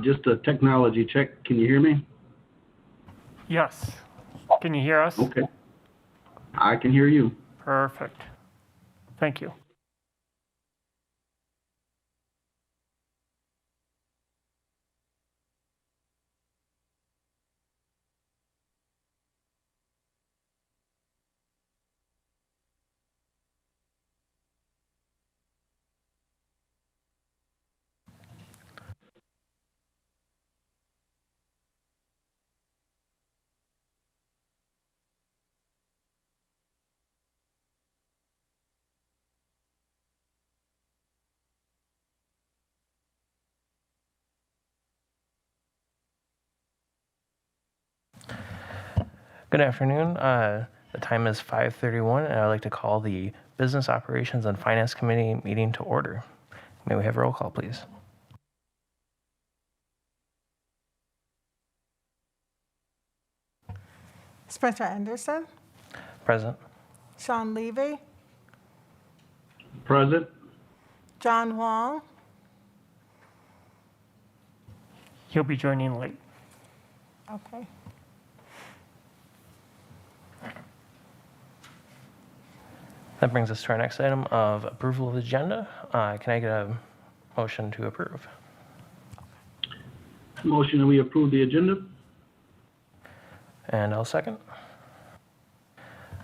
Just a technology check. Can you hear me? Yes. Can you hear us? Okay. I can hear you. Perfect. Thank you. Good afternoon. The time is 5:31, and I'd like to call the Business Operations and Finance Committee meeting to order. May we have a roll call, please? Spencer Anderson, Present. Sean Levy, Present. John Huang, He'll be joining late. okay. That brings us to our next item of approval of the agenda. Can I get a motion to approve? Motion that we approve the agenda. And I'll second.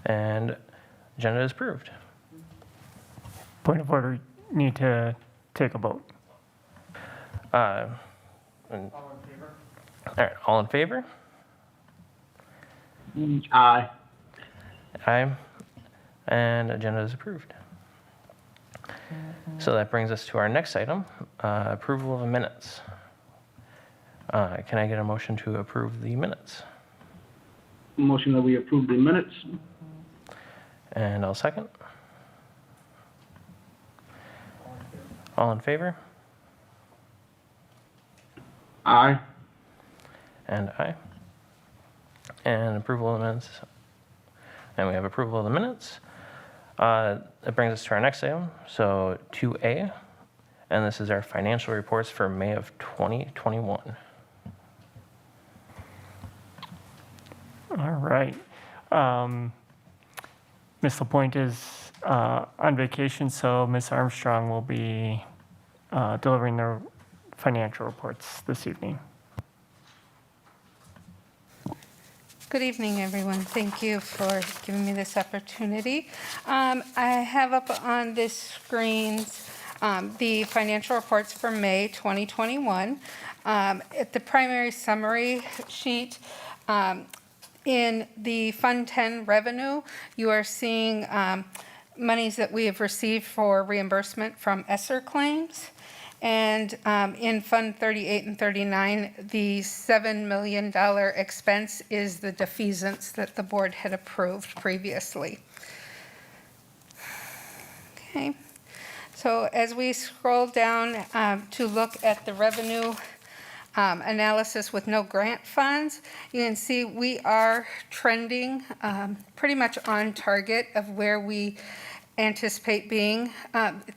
And agenda is approved. Point of order, need to take a vote. All right, all in favor? Aye. Aye. And agenda is approved. So that brings us to our next item, approval of the minutes. Can I get a motion to approve the minutes? Motion that we approve the minutes. And I'll second. All in favor? Aye. And aye. And approval of the minutes. And we have approval of the minutes. That brings us to our next item, so 2A, and this is our financial reports for May of 2021. All right. Ms. LaPointe is on vacation, so Ms. Armstrong will be delivering the financial reports this evening. Good evening, everyone. Thank you for giving me this opportunity. I have up on the screens the financial reports for May 2021. At the primary summary sheet, in the Fund 10 revenue, you are seeing monies that we have received for reimbursement from ESSER claims. And in Fund 38 and 39, the $7 million expense is the defeasance that the board had approved previously. Okay, so as we scroll down to look at the revenue analysis with no grant funds, you can see we are trending pretty much on target of where we anticipate being.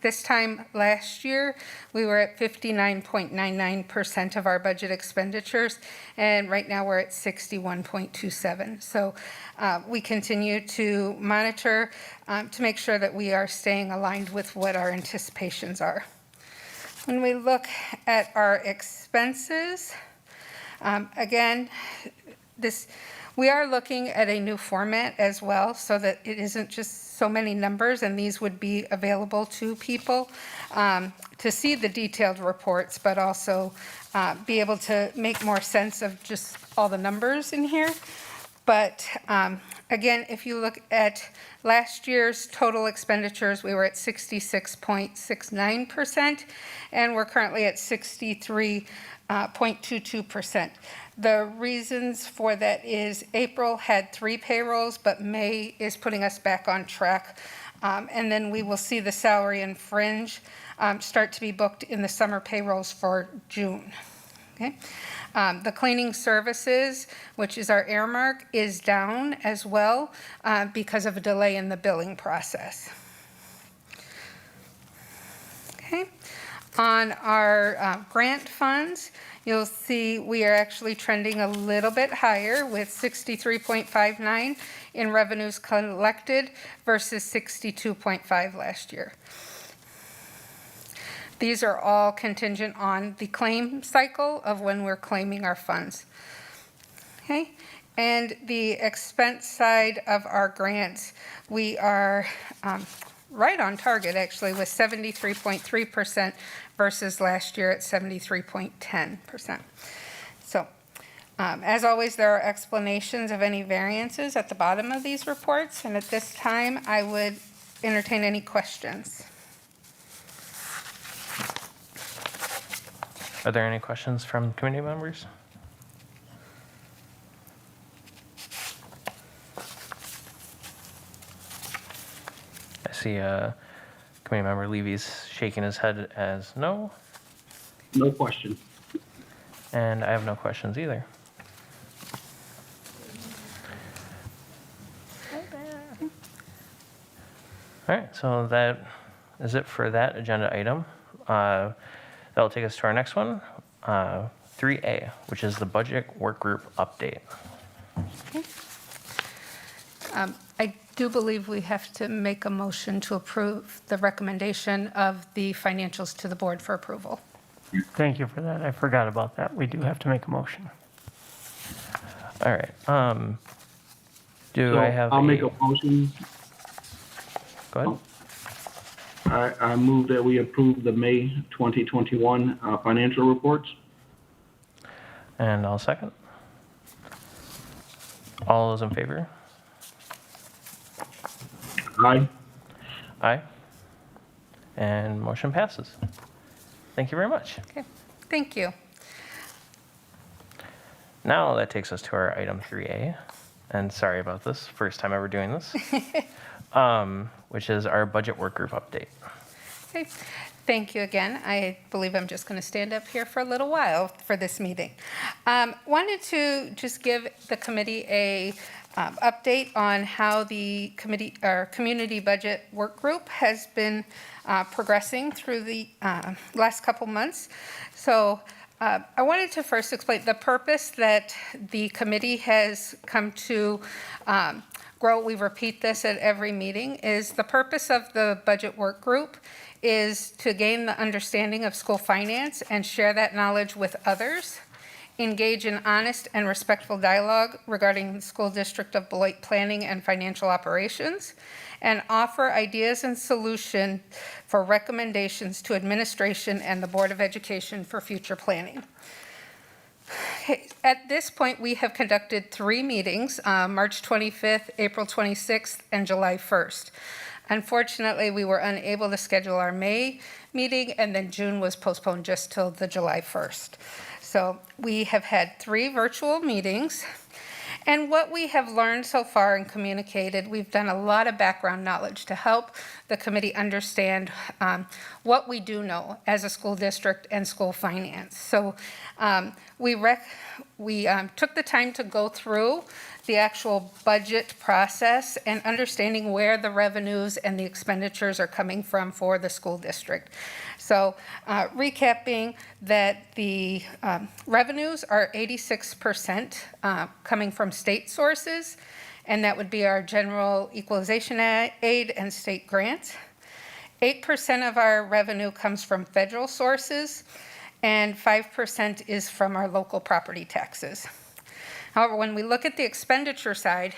This time last year, we were at 59.99% of our budget expenditures, and right now we're at 61.27. So we continue to monitor to make sure that we are staying aligned with what our anticipations are. When we look at our expenses, again, we are looking at a new format as well, so that it isn't just so many numbers, and these would be available to people to see the detailed reports, but also be able to make more sense of just all the numbers in here. But again, if you look at last year's total expenditures, we were at 66.69%, and we're currently at 63.22%. The reasons for that is April had 3 payrolls, but May is putting us back on track. And then we will see the salary and fringe start to be booked in the summer payrolls for June. Okay. The cleaning services, which is our earmark, is down as well because of a delay in the billing process. Okay. On our grant funds, you'll see we are actually trending a little bit higher with 63.59 in revenues collected versus 62.5 last year. These are all contingent on the claim cycle of when we're claiming our funds. Okay, and the expense side of our grants, we are right on target actually with 73.3% versus last year at 73.10%. So as always, there are explanations of any variances at the bottom of these reports, and at this time I would entertain any questions. Are there any questions from committee members? I see committee member Levy's shaking his head as no, No question. and I have no questions either. All right, so that is it for that agenda item. That'll take us to our next one, 3A, which is the budget work group update. I do believe we have to make a motion to approve the recommendation of the financials to the board for approval. Thank you for that. I forgot about that. We do have to make a motion. All right. Do So I have I'll make a motion. Go ahead. I move that we approve the May 2021 financial reports. And I'll second. All those in favor? Aye. Aye. And motion passes. Thank you very much. Okay, thank you. Now that takes us to our item 3A. And sorry about this, first time ever doing this. Which is our budget work group update. Okay, thank you again. I believe I'm just going to stand up here for a little while for this meeting. Wanted to just give the committee a update on how the committee, our community budget work group has been progressing through the last couple months. So I wanted to first explain the purpose that the committee has come to grow. We repeat this at every meeting, is the purpose of the budget work group is to gain the understanding of school finance and share that knowledge with others, engage in honest and respectful dialogue regarding the school district of Beloit planning and financial operations, and offer ideas and solutions for recommendations to administration and the Board of Education for future planning. Okay, at this point, we have conducted 3 meetings, March 25th, April 26th, and July 1st. Unfortunately, we were unable to schedule our May meeting, and then June was postponed just till the July 1st. So we have had 3 virtual meetings. And what we have learned so far and communicated, we've done a lot of background knowledge to help the committee understand what we do know as a school district and school finance. So we took the time to go through the actual budget process and understanding where the revenues and the expenditures are coming from for the school district. So recapping that the revenues are 86% coming from state sources, and that would be our general equalization aid and state grants. 8% of our revenue comes from federal sources, and 5% is from our local property taxes. However, when we look at the expenditure side,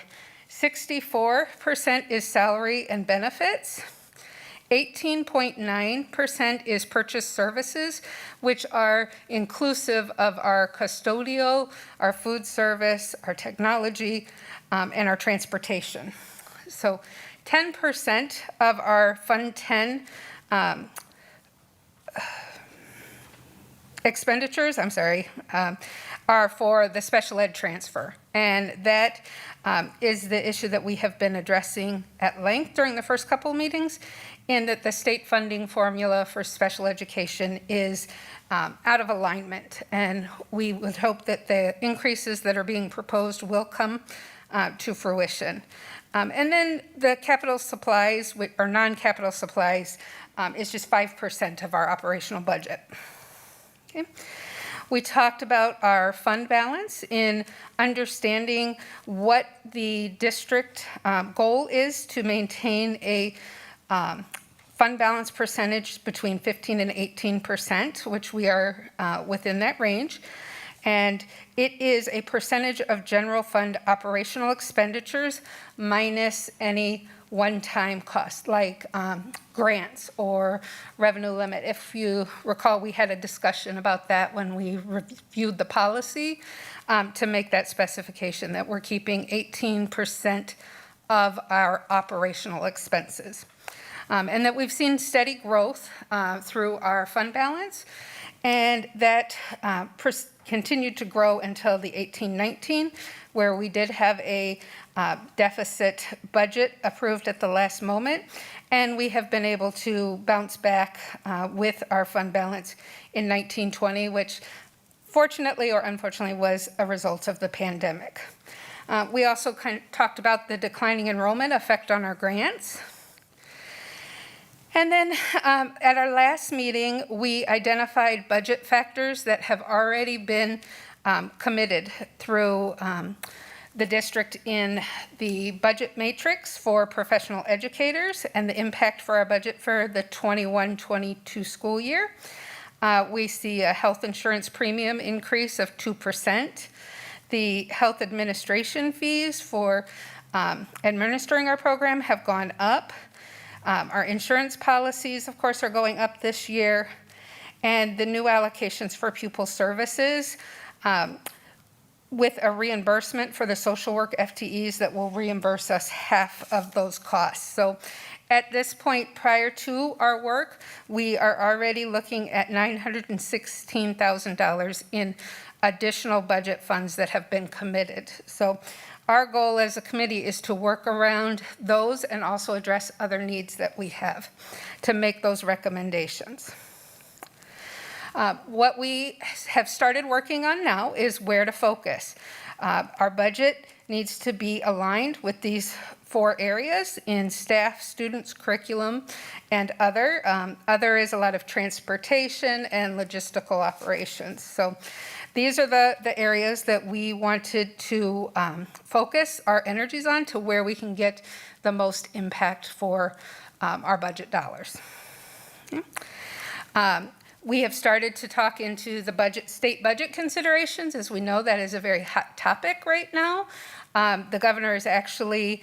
64% is salary and benefits, 18.9% is purchase services, which are inclusive of our custodial, our food service, our technology, and our transportation. So 10% of our Fund 10 expenditures, are for the special ed transfer. And that is the issue that we have been addressing at length during the first couple of meetings, in that the state funding formula for special education is out of alignment. And we would hope that the increases that are being proposed will come to fruition. And then the capital supplies, or non-capital supplies, is just 5% of our operational budget. Okay. We talked about our fund balance in understanding what the district goal is to maintain a fund balance percentage between 15 and 18%, which we are within that range. And it is a percentage of general fund operational expenditures minus any one-time cost, like grants or revenue limit. If you recall, we had a discussion about that when we reviewed the policy to make that specification that we're keeping 18% of our operational expenses. And that we've seen steady growth through our fund balance, and that continued to grow until the 18-19, where we did have a deficit budget approved at the last moment, and we have been able to bounce back with our fund balance in 19-20, which fortunately or unfortunately was a result of the pandemic. We also talked about the declining enrollment effect on our grants. And then at our last meeting, we identified budget factors that have already been committed through the district in the budget matrix for professional educators and the impact for our budget for the 21-22 school year. We see a health insurance premium increase of 2%. The health administration fees for administering our program have gone up. Our insurance policies, of course, are going up this year, and the new allocations for pupil services with a reimbursement for the social work FTEs that will reimburse us half of those costs. So at this point, prior to our work, we are already looking at $916,000 in additional budget funds that have been committed. So our goal as a committee is to work around those and also address other needs that we have to make those recommendations. What we have started working on now is where to focus. Our budget needs to be aligned with these 4 areas in staff, students, curriculum, and other. Other is a lot of transportation and logistical operations. So these are the areas that we wanted to focus our energies on to where we can get the most impact for our budget dollars. We have started to talk into the state budget considerations. As we know, that is a very hot topic right now. The governor is actually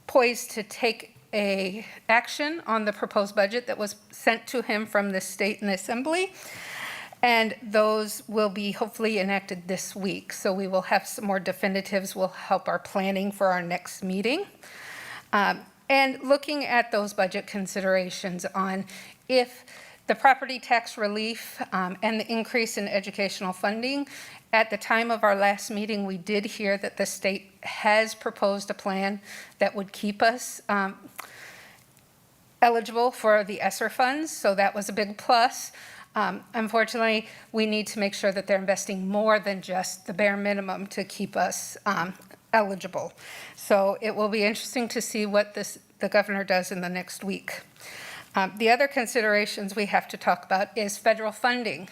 poised to take action on the proposed budget that was sent to him from the state and assembly. And those will be hopefully enacted this week. So we will have some more definitives will help our planning for our next meeting. And looking at those budget considerations on if the property tax relief and the increase in educational funding, at the time of our last meeting, we did hear that the state has proposed a plan that would keep us eligible for the ESSER funds. So that was a big plus. Unfortunately, we need to make sure that they're investing more than just the bare minimum to keep us eligible. So it will be interesting to see what the governor does in the next week. The other considerations we have to talk about is federal funding.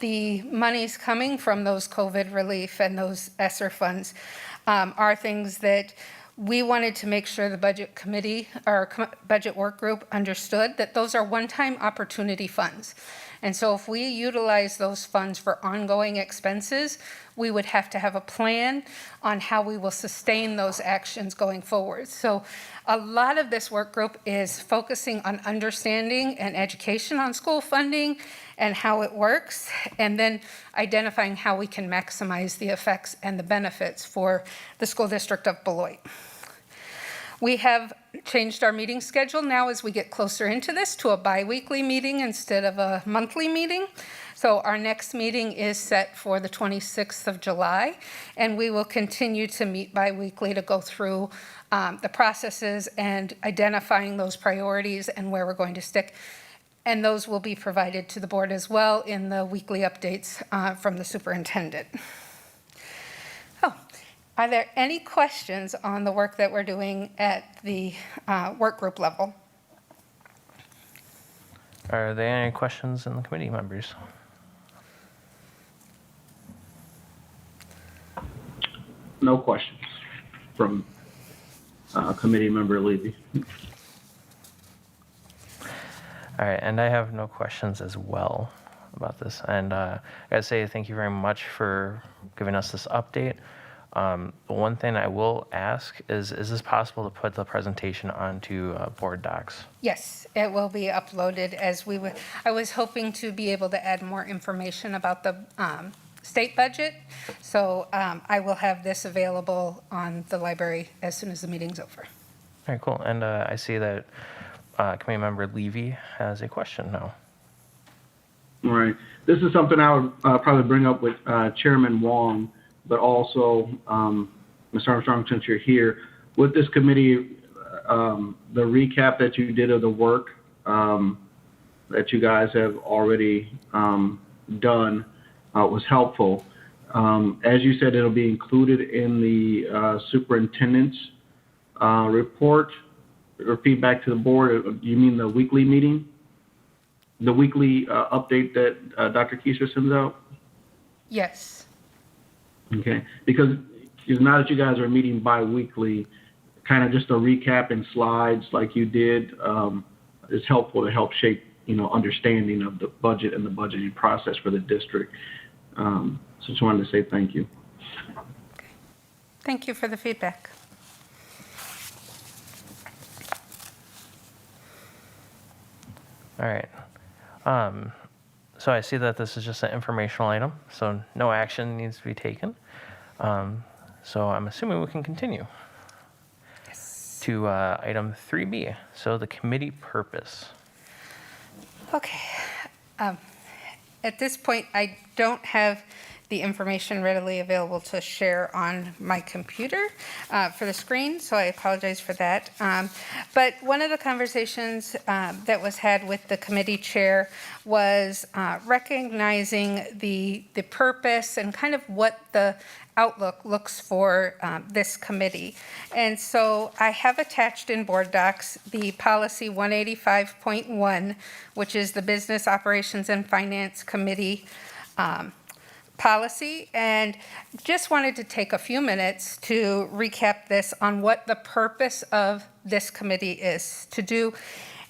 The monies coming from those COVID relief and those ESSER funds are things that we wanted to make sure the budget committee or budget work group understood that those are one-time opportunity funds. And so if we utilize those funds for ongoing expenses, we would have to have a plan on how we will sustain those actions going forward. So a lot of this work group is focusing on understanding and education on school funding and how it works, and then identifying how we can maximize the effects and the benefits for the school district of Beloit. We have changed our meeting schedule now as we get closer into this to a bi-weekly meeting instead of a monthly meeting. So our next meeting is set for the 26th of July, and we will continue to meet bi-weekly to go through the processes and identifying those priorities and where we're going to stick. And those will be provided to the board as well in the weekly updates from the superintendent. Are there any questions on the work that we're doing at the work group level? Are there any questions in the committee members? no questions from committee member Levy. All right, and I have no questions as well about this. And I gotta say thank you very much for giving us this update. The one thing I will ask is this possible to put the presentation onto board docs? Yes, it will be uploaded as we would. I was hoping to be able to add more information about the state budget. So I will have this available on the library as soon as the meeting's over. All right, cool. And I see that committee member Levy has a question now. All right. This is something I would probably bring up with Chairman Wong, but also Ms. Armstrong, since you're here. With this committee, the recap that you did of the work that you guys have already done was helpful. As you said, it'll be included in the superintendent's report or feedback to the board. You mean the weekly meeting? The weekly update that Dr. Keiser sends out? Yes. Okay, because now that you guys are meeting bi-weekly, kind of just a recap in slides like you did is helpful to help shape, understanding of the budget and the budgeting process for the district. So just wanted to say thank you. Okay. Thank you for the feedback. All right. So I see that this is just an informational item, so no action needs to be taken. So I'm assuming we can continue to item 3B, so the committee purpose. Okay. At this point, I don't have the information readily available to share on my computer for the screen, so I apologize for that. But one of the conversations that was had with the committee chair was recognizing the purpose and kind of what the outlook looks for this committee. And so I have attached in board docs the policy 185.1, which is the Business Operations and Finance Committee policy, and just wanted to take a few minutes to recap this on what the purpose of this committee is to do,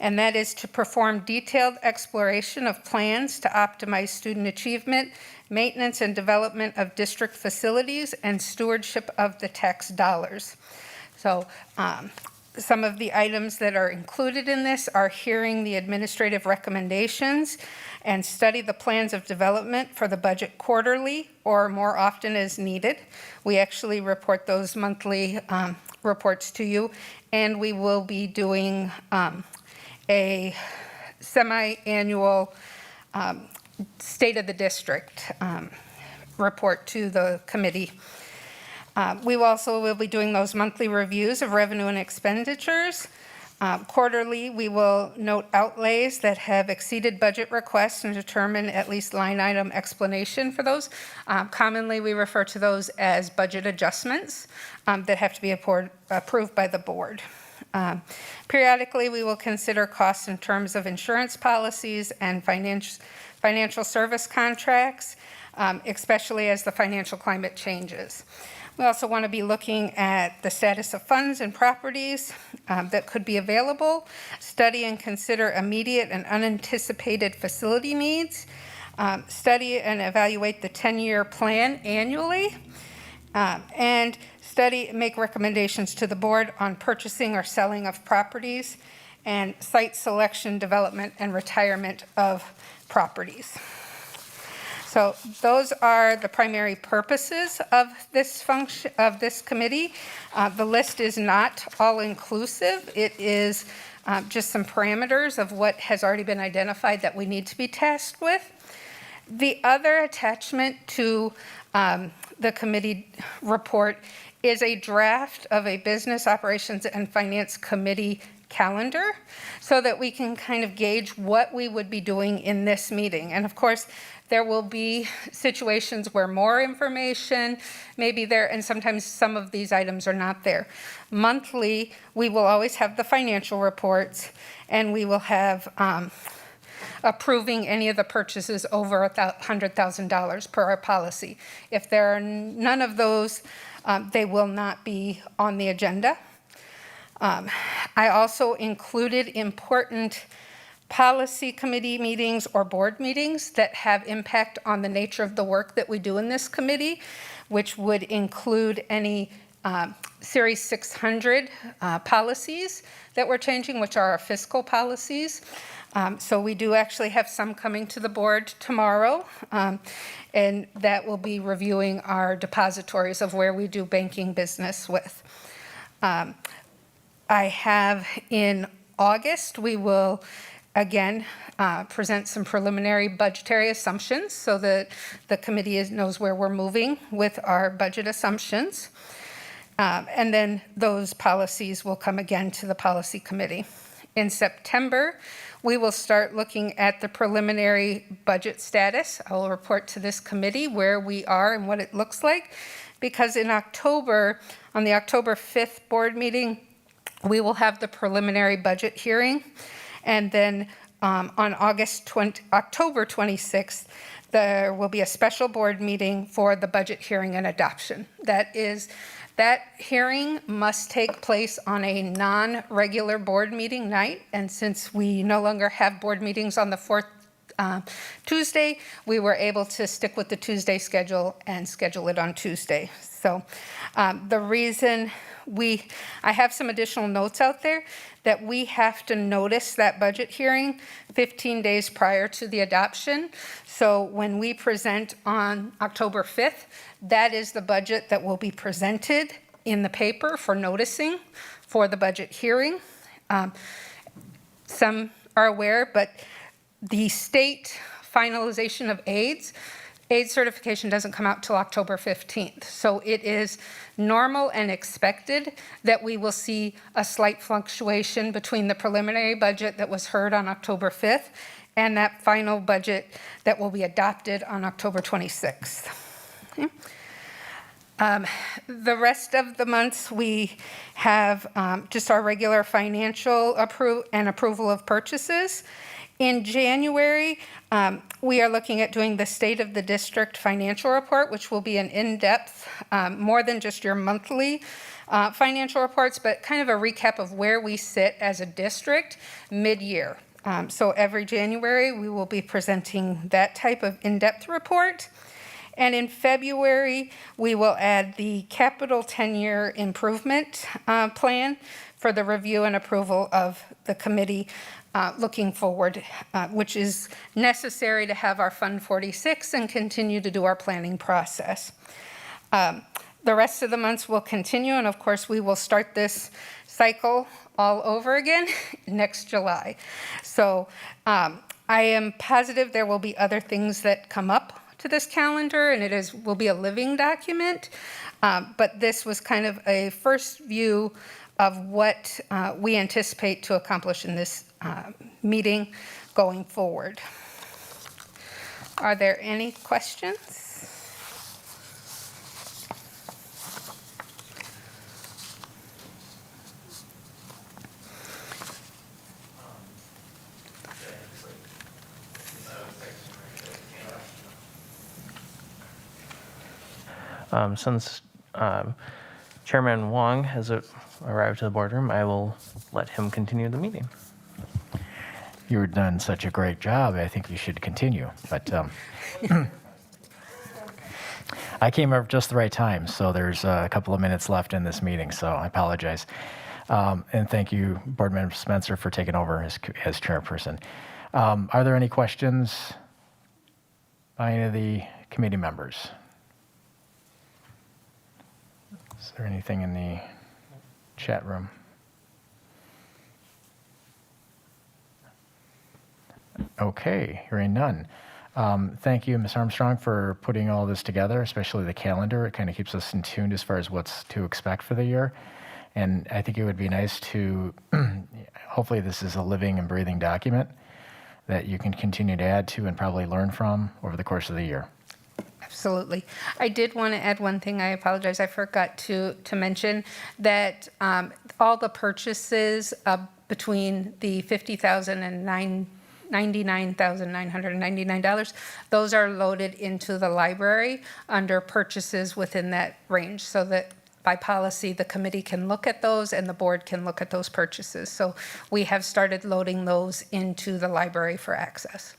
and that is to perform detailed exploration of plans to optimize student achievement, maintenance and development of district facilities, and stewardship of the tax dollars. So some of the items that are included in this are hearing the administrative recommendations and study the plans of development for the budget quarterly or more often as needed. We actually report those monthly reports to you, and we will be doing a semi-annual State of the District report to the committee. We also will be doing those monthly reviews of revenue and expenditures. Quarterly, we will note outlays that have exceeded budget requests and determine at least line item explanation for those. Commonly, we refer to those as budget adjustments that have to be approved by the board. Periodically, we will consider costs in terms of insurance policies and financial service contracts, especially as the financial climate changes. We also want to be looking at the status of funds and properties that could be available, study and consider immediate and unanticipated facility needs, study and evaluate the 10-year plan annually, and make recommendations to the board on purchasing or selling of properties, and site selection, development, and retirement of properties. So those are the primary purposes of this function, of this committee. The list is not all-inclusive. It is just some parameters of what has already been identified that we need to be tasked with. The other attachment to the committee report is a draft of a Business Operations and Finance Committee calendar so that we can kind of gauge what we would be doing in this meeting. And of course, there will be situations where more information may be there, and sometimes some of these items are not there. Monthly, we will always have the financial reports, and we will have approving any of the purchases over $100,000 per our policy. If there are none of those They will not be on the agenda. I also included important policy committee meetings or board meetings that have impact on the nature of the work that we do in this committee, which would include any Series 600 policies that we're changing, which are our fiscal policies. So we do actually have some coming to the board tomorrow, and that will be reviewing our depositories of where we do banking business with. I have in August, we will again present some preliminary budgetary assumptions so that the committee knows where we're moving with our budget assumptions. And then those policies will come again to the policy committee. In September, we will start looking at the preliminary budget status. I will report to this committee where we are and what it looks like, because in October, on the October 5th board meeting, we will have the preliminary budget hearing. And then on October 26th, there will be a special board meeting for the budget hearing and adoption. That hearing must take place on a non-regular board meeting night. And since we no longer have board meetings on the fourth Tuesday, we were able to stick with the Tuesday schedule and schedule it on Tuesday. So the reason I have some additional notes out there that we have to notice that budget hearing 15 days prior to the adoption. So when we present on October 5th, that is the budget that will be presented in the paper for noticing for the budget hearing. Some are aware, but the state finalization of AIDS certification doesn't come out till October 15th. So it is normal and expected that we will see a slight fluctuation between the preliminary budget that was heard on October 5th and that final budget that will be adopted on October 26th. Okay. The rest of the months we have just our regular financial approval of purchases. In January, we are looking at doing the State of the District financial report, which will be an in-depth, more than just your monthly financial reports, but kind of a recap of where we sit as a district mid-year. So every January, we will be presenting that type of in-depth report. And in February, we will add the capital 10-year improvement plan for the review and approval of the committee looking forward, which is necessary to have our Fund 46 and continue to do our planning process. The rest of the months will continue, and of course, we will start this cycle all over again next July. So I am positive there will be other things that come up to this calendar, and will be a living document, but this was kind of a first view of what we anticipate to accomplish in this meeting going forward. Are there any questions? Since Chairman Wong has arrived to the boardroom, I will let him continue the meeting. You've done such a great job. I think you should continue. But I came up just the right time, so there's a couple of minutes left in this meeting, so I apologize. And thank you, Board Member Spencer, for taking over as chairperson. Are there any questions by any of the committee members? Is there anything in the chat room? Okay, hearing none. Thank you, Ms. Armstrong, for putting all this together, especially the calendar. It kind of keeps us in tune as far as what's to expect for the year. And I think it would be nice to, hopefully this is a living and breathing document that you can continue to add to and probably learn from over the course of the year. Absolutely. I did want to add one thing. I apologize. I forgot to mention that all the purchases between the $50,000 and $99,999. Those are loaded into the library under purchases within that range, so that by policy, the committee can look at those and the board can look at those purchases. So we have started loading those into the library for access.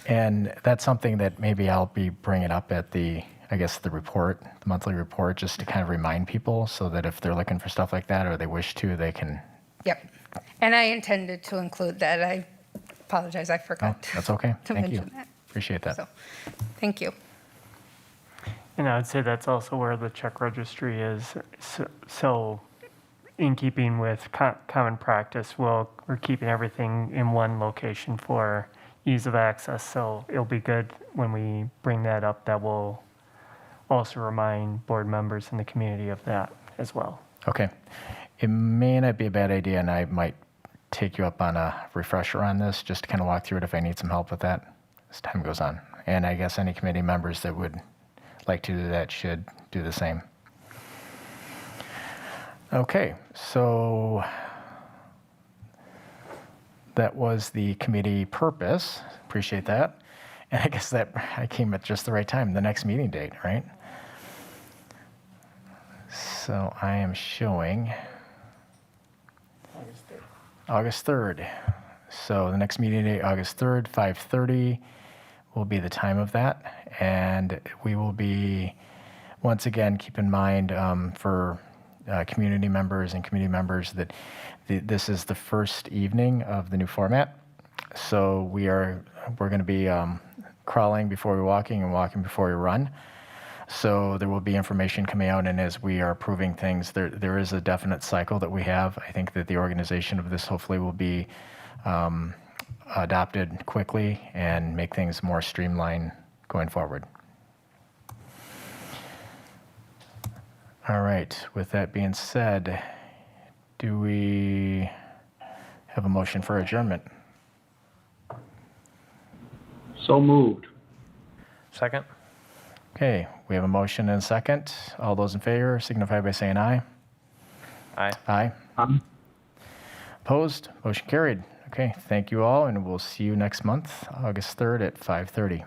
And that's something that maybe I'll be bringing up at the report, the monthly report, just to kind of remind people so that if they're looking for stuff like that or they wish to, they can. Yep. And I intended to include that. I apologize, I Oh, forgot that's okay. to Thank you. mention that. Appreciate that. So, thank you. And I would say that's also where the check registry is. So in keeping with common practice, we're keeping everything in one location for ease of access. So it'll be good when we bring that up, that will also remind board members in the community of that as well. Okay. It may not be a bad idea, and I might take you up on a refresher on this, just to kind of walk through it if I need some help with that as time goes on. And I guess any committee members that would like to do that should do the same. Okay, so that was the committee purpose. Appreciate that. And I guess that I came at just the right time, the next meeting date, right? So I am showing August 3rd. So the next meeting date, August 3rd, 5:30 will be the time of that. And we will be, once again, keep in mind for community members and committee members that this is the first evening of the new format. So we're going to be crawling before we're walking and walking before we run. So there will be information coming out, and as we are approving things, there is a definite cycle that we have. I think that the organization of this hopefully will be adopted quickly and make things more streamlined going forward. All right, with that being said, do we have a motion for adjournment? So moved. Second? Okay, we have a motion and a second. All those in favor signify by saying aye. Aye. Aye. Opposed? Motion carried. Okay, thank you all, and we'll see you next month, August 3rd at 5:30.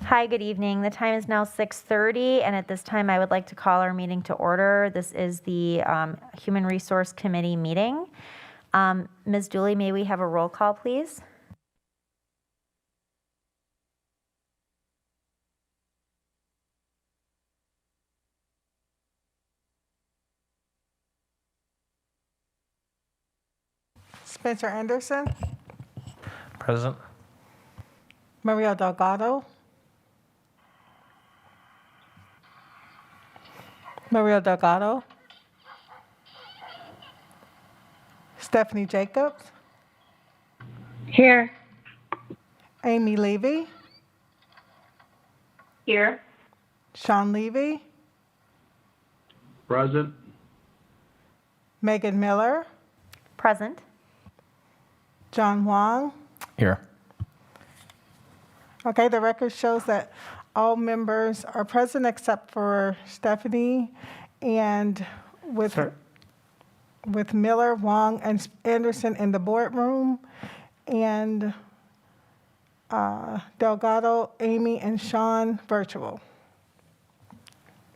Hi, good evening. The time is now 6:30, and at this time, I would like to call our meeting to order. This is the Human Resource Committee meeting. Ms. Dooley, may we have a roll call, please? Spencer Anderson, Present. Maria Delgado, Stephanie Jacobs, Here. Amy Levy, Here. Sean Levy, Present. Megan Miller, Present. John Huang. Here. Okay, the record shows that all members are present except for Stephanie, and Sir. with Miller, Wong, and Anderson in the boardroom, and Delgado, Amy, and Sean virtual.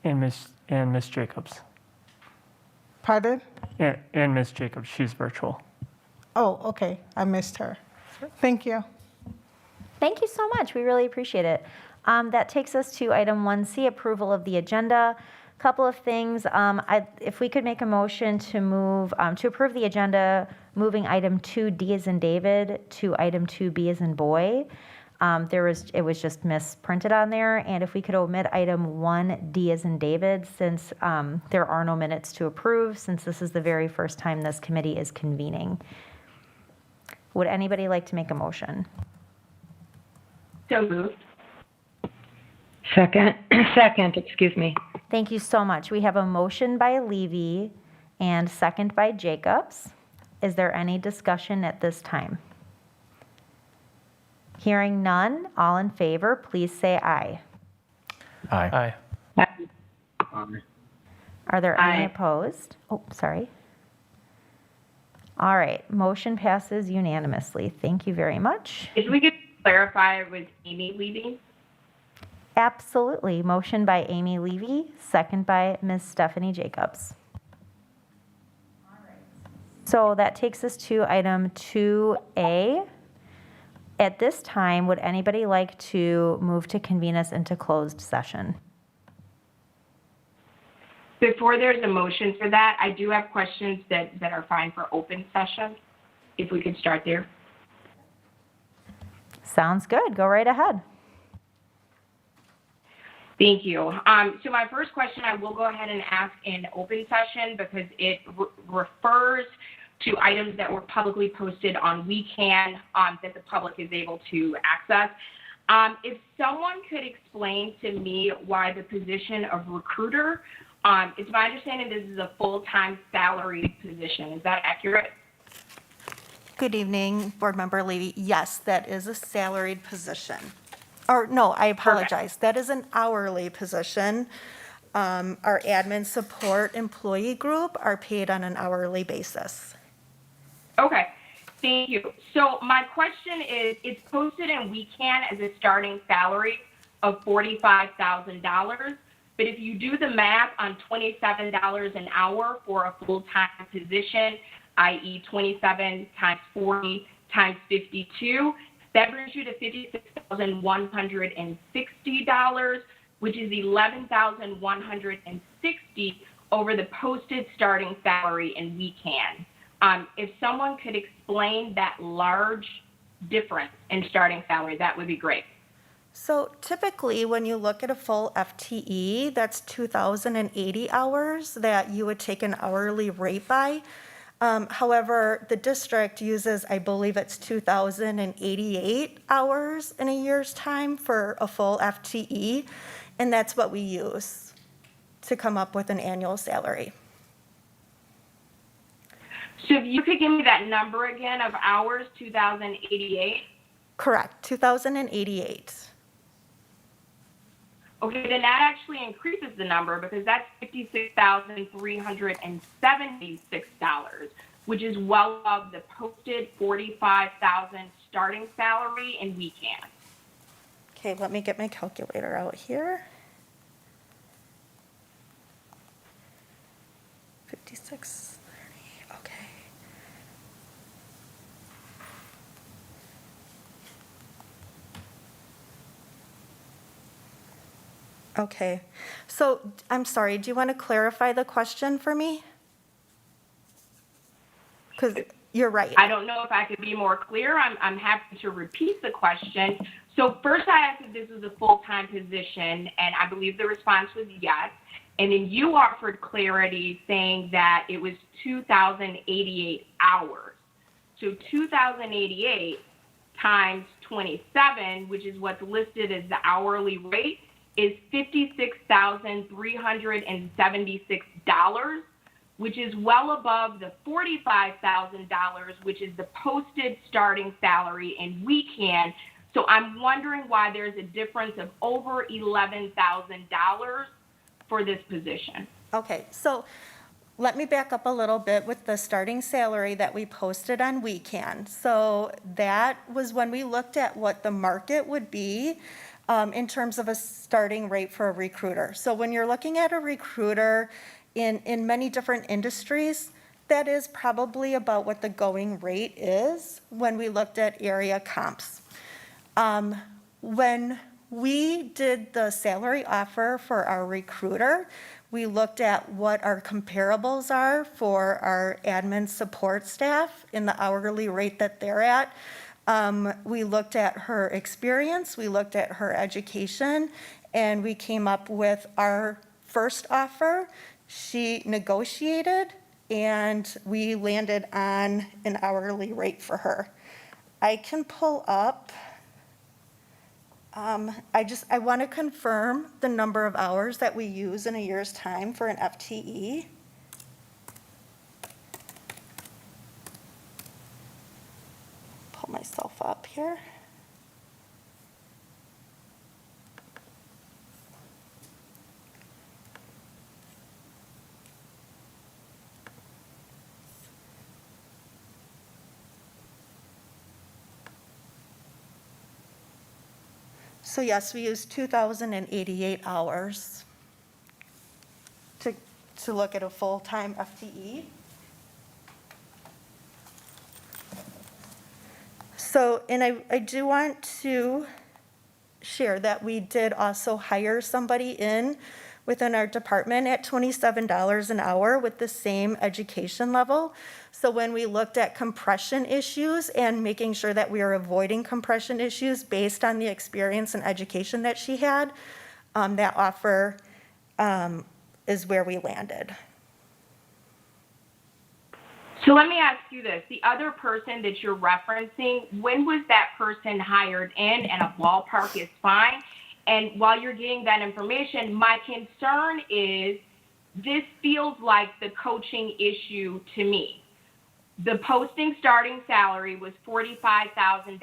And Miss Jacobs. Pardon? And Miss Jacobs, she's virtual. Oh, okay, I missed her. Thank you. Thank you so much. We really appreciate it. That takes us to item 1C, approval of the agenda. Couple of things. If we could make a motion to move, to approve the agenda, moving item 2D as in David to item 2B as in boy. It was just misprinted on there. And if we could omit item 1D as in David, since there are no minutes to approve, since this is the very first time this committee is convening. Would anybody like to make a motion? So moved. Second, excuse me. Thank you so much. We have a motion by Levy and second by Jacobs. Is there any discussion at this time? Hearing none, all in favor, please say aye. Aye. Aye. Aye. Are there any Aye. opposed? Oh, sorry. All right, motion passes unanimously. Thank you very much. If we could clarify with Amy leaving. Absolutely. Motion by Amy Levy, second by Ms. Stephanie Jacobs. So that takes us to item 2A. At this time, would anybody like to move to convene us into closed session? Before there's a motion for that, I do have questions that are fine for open session. If we could start there. Sounds good. Go right ahead. Thank you. So my first question, I will go ahead and ask in open session because it refers to items that were publicly posted on WeCan that the public is able to access. If someone could explain to me why the position of recruiter, it's my understanding this is a full-time salaried position. Is that accurate? Good evening, Board Member Levy. Yes, that is a salaried position. Or no, I apologize. That is an hourly position. Our admin support employee group are paid on an hourly basis. Okay, thank you. So my question is, it's posted in WeCan as a starting salary of $45,000, but if you do the math on $27 an hour for a full-time position, i.e. 27 times 40 times 52, that brings you to $56,160, which is $11,160 over the posted starting salary in WeCan. If someone could explain that large difference in starting salary, that would be great. So typically, when you look at a full FTE, that's 2,080 hours that you would take an hourly rate by. However, the district uses, I believe it's 2,088 hours in a year's time for a full FTE, and that's what we use to come up with an annual salary. So if you could give me that number again of hours, 2,088. Correct, 2,088. Okay, then that actually increases the number because that's $56,376, which is well above the posted $45,000 starting salary in WeCan. Okay, let me get my calculator out here. 56, 30, okay. Okay, so I'm sorry, do you want to clarify the question for me? Because you're right. I don't know if I could be more clear. I'm happy to repeat the question. So first I asked if this was a full-time position, and I believe the response was yes. And then you offered clarity saying that it was 2,088 hours. So 2,088 times 27, which is what's listed as the hourly rate, is $56,376, which is well above the $45,000, which is the posted starting salary in weekend. So I'm wondering why there's a difference of over $11,000 for this position. Okay, so let me back up a little bit with the starting salary that we posted on weekend. So that was when we looked at what the market would be in terms of a starting rate for a recruiter. So when you're looking at a recruiter in many different industries, that is probably about what the going rate is when we looked at area comps. When we did the salary offer for our recruiter, we looked at what our comparables are for our admin support staff in the hourly rate that they're at. We looked at her experience, we looked at her education, and we came up with our first offer. She negotiated, and we landed on an hourly rate for her. I can pull up. I want to confirm the number of hours that we use in a year's time for an FTE. Pull myself up here. So yes, we use 2,088 hours to look at a full-time FTE. So, and I do want to share that we did also hire somebody in within our department at $27 an hour with the same education level. So when we looked at compression issues and making sure that we are avoiding compression issues based on the experience and education that she had, that offer is where we landed. So let me ask you this. The other person that you're referencing, when was that person hired in? And a ballpark is fine. And while you're getting that information, my concern is this feels like the coaching issue to me. The posting starting salary was $45,000.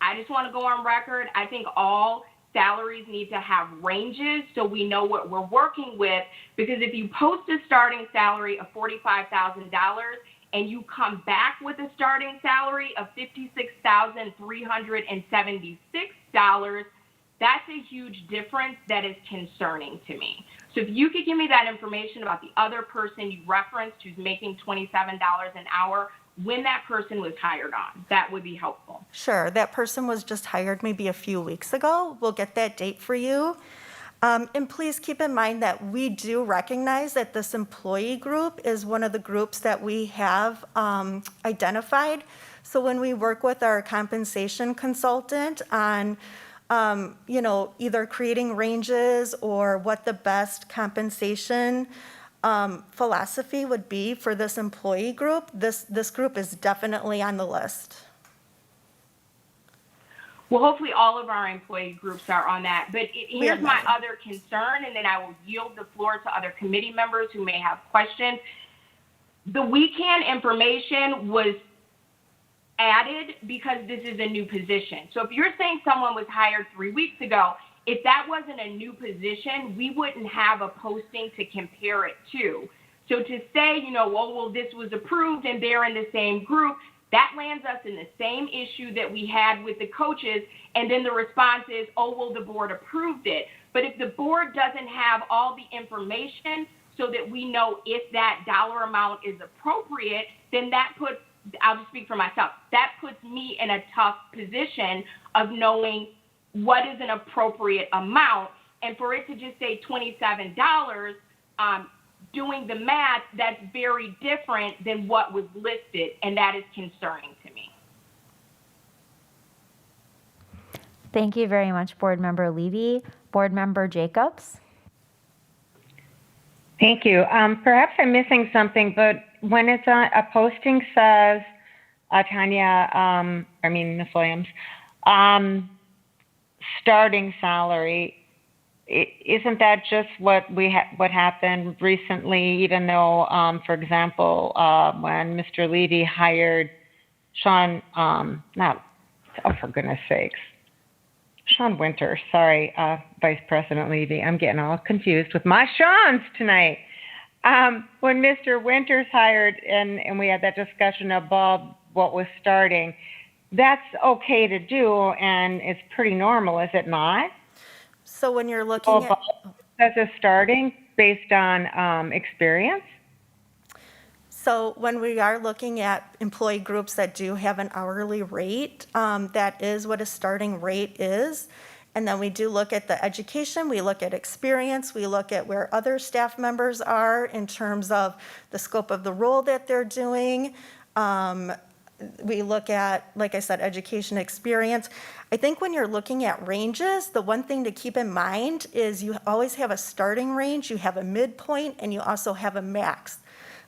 I just want to go on record. I think all salaries need to have ranges so we know what we're working with, because if you post a starting salary of $45,000 and you come back with a starting salary of $56,376, that's a huge difference that is concerning to me. So if you could give me that information about the other person you referenced who's making $27 an hour, when that person was hired on, that would be helpful. Sure, that person was just hired maybe a few weeks ago. We'll get that date for you. And please keep in mind that we do recognize that this employee group is one of the groups that we have identified. So when we work with our compensation consultant on either creating ranges or what the best compensation philosophy would be for this employee group, this group is definitely on the list. Well, hopefully all of our employee groups are on that. But here's my other concern, and then I will yield the floor to other committee members who may have questions. The weekend information was added because this is a new position. So if you're saying someone was hired 3 weeks ago, if that wasn't a new position, we wouldn't have a posting to compare it to. So to say, well, this was approved and they're in the same group, That lands us in the same issue that we had with the coaches, and then the response is, oh, well, the board approved it. But if the board doesn't have all the information so that we know if that dollar amount is appropriate, then that puts, I'll just speak for myself, that puts me in a tough position of knowing what is an appropriate amount. And for it to just say $27, doing the math, that's very different than what was listed, and that is concerning to me. Thank you very much, Board Member Levy. Board Member Jacobs? Thank you. Perhaps I'm missing something, but when it's on a posting says, Ms. Williams, starting salary, isn't that just what what happened recently? Even though, for example, when Mr. Levy hired Sean, for goodness sakes, Sean Winters, sorry, Vice President Levy, I'm getting all confused with my Seans tonight. When Mr. Winters hired and we had that discussion above what was starting, that's okay to do and it's pretty normal, is it not? So when you're looking at, As a starting based on experience? so when we are looking at employee groups that do have an hourly rate, that is what a starting rate is. And then we do look at the education, we look at experience, we look at where other staff members are in terms of the scope of the role that they're doing. We look at, like I said, education experience. I think when you're looking at ranges, the one thing to keep in mind is you always have a starting range, you have a midpoint, and you also have a max.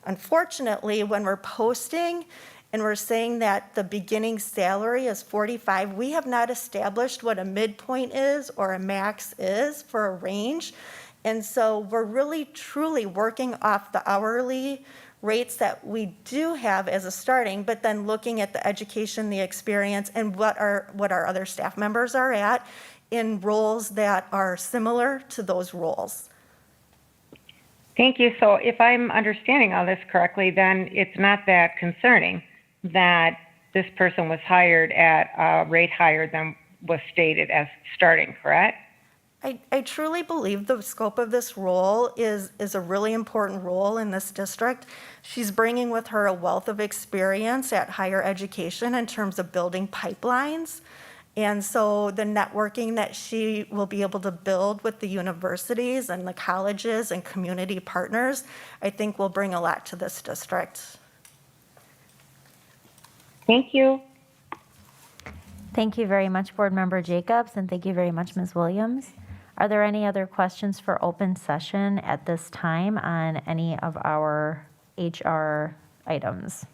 Unfortunately, when we're posting and we're saying that the beginning salary is 45, we have not established what a midpoint is or a max is for a range. And so we're really truly working off the hourly rates that we do have as a starting, but then looking at the education, the experience, and what our other staff members are at in roles that are similar to those roles. Thank you. So if I'm understanding all this correctly, then it's not that concerning that this person was hired at a rate higher than was stated as starting, correct? I truly believe the scope of this role is a really important role in this district. She's bringing with her a wealth of experience at higher education in terms of building pipelines. And so the networking that she will be able to build with the universities and the colleges and community partners, I think will bring a lot to this district. Thank you. Thank you very much, Board Member Jacobs, and thank you very much, Ms. Williams. Are there any other questions for open session at this time on any of our HR items?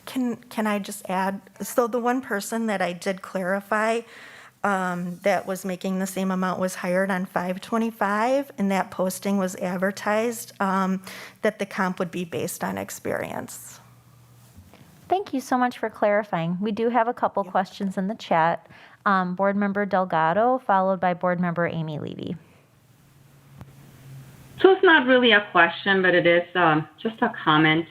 Can I just add? So the one person that I did clarify that was making the same amount was hired on 5/25, and that posting was advertised that the comp would be based on experience. Thank you so much for clarifying. We do have a couple questions in the chat. Board Member Delgado, followed by Board Member Amy Levy. So it's not really a question, but it is just a comment.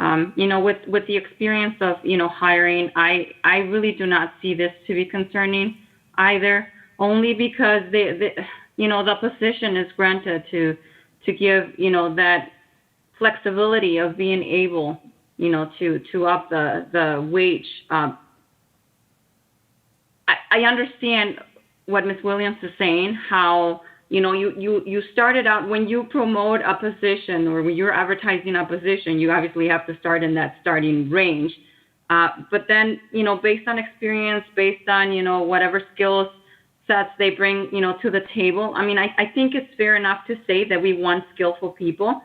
With the experience of, hiring, I really do not see this to be concerning either, only because the position is granted to give, that flexibility of being able, to up the wage. I understand what Ms. Williams is saying, how, you started out, when you promote a position or when you're advertising a position, you obviously have to start in that starting range. But then, based on experience, based on, whatever skills sets they bring, to the table. I mean, I think it's fair enough to say that we want skillful people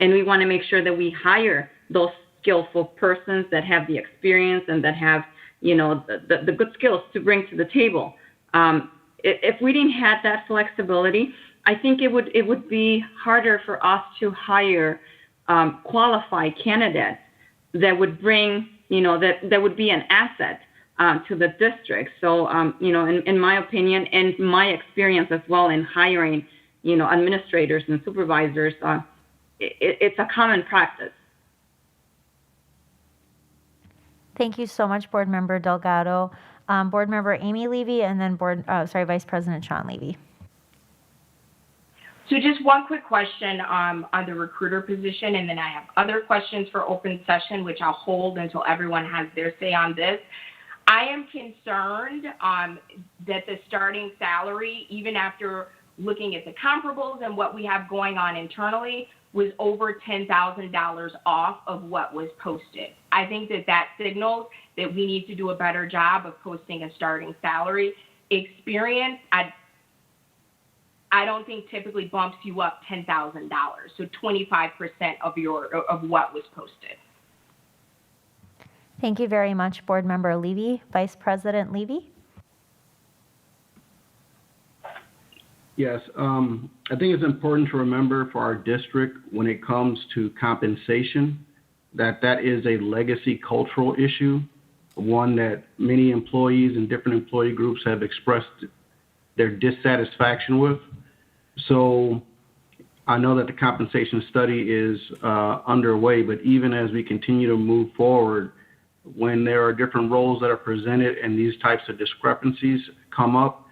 and we want to make sure that we hire those skillful persons that have the experience and that have, the good skills to bring to the table. If we didn't have that flexibility, I think it would be harder for us to hire qualified candidates that would bring, that would be an asset to the district. So, in my opinion and my experience as well in hiring, administrators and supervisors, it's a common practice. Thank you so much, Board Member Delgado. Board Member Amy Levy, and then Vice President Sean Levy. So just one quick question on the recruiter position, and then I have other questions for open session, which I'll hold until everyone has their say on this. I am concerned that the starting salary, even after looking at the comparables and what we have going on internally, was over $10,000 off of what was posted. I think that signals that we need to do a better job of posting a starting salary. Experience, I don't think typically bumps you up $10,000, so 25% of what was posted. Thank you very much, Board Member Levy. Vice President Levy? Yes, I think it's important to remember for our district when it comes to compensation that is a legacy cultural issue, one that many employees and different employee groups have expressed their dissatisfaction with. So I know that the compensation study is underway, but even as we continue to move forward, when there are different roles that are presented and these types of discrepancies come up,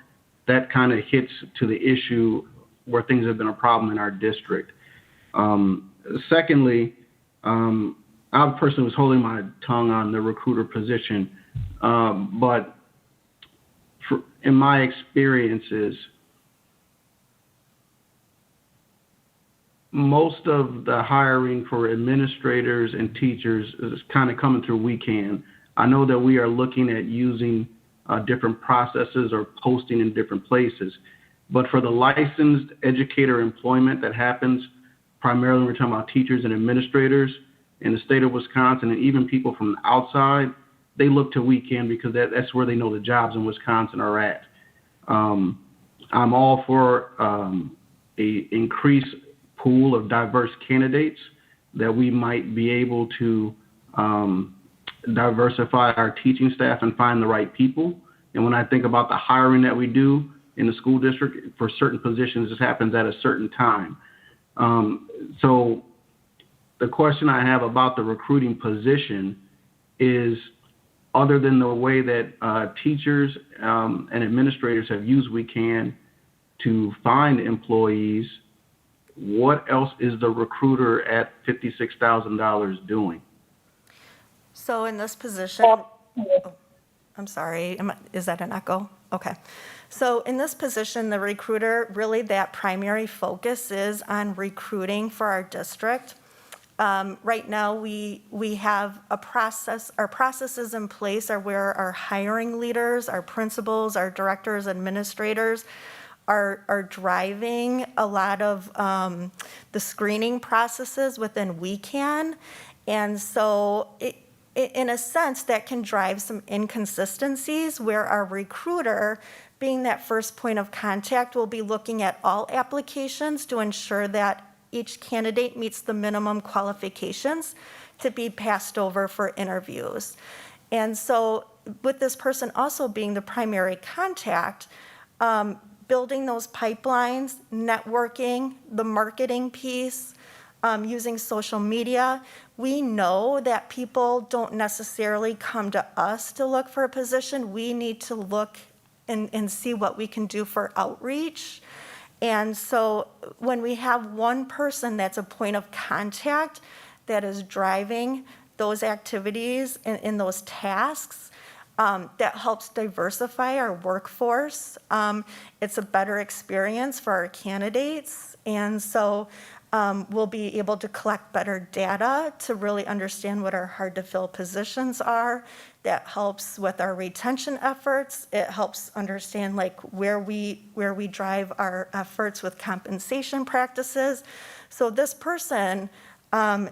that kind of hits to the issue where things have been a problem in our district. Secondly, I personally was holding my tongue on the recruiter position, but in my experiences, most of the hiring for administrators and teachers is kind of coming through WeCan. I know that we are looking at using different processes or posting in different places. But for the licensed educator employment that happens, primarily we're talking about teachers and administrators in the state of Wisconsin, and even people from the outside, they look to WeCan because that's where they know the jobs in Wisconsin are at. I'm all for a increased pool of diverse candidates that we might be able to diversify our teaching staff and find the right people. And when I think about the hiring that we do in the school district for certain positions, this happens at a certain time. So the question I have about the recruiting position is, other than the way that teachers and administrators have used WeCan to find employees, what else is the recruiter at $56,000 doing? So in this position, I'm sorry, is that an echo? Okay. So in this position, the recruiter, really that primary focus is on recruiting for our district. Right now, we have a process, our processes in place are where our hiring leaders, our principals, our directors, administrators are driving a lot of the screening processes within WeCan. And so in a sense, that can drive some inconsistencies where our recruiter, being that first point of contact, will be looking at all applications to ensure that each candidate meets the minimum qualifications to be passed over for interviews. And so with this person also being the primary contact, building those pipelines, networking, the marketing piece, using social media. We know that people don't necessarily come to us to look for a position. We need to look and see what we can do for outreach. And so when we have one person that's a point of contact that is driving those activities and those tasks, that helps diversify our workforce. It's a better experience for our candidates. And so we'll be able to collect better data to really understand what our hard to fill positions are. That helps with our retention efforts. It helps understand like where we drive our efforts with compensation practices. So this person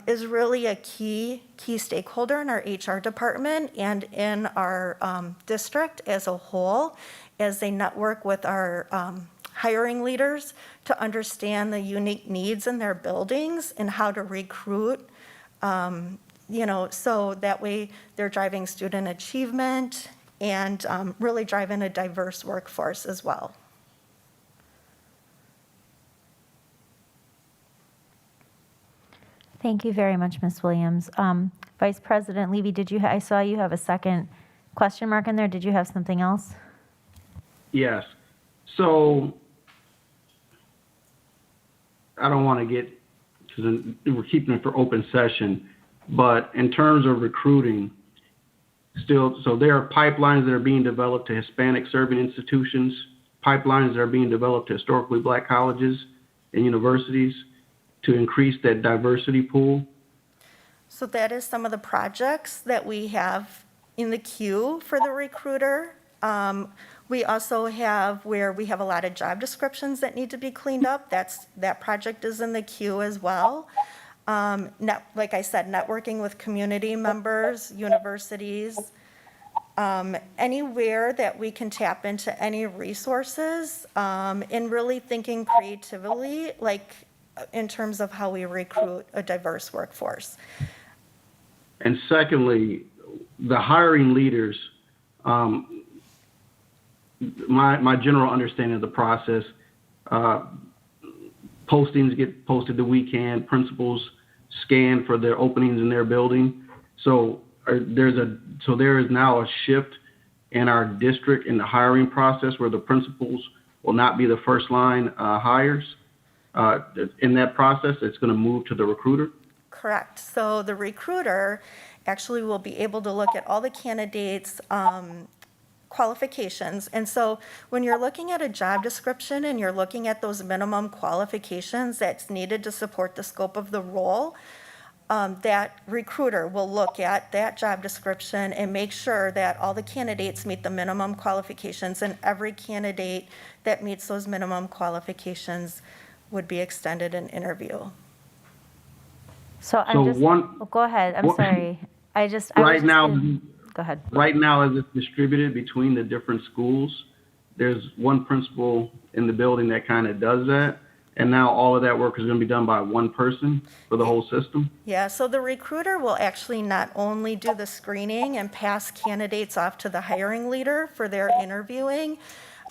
is really a key stakeholder in our HR department and in our district as a whole, as they network with our hiring leaders to understand the unique needs in their buildings and how to recruit, so that way they're driving student achievement and really driving a diverse workforce as well. Thank you very much, Ms. Williams. Vice President Levy, I saw you have a second question mark in there. Did you have something else? Yes. So I don't want to get, because we're keeping it for open session, but in terms of recruiting, still, so there are pipelines that are being developed to Hispanic serving institutions, pipelines that are being developed to historically black colleges and universities to increase that diversity pool. So that is some of the projects that we have in the queue for the recruiter. We also have where we have a lot of job descriptions that need to be cleaned up. That project is in the queue as well. Like I said, networking with community members, universities, anywhere that we can tap into any resources, and really thinking creatively, like in terms of how we recruit a diverse workforce. And secondly, the hiring leaders, my general understanding of the process, postings get posted the weekend, principals scan for their openings in their building. So there is now a shift in our district in the hiring process where the principals will not be the first line hires. In that process, it's going to move to the recruiter. Correct. So the recruiter actually will be able to look at all the candidates' qualifications. And so when you're looking at a job description and you're looking at those minimum qualifications that's needed to support the scope of the role, that recruiter will look at that job description and make sure that all the candidates meet the minimum qualifications, and every candidate that meets those minimum qualifications would be extended an interview. So go ahead. I'm sorry. Go ahead. Right now, as it's distributed between the different schools, there's one principal in the building that kind of does that. And now all of that work is going to be done by one person for the whole system? Yeah, so the recruiter will actually not only do the screening and pass candidates off to the hiring leader for their interviewing,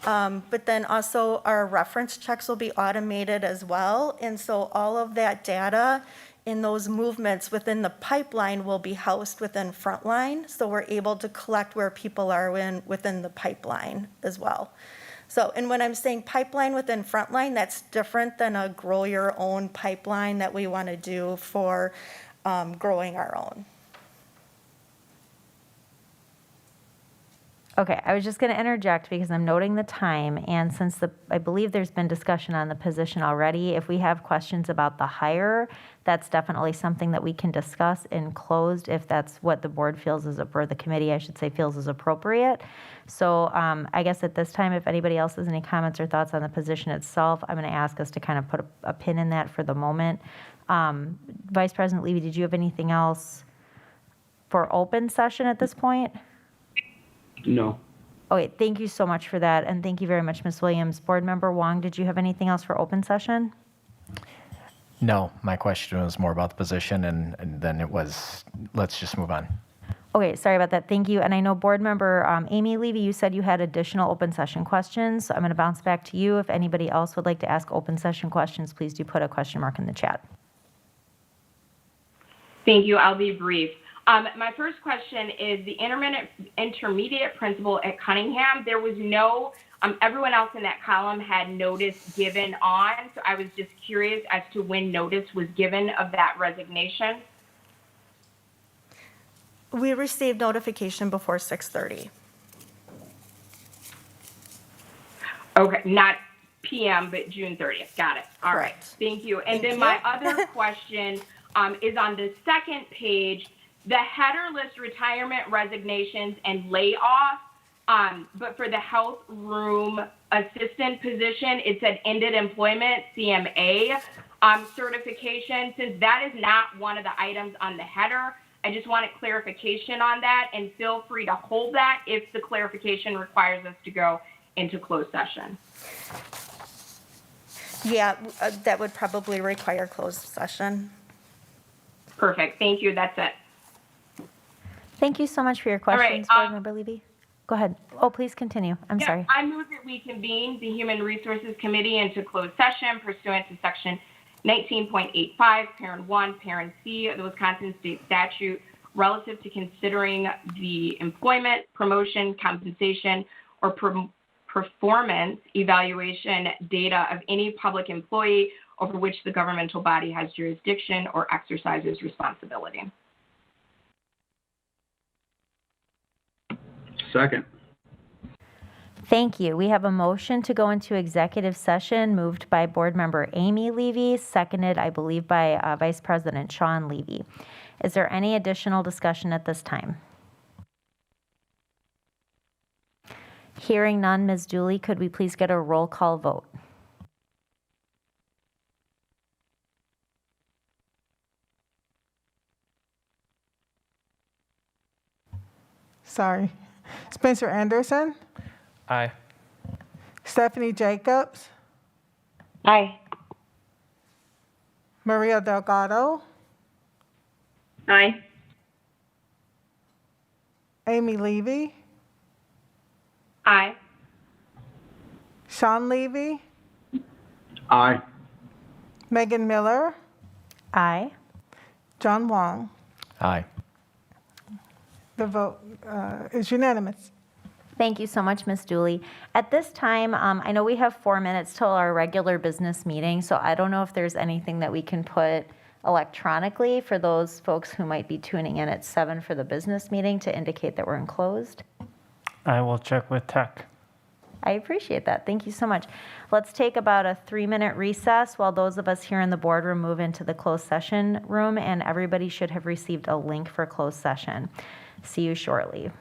but then also our reference checks will be automated as well. And so all of that data in those movements within the pipeline will be housed within Frontline. So we're able to collect where people are within the pipeline as well. So, and when I'm saying pipeline within Frontline, that's different than a grow your own pipeline that we want to do for growing our own. Okay, I was just going to interject because I'm noting the time, and since I believe there's been discussion on the position already, if we have questions about the hire, that's definitely something that we can discuss in closed if that's what the board feels is, or the committee, I should say, feels is appropriate. So I guess at this time, if anybody else has any comments or thoughts on the position itself, I'm going to ask us to kind of put a pin in that for the moment. Vice President Levy, did you have anything else for open session at this point? No. Okay, thank you so much for that, and thank you very much, Ms. Williams. Board Member Wong, did you have anything else for open session? No, my question was more about the position, and then it was, let's just move on. Okay, sorry about that. Thank you. And I know Board Member Amy Levy, you said you had additional open session questions, so I'm going to bounce back to you. If anybody else would like to ask open session questions, please do put a question mark in the chat. Thank you. I'll be brief. My first question is the intermediate principal at Cunningham. There was no, everyone else in that column had notice given on, so I was just curious as to when notice was given of that resignation. We received notification before 6:30. Okay, not PM, but June 30th. Got it. All right. Thank you. And then my other question is on the second page, the header lists retirement, resignations, and layoffs, but for the health room assistant position, it said ended employment, CMA certification. Since that is not one of the items on the header, I just wanted clarification on that, and feel free to hold that if the clarification requires us to go into closed session. Yeah, that would probably require closed session. Perfect. Thank you. That's it. Thank you so much for your questions, Board Member Levy. Go ahead. Oh, please continue. I'm sorry. I move that we convene the Human Resources Committee into closed session pursuant to Section 19.85, Parent 1, Parent C of the Wisconsin State Statute relative to considering the employment, promotion, compensation, or performance evaluation data of any public employee over which the governmental body has jurisdiction or exercises responsibility. Second. Thank you. We have a motion to go into executive session moved by Board Member Amy Levy, seconded, I believe, by Vice President Sean Levy. Is there any additional discussion at this time? Hearing none, Ms. Dooley, could we please get a roll call vote? Sorry. Spencer Anderson, Aye. Stephanie Jacobs, Aye. Maria Delgado, Aye. Amy Levy, Aye. Sean Levy, Aye. Megan Miller, Aye. John Wong. Aye. The vote is unanimous. Thank you so much, Ms. Dooley. At this time, I know we have 4 minutes till our regular business meeting, so I don't know if there's anything that we can put electronically for those folks who might be tuning in at 7 for the business meeting to indicate that we're enclosed. I will check with tech. I appreciate that. Thank you so much. Let's take about a 3-minute recess while those of us here in the boardroom move into the closed session room, and everybody should have received a link for closed session. See you shortly.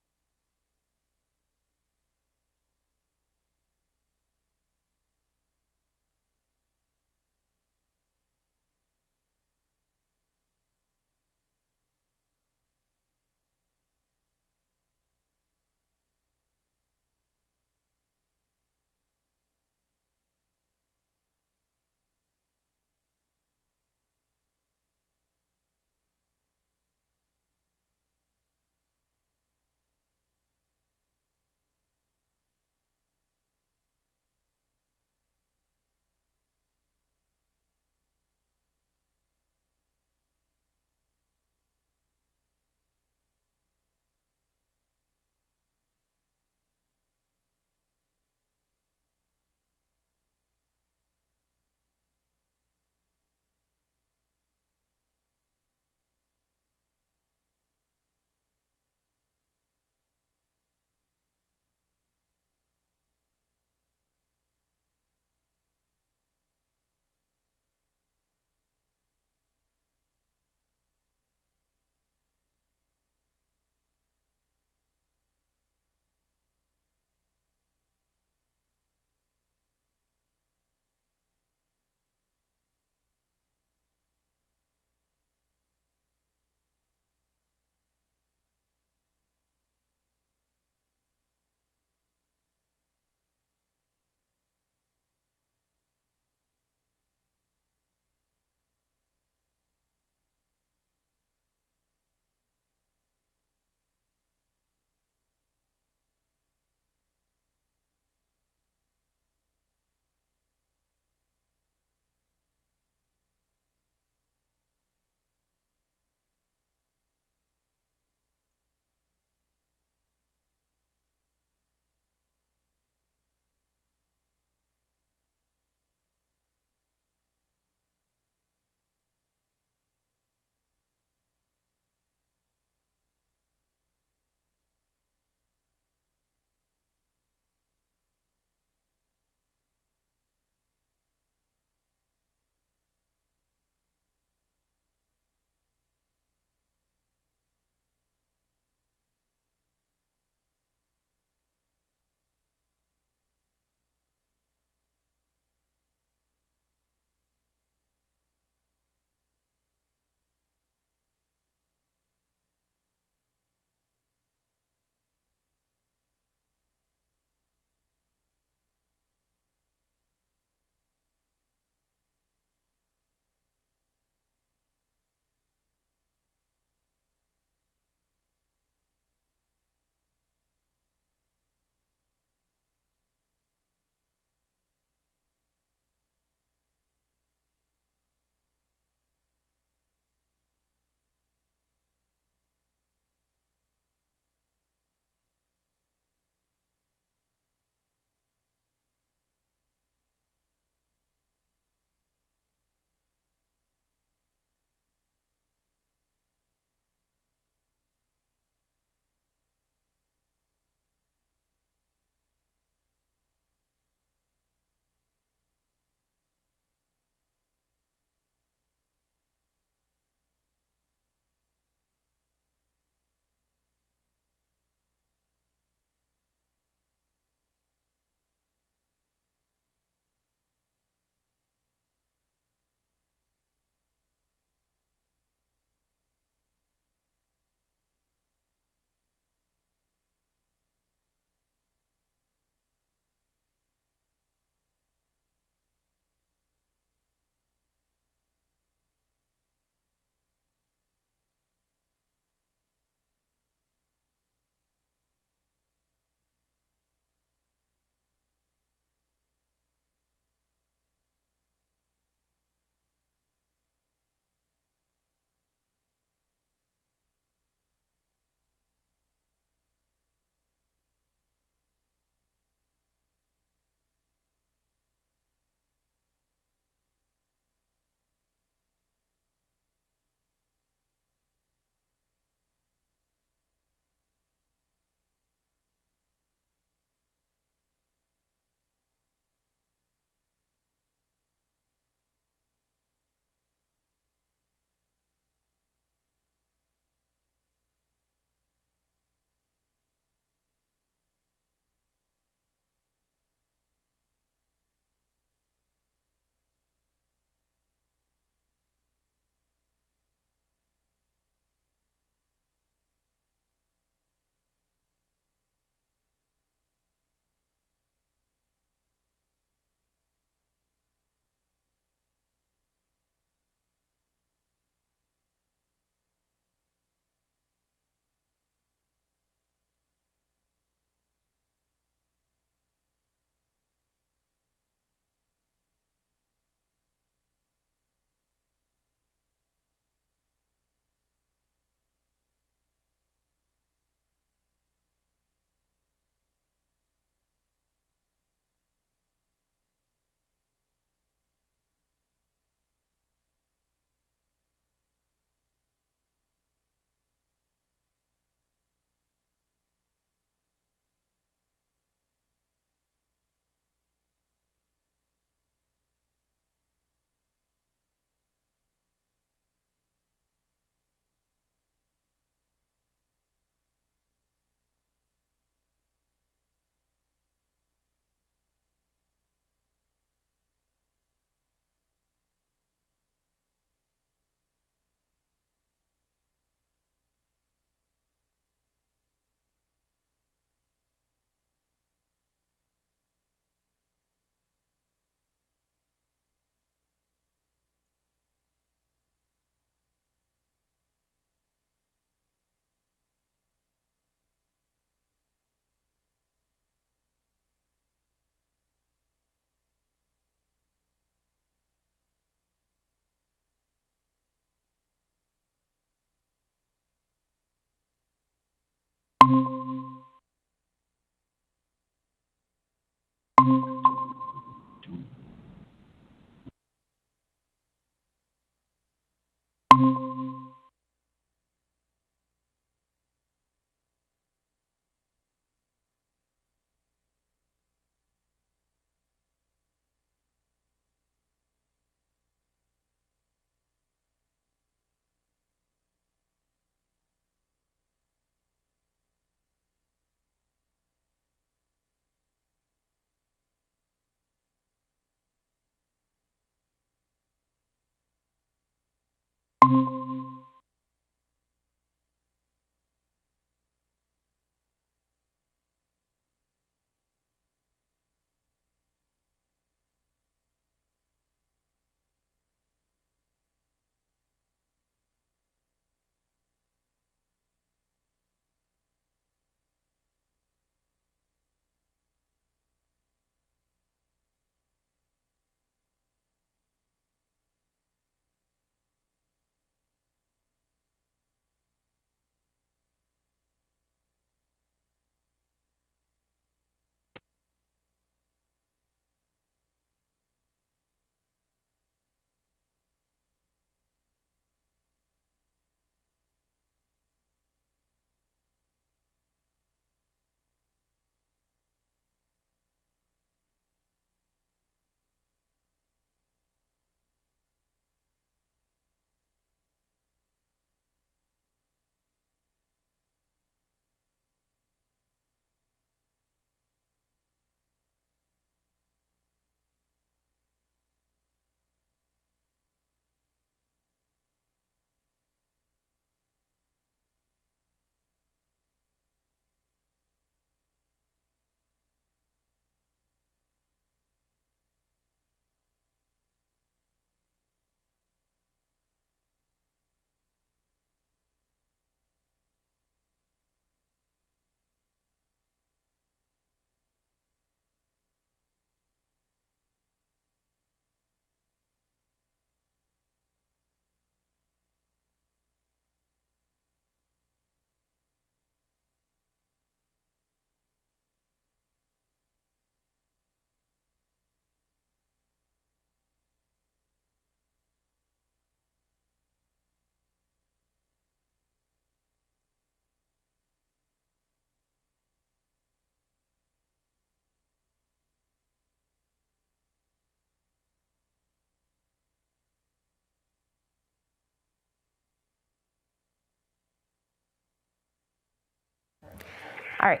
All right.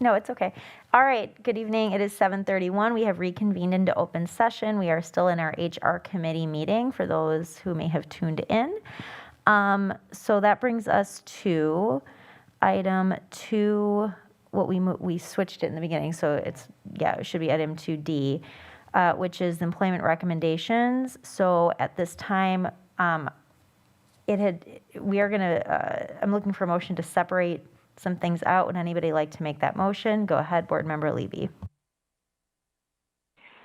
No, it's okay. All right, good evening. It is 7:31. We have reconvened into open session. We are still in our HR committee meeting for those who may have tuned in. So that brings us to item 2, what we switched it in the beginning, so it should be item 2D, which is employment recommendations. So at this time, I'm looking for a motion to separate some things out. Would anybody like to make that motion? Go ahead, Board Member Levy.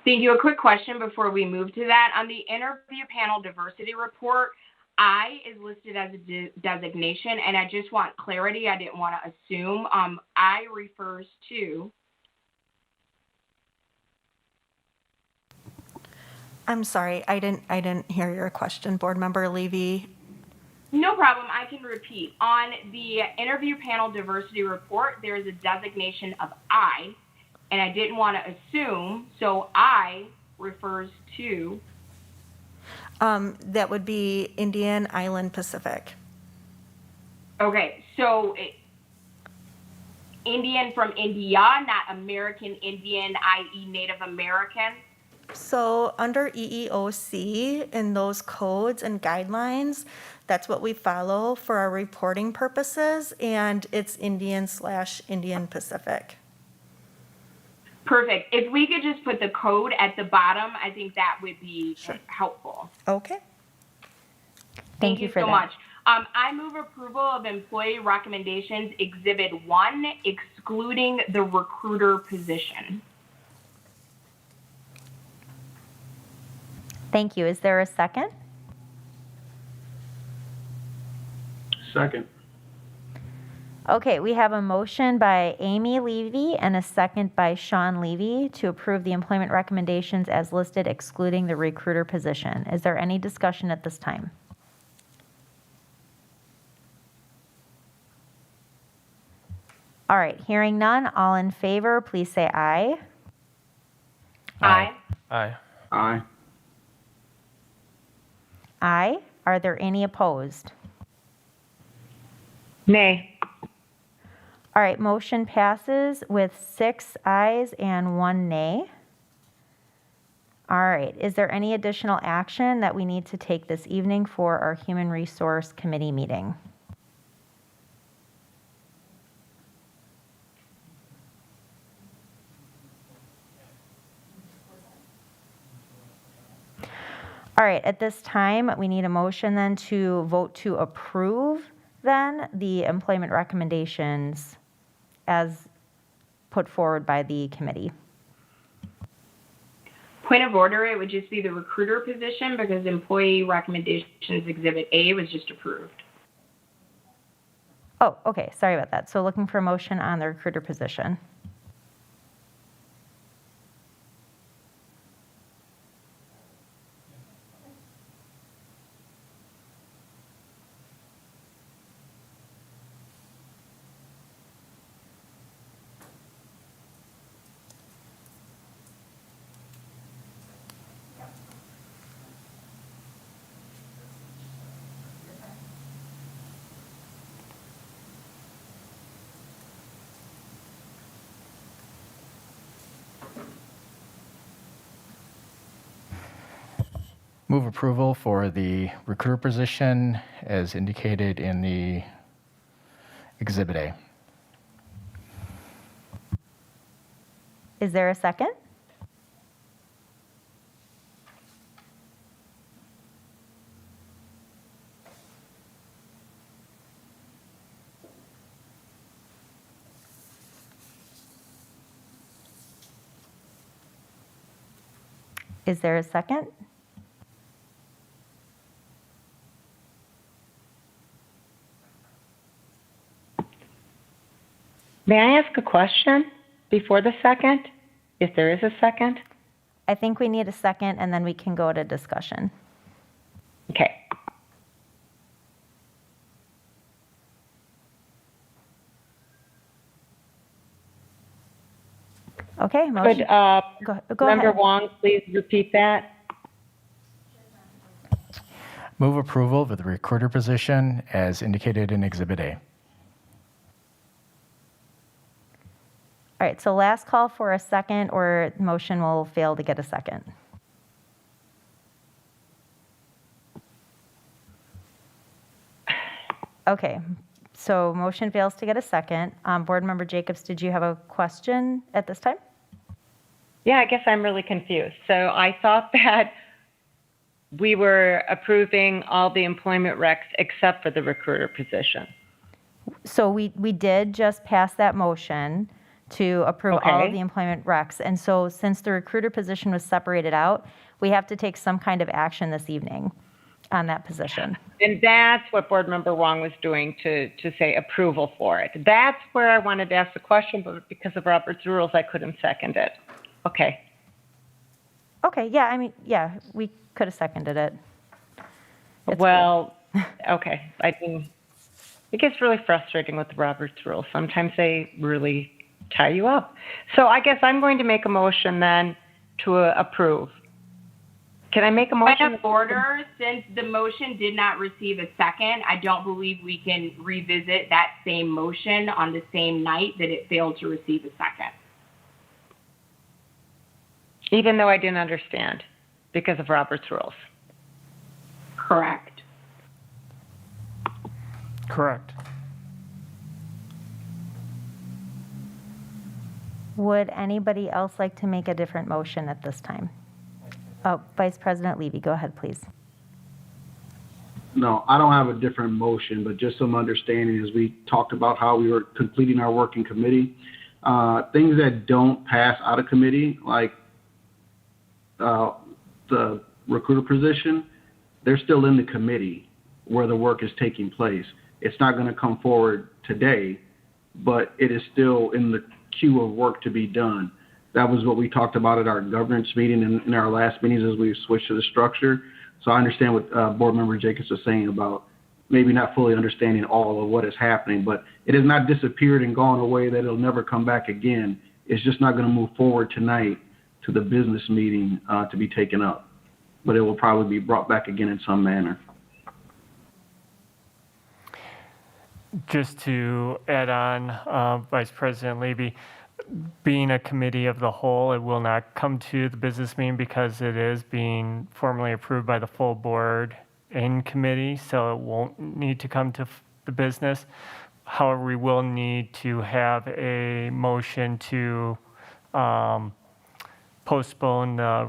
Thank you. A quick question before we move to that. On the interview panel diversity report, I is listed as a designation, and I just want clarity. I didn't want to assume. I refers to. I'm sorry, I didn't hear your question, Board Member Levy. No problem. I can repeat. On the interview panel diversity report, there is a designation of I, and I didn't want to assume, so I refers to. That would be Indian Island Pacific. Okay, so Indian from India, not American Indian, i.e. Native American. So under EEOC in those codes and guidelines, that's what we follow for our reporting purposes, and it's Indian/Indian Pacific. Perfect. If we could just put the code at the bottom, I think that would be helpful. Okay. Thank you for so that. much. I move approval of employee recommendations Exhibit 1, excluding the recruiter position. Thank you. Is there a second? Second. Okay, we have a motion by Amy Levy and a second by Sean Levy to approve the employment recommendations as listed, excluding the recruiter position. Is there any discussion at this time? All right, hearing none, all in favor, please say aye. Aye. Aye. Aye. Aye. Are there any opposed? Nay. All right, motion passes with 6 ayes and 1 nay. All right, is there any additional action that we need to take this evening for our Human Resource Committee meeting? All right, at this time, we need a motion then to vote to approve then the employment recommendations as put forward by the committee. Point of order, it would just be the recruiter position because employee recommendations exhibit A was just approved. Oh, okay, sorry about that. So looking for a motion on the recruiter position. Move approval for the recruiter position as indicated in the Exhibit A. Is there a second? Is there a second? May I ask a question before the second? If there is a second? I think we need a second and then we can go to discussion. Okay. Okay, Could motion. Go Member ahead. Wong please repeat that? Move approval of the recruiter position as indicated in Exhibit A. All right, so last call for a second or motion will fail to get a second. Okay, so motion fails to get a second. Board Member Jacobs, did you have a question at this time? Yeah, I guess I'm really confused. So I thought that we were approving all the employment recs except for the recruiter position. So we did just pass that motion to approve all of Okay. the employment recs. And so since the recruiter position was separated out, we have to take some kind of action this evening on that position. And that's what Board Member Wong was doing to say approval for it. That's where I wanted to ask the question, but because of Robert's rules, I couldn't second it. Okay. Okay, yeah, I mean, yeah, we could have seconded it. It's Well, okay. It gets really frustrating with the Robert's rules. Sometimes they really tie you up. So I guess I'm going to make a motion then to approve. Can I make a motion? Point of order, since the motion did not receive a second, I don't believe we can revisit that same motion on the same night that it failed to receive a second. Even though I didn't understand because of Robert's rules. Correct. Correct. Would anybody else like to make a different motion at this time? Oh, Vice President Levy, go ahead, please. No, I don't have a different motion, but just some understanding as we talked about how we were completing our work in committee. Things that don't pass out of committee, like the recruiter position, they're still in the committee where the work is taking place. It's not going to come forward today, but it is still in the queue of work to be done. That was what we talked about at our governance meeting and in our last meetings as we switched to the structure. So I understand what Board Member Jacobs was saying about maybe not fully understanding all of what is happening, but it has not disappeared and gone away that it'll never come back again. It's just not going to move forward tonight to the business meeting to be taken up, but it will probably be brought back again in some manner. Just to add on, Vice President Levy, being a committee of the whole, it will not come to the business meeting because it is being formally approved by the full board in committee, so it won't need to come to the business. However, we will need to have a motion to postpone the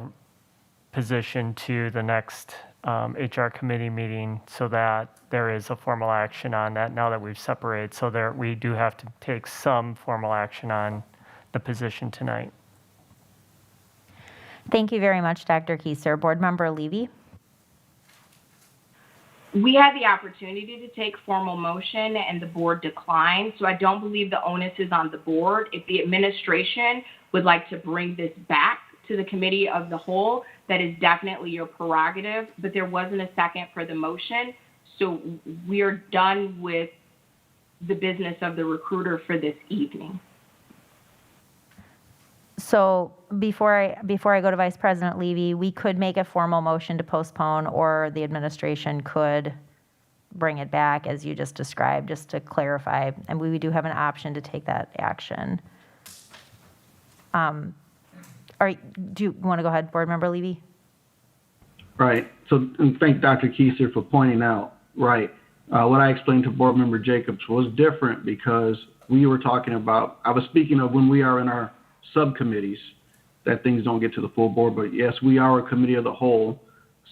position to the next HR committee meeting so that there is a formal action on that now that we've separated. So there, we do have to take some formal action on the position tonight. Thank you very much, Dr. Keiser. Board Member Levy? We had the opportunity to take formal motion and the board declined, so I don't believe the onus is on the board. If the administration would like to bring this back to the committee of the whole, that is definitely your prerogative, but there wasn't a second for the motion, so we are done with the business of the recruiter for this evening. So before I go to Vice President Levy, we could make a formal motion to postpone, or the administration could bring it back as you just described, just to clarify. And we do have an option to take that action. Do you want to go ahead, Board Member Levy? Right. So, and thank Dr. Keiser for pointing out, right, what I explained to Board Member Jacobs was different because we were talking about, I was speaking of when we are in our subcommittees, that things don't get to the full board, but yes, we are a committee of the whole.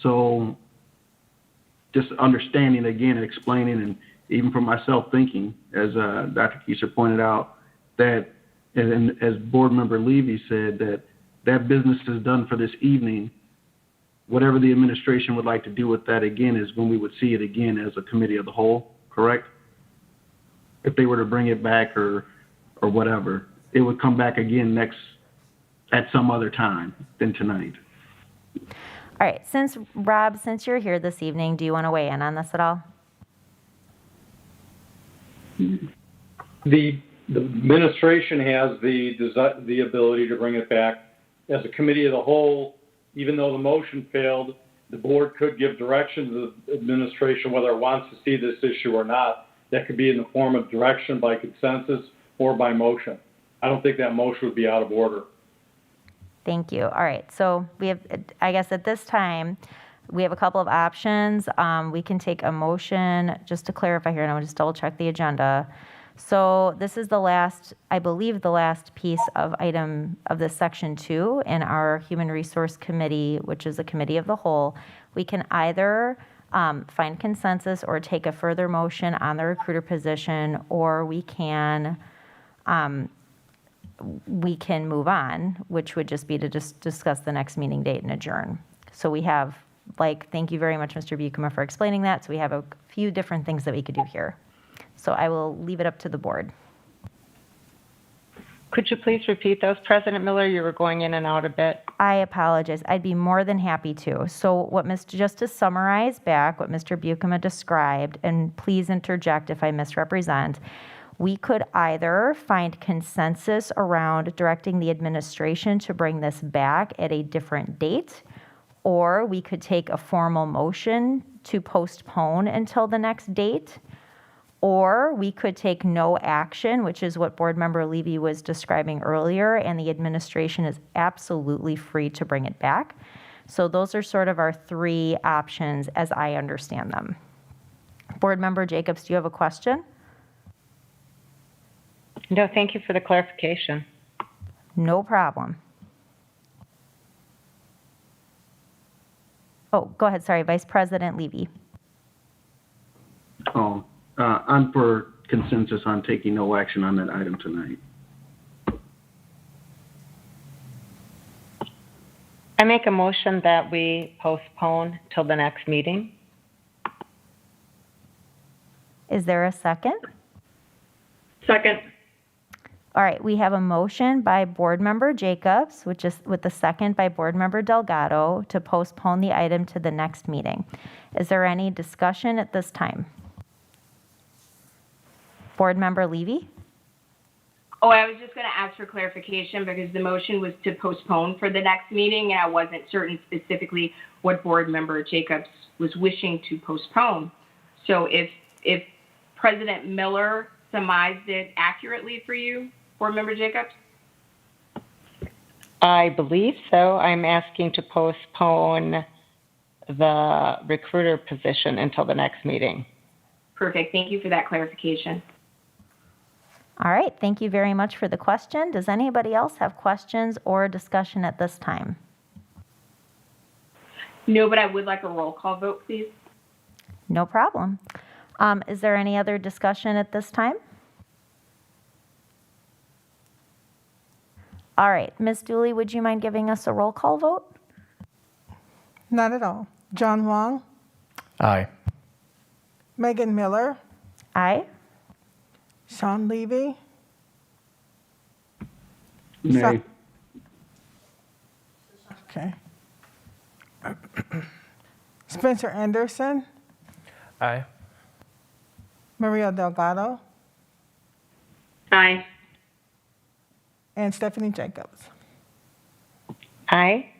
So just understanding again and explaining, and even for myself thinking, as Dr. Keiser pointed out, that, and as Board Member Levy said, that business is done for this evening. Whatever the administration would like to do with that again is when we would see it again as a committee of the whole, correct? If they were to bring it back or whatever, it would come back again at some other time than tonight. All right, Rob, since you're here this evening, do you want to weigh in on this at all? The administration has the ability to bring it back as a committee of the whole. Even though the motion failed, the board could give direction to the administration whether it wants to see this issue or not. That could be in the form of direction by consensus or by motion. I don't think that motion would be out of order. Thank you. All right, so we have, I guess at this time, we have a couple of options. We can take a motion, just to clarify here, and I'll just double check the agenda. So this is the last, I believe the last piece of this section 2 in our Human Resource Committee, which is a committee of the whole. We can either find consensus or take a further motion on the recruiter position, or we can move on, which would just be to just discuss the next meeting date and adjourn. So we have, thank you very much, Mr. Buikema, for explaining that. So we have a few different things that we could do here. So I will leave it up to the board. Could you please repeat those? President Miller, you were going in and out a bit. I apologize. I'd be more than happy to. So just to summarize back what Mr. Buikema described, and please interject if I misrepresent, we could either find consensus around directing the administration to bring this back at a different date, or we could take a formal motion to postpone until the next date, or we could take no action, which is what Board Member Levy was describing earlier, and the administration is absolutely free to bring it back. So those are sort of our three options as I understand them. Board Member Jacobs, do you have a question? No, thank you for the clarification. No problem. Oh, go ahead. Sorry, Vice President Levy. I'm for consensus on taking no action on that item tonight. I make a motion that we postpone till the next meeting. Is there a second? Second. All right, we have a motion by Board Member Jacobs, which is with the second by Board Member Delgado, to postpone the item to the next meeting. Is there any discussion at this time? Board Member Levy? Oh, I was just going to ask for clarification because the motion was to postpone for the next meeting, and I wasn't certain specifically what Board Member Jacobs was wishing to postpone. So if President Miller surmised it accurately for you, Board Member Jacobs? I believe so. I'm asking to postpone the recruiter position until the next meeting. Perfect. Thank you for that clarification. All right, thank you very much for the question. Does anybody else have questions or discussion at this time? No, but I would like a roll call vote, please. No problem. Is there any other discussion at this time? All right, Ms. Dooley, would you mind giving us a roll call vote? Not at all. John Wong, Aye. Megan Miller, Aye. Sean Levy, Nay. okay. Spencer Anderson, Aye. Maria Delgado, Aye. and Stephanie Jacobs. Aye.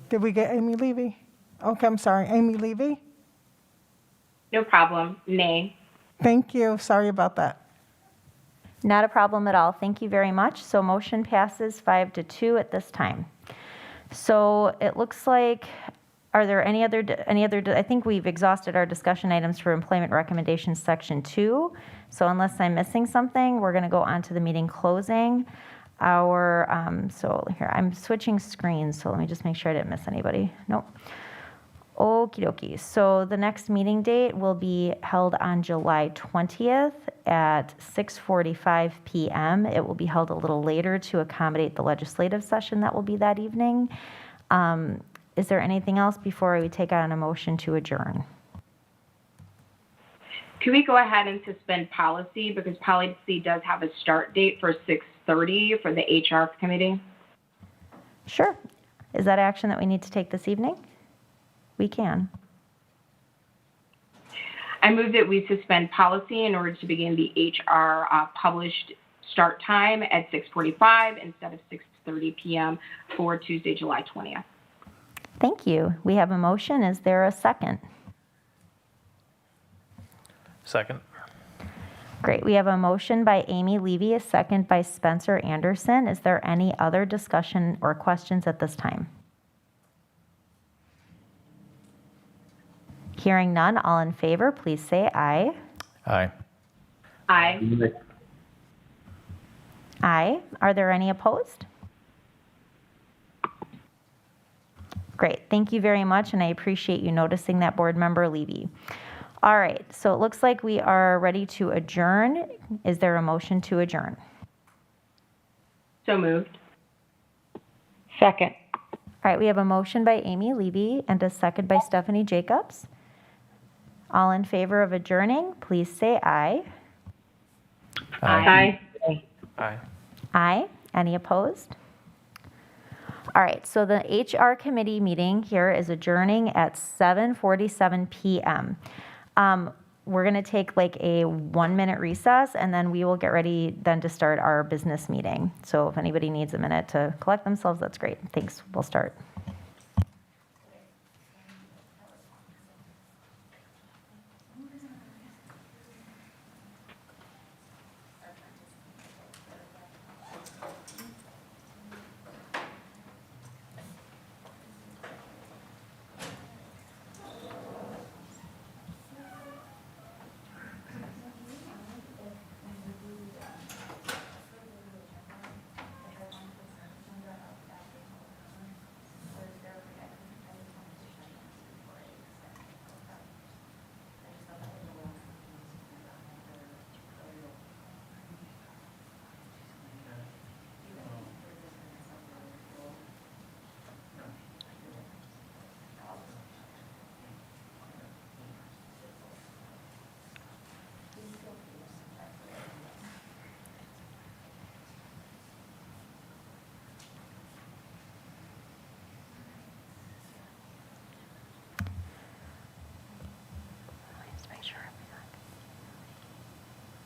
Did we get Amy Levy? Okay, I'm sorry, Amy Levy. No problem. Nay. Thank you, sorry about that. Not a problem at all. Thank you very much. So motion passes 5-2 at this time. So it looks like, are there any other, I think we've exhausted our discussion items for employment recommendations section 2. So unless I'm missing something, we're going to go on to the meeting closing. So here, I'm switching screens, so let me just make sure I didn't miss anybody. Nope. Okie dokie. So the next meeting date will be held on July 20th at 6:45 p.m. It will be held a little later to accommodate the legislative session that will be that evening. Is there anything else before we take on a motion to adjourn? Can we go ahead and suspend policy because policy does have a start date for 6:30 for the HR committee? Sure. Is that action that we need to take this evening? We can. I move that we suspend policy in order to begin the HR published start time at 6:45 instead of 6:30 p.m. for Tuesday, July 20th. Thank you. We have a motion. Is there a second? Second. Great. We have a motion by Amy Levy, a second by Spencer Anderson. Is there any other discussion or questions at this time? Hearing none, all in favor, please say aye. Aye. Aye. Nay. Aye. Are there any opposed? Great. Thank you very much, and I appreciate you noticing that, Board Member Levy. All right, so it looks like we are ready to adjourn. Is there a motion to adjourn? So moved. Second. All right, we have a motion by Amy Levy and a second by Stephanie Jacobs. All in favor of adjourning, please say aye. Aye. Aye. Aye. Any opposed? All right, so the HR committee meeting here is adjourning at 7:47 p.m. We're going to take like a 1-minute recess, and then we will get ready then to start our business meeting. So if anybody needs a minute to collect themselves, that's great. Thanks. We'll start.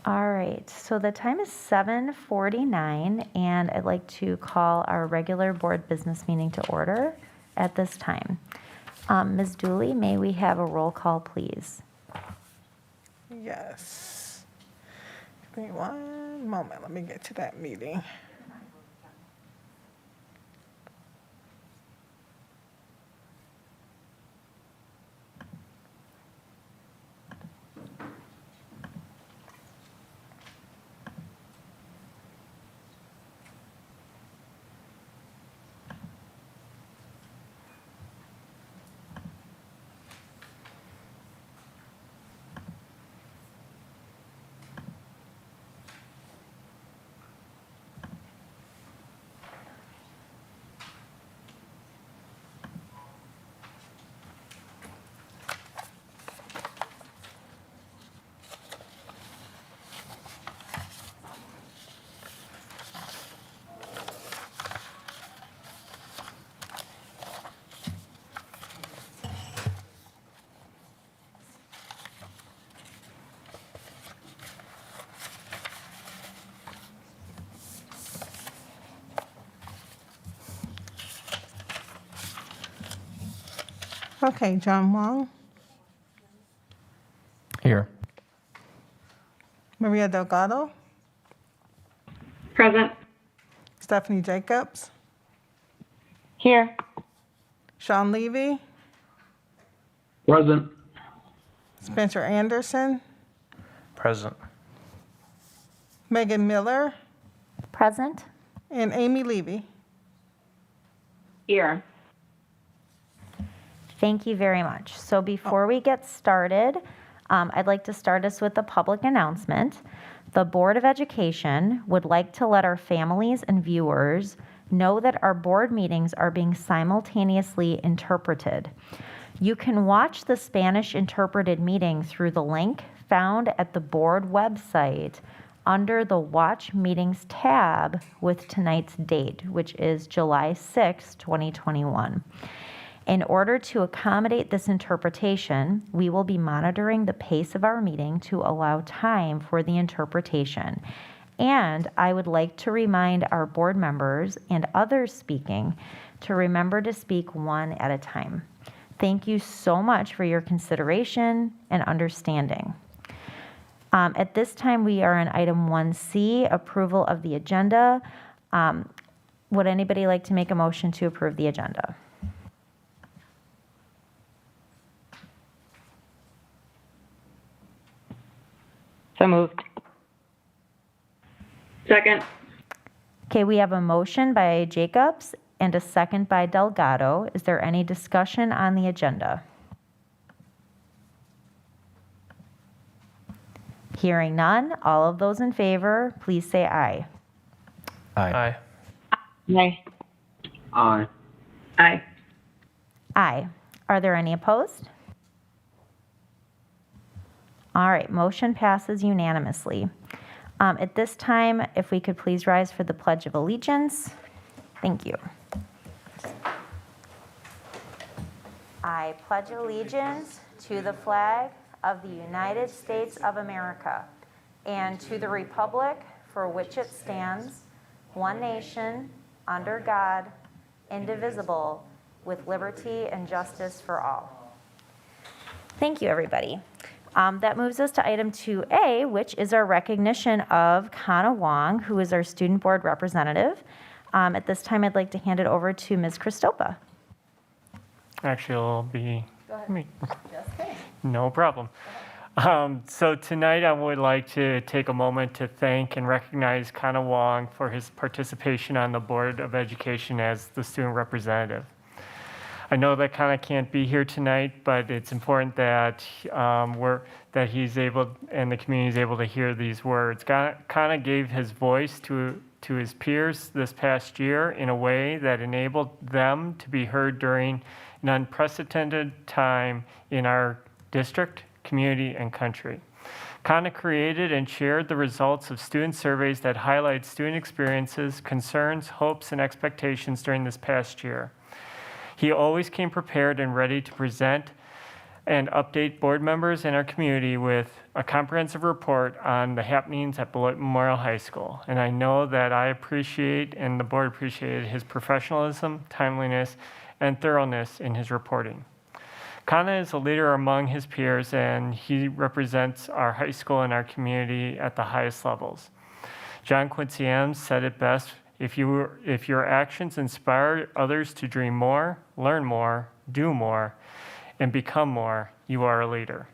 All right, so the time is 7:49, and I'd like to call our regular board business meeting to order at this time. Ms. Dooley, may we have a roll call, please? Yes. Give me one moment, let me get to that meeting. Okay, John Wong, Here. Maria Delgado, Present. Stephanie Jacobs, Here. Sean Levy, Present. Spencer Anderson, Present. Megan Miller, Present? and Amy Levy. Here. Thank you very much. So before we get started, I'd like to start us with a public announcement. The Board of Education would like to let our families and viewers know that our board meetings are being simultaneously interpreted. You can watch the Spanish interpreted meeting through the link found at the board website under the Watch Meetings tab with tonight's date, which is July 6, 2021. In order to accommodate this interpretation, we will be monitoring the pace of our meeting to allow time for the interpretation. And I would like to remind our board members and others speaking to remember to speak one at a time. Thank you so much for your consideration and understanding. At this time, we are on item 1C, approval of the agenda. Would anybody like to make a motion to approve the agenda? So moved. Second. Okay, we have a motion by Jacobs and a second by Delgado. Is there any discussion on the agenda? Hearing none, all of those in favor, please say aye. Aye. Aye. Aye. Aye. Aye. Are there any opposed? All right, motion passes unanimously. At this time, if we could please rise for the Pledge of Allegiance. Thank you. I pledge allegiance to the flag of the United States of America and to the republic for which it stands, one nation, under God, indivisible, with liberty and justice for all. Thank you, everybody. That moves us to item 2A, which is our recognition of Kana Wong, who is our student board representative. At this time, I'd like to hand it over to Ms. Christopa. Actually, it'll be me. Just kidding. No problem. So tonight I would like to take a moment to thank and recognize Kana Wong for his participation on the Board of Education as the student representative. I know that Kana can't be here tonight, but it's important that that he's able and the community is able to hear these words. Kana gave his voice to his peers this past year in a way that enabled them to be heard during an unprecedented time in our district, community, and country. Kana created and shared the results of student surveys that highlight student experiences, concerns, hopes, and expectations during this past year. He always came prepared and ready to present and update board members in our community with a comprehensive report on the happenings at Beloit Memorial High School. And I know that I appreciate and the board appreciated his professionalism, timeliness, and thoroughness in his reporting. Kana is a leader among his peers, and he represents our high school and our community at the highest levels. John Quincy Adams said it best: if your actions inspire others to dream more, learn more, do more, and become more, you are a leader.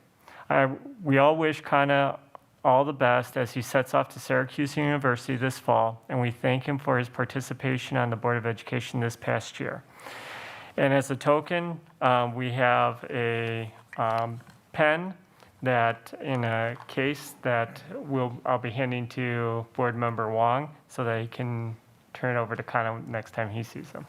We all wish Kana all the best as he sets off to Syracuse University this fall, and we thank him for his participation on the Board of Education this past year. And as a token, we have a pen that in a case that I'll be handing to Board Member Wong so that he can turn it over to Kana next time he sees him.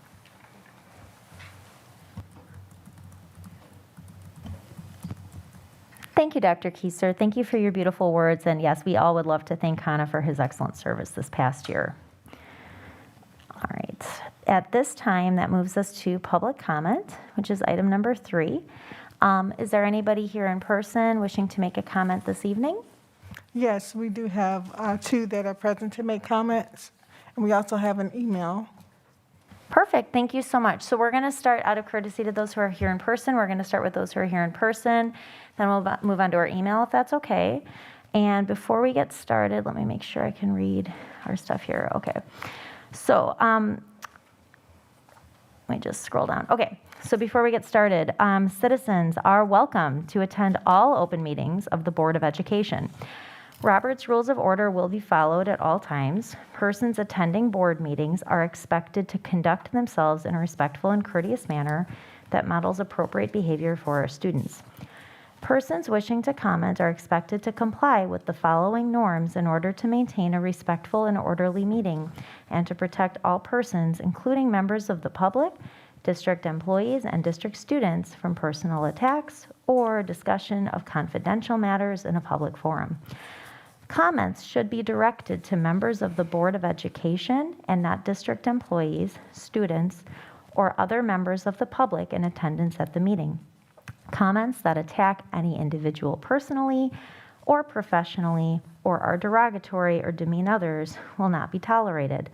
Thank you, Dr. Kieser. Thank you for your beautiful words. And yes, we all would love to thank Kana for his excellent service this past year. All right. At this time, that moves us to public comment, which is item number 3. Is there anybody here in person wishing to make a comment this evening? Yes, we do have 2 that are present to make comments, and we also have an email. Perfect. Thank you so much. So we're going to start, out of courtesy to those who are here in person, we're going to start with those who are here in person. Then we'll move on to our email if that's okay. And before we get started, let me make sure I can read our stuff here. Okay. So let me just scroll down. Okay. So before we get started, citizens are welcome to attend all open meetings of the Board of Education. Robert's Rules of Order will be followed at all times. Persons attending board meetings are expected to conduct themselves in a respectful and courteous manner that models appropriate behavior for our students. Persons wishing to comment are expected to comply with the following norms in order to maintain a respectful and orderly meeting and to protect all persons, including members of the public, district employees, and district students from personal attacks or discussion of confidential matters in a public forum. Comments should be directed to members of the Board of Education and not district employees, students, or other members of the public in attendance at the meeting. Comments that attack any individual personally or professionally or are derogatory or demean others will not be tolerated.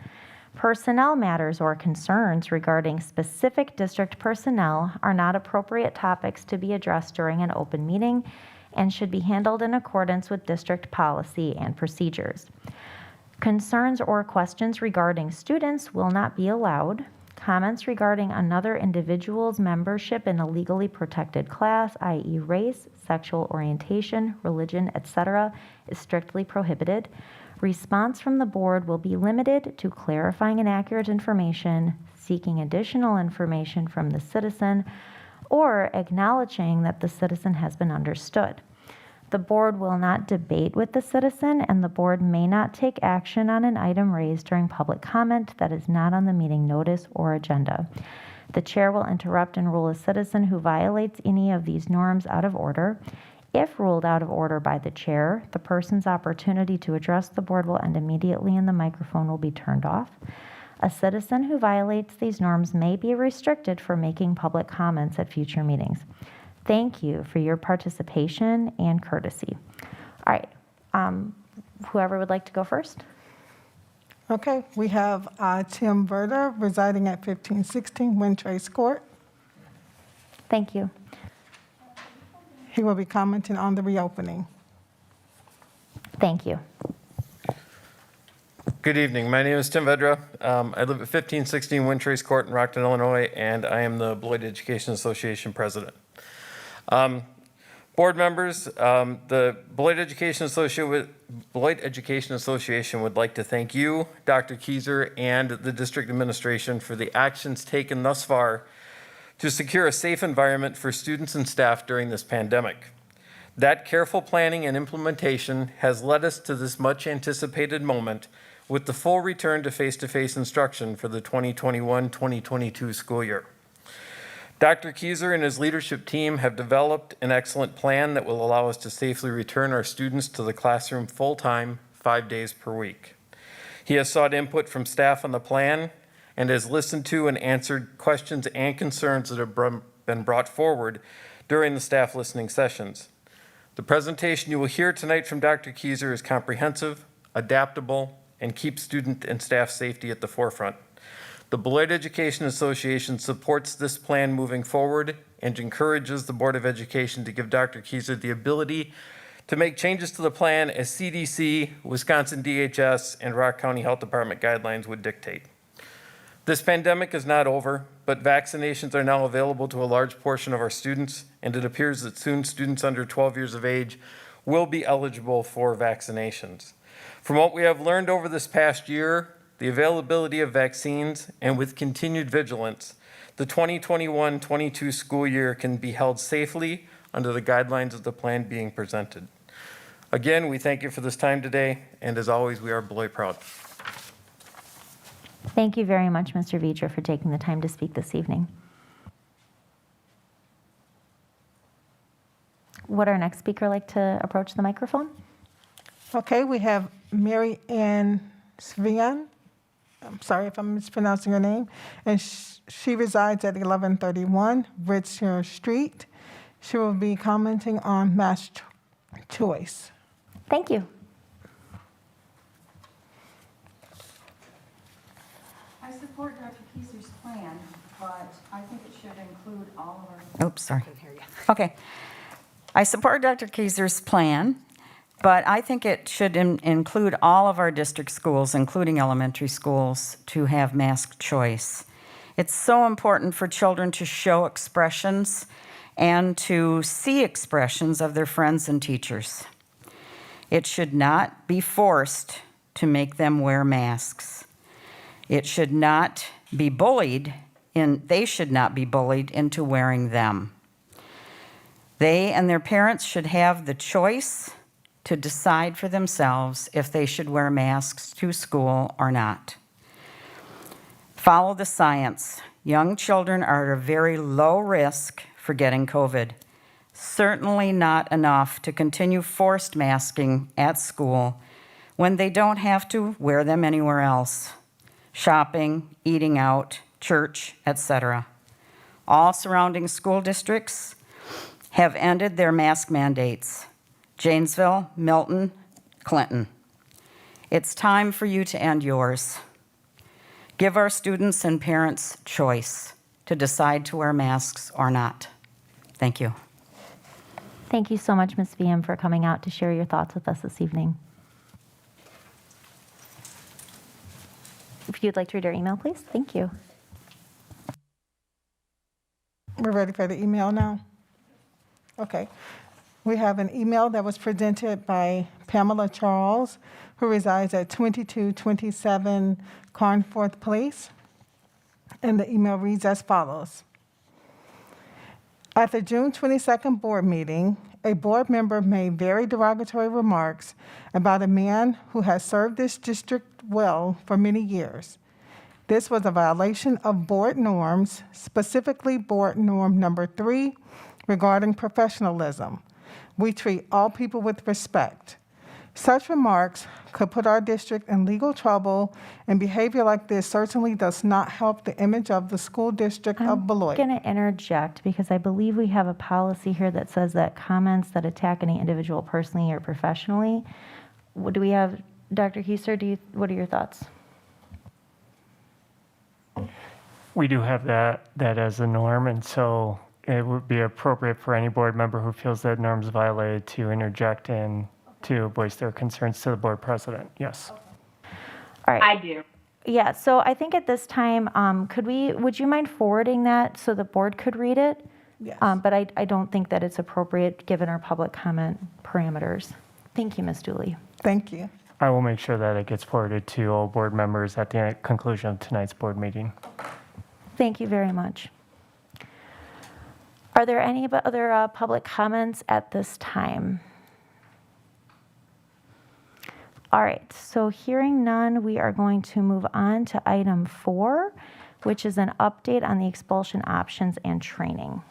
Personnel matters or concerns regarding specific district personnel are not appropriate topics to be addressed during an open meeting and should be handled in accordance with district policy and procedures. Concerns or questions regarding students will not be allowed. Comments regarding another individual's membership in a legally protected class, i.e. race, sexual orientation, religion, etc., is strictly prohibited. Response from the board will be limited to clarifying inaccurate information, seeking additional information from the citizen, or acknowledging that the citizen has been understood. The board will not debate with the citizen, and the board may not take action on an item raised during public comment that is not on the meeting notice or agenda. The chair will interrupt and rule a citizen who violates any of these norms out of order. If ruled out of order by the chair, the person's opportunity to address the board will end immediately and the microphone will be turned off. A citizen who violates these norms may be restricted from making public comments at future meetings. Thank you for your participation and courtesy. All right, whoever would like to go first? Okay, we have Tim Verder residing at 1516 Wintrace Court. Thank you. He will be commenting on the reopening. Thank you. Good evening. My name is Tim Vedra. I live at 1516 Wintrace Court in Rockton, Illinois, and I am the Beloit Education Association president. Board members, the Beloit Education Association would like to thank you, Dr. Keyser, and the district administration for the actions taken thus far to secure a safe environment for students and staff during this pandemic. That careful planning and implementation has led us to this much anticipated moment with the full return to face-to-face instruction for the 2021-2022 school year. Dr. Keyser and his leadership team have developed an excellent plan that will allow us to safely return our students to the classroom full-time, 5 days per week. He has sought input from staff on the plan and has listened to and answered questions and concerns that have been brought forward during the staff listening sessions. The presentation you will hear tonight from Dr. Keyser is comprehensive, adaptable, and keeps student and staff safety at the forefront. The Beloit Education Association supports this plan moving forward and encourages the Board of Education to give Dr. Keyser the ability to make changes to the plan as CDC, Wisconsin DHS, and Rock County Health Department guidelines would dictate. This pandemic is not over, but vaccinations are now available to a large portion of our students, and it appears that soon students under 12 years of age will be eligible for vaccinations. From what we have learned over this past year, the availability of vaccines, and with continued vigilance, the 2021-22 school year can be held safely under the guidelines of the plan being presented. Again, we thank you for this time today, and as always, we are Beloit proud. Thank you very much, Mr. Vedra, for taking the time to speak this evening. Would our next speaker like to approach the microphone? Okay, we have Mary Ann Svian. I'm sorry if I'm mispronouncing her name. And she resides at 1131 Ritzner Street. She will be commenting on mass choice. Thank you. Hi, I support Dr. Kieser's plan, but I think it should include all of our. Oops, sorry. Okay. I support Dr. Kieser's plan, but I think it should include all of our district schools, including elementary schools, to have mask choice. It's so important for children to show expressions and to see expressions of their friends and teachers. It should not be forced to make them wear masks. It should not be bullied, they should not be bullied into wearing them. They and their parents should have the choice to decide for themselves if they should wear masks to school or not. Follow the science. Young children are at a very low risk for getting COVID. Certainly not enough to continue forced masking at school when they don't have to wear them anywhere else. Shopping, eating out, church, etc. All surrounding school districts have ended their mask mandates. Janesville, Milton, Clinton. It's time for you to end yours. Give our students and parents choice to decide to wear masks or not. Thank you. Thank you so much, Ms. VM, for coming out to share your thoughts with us this evening. If you'd like to read our email, please. Thank you. We're ready for the email now? Okay. We have an email that was presented by Pamela Charles, who resides at 2227 Carnforth Place. And the email reads as follows. At the June 22nd board meeting, a board member made very derogatory remarks about a man who has served this district well for many years. This was a violation of board norms, specifically board norm number 3 regarding professionalism. We treat all people with respect. Such remarks could put our district in legal trouble, and behavior like this certainly does not help the image of the school district of Beloit. I'm going to interject because I believe we have a policy here that says that comments that attack any individual personally or professionally. What do we have, Dr. Kieser? What are your thoughts? We do have that as a norm, and so it would be appropriate for any board member who feels that norm is violated to interject and to voice their concerns to the board president. Yes. All right. I do. Yeah, so I think at this time, would you mind forwarding that so the board could read it? Yes. But I don't think that it's appropriate given our public comment parameters. Thank you, Ms. Dooley. Thank you. I will make sure that it gets forwarded to all board members at the conclusion of tonight's board meeting. Thank you very much. Are there any other public comments at this time? All right, so hearing none, we are going to move on to item 4, which is an update on the expulsion options and training.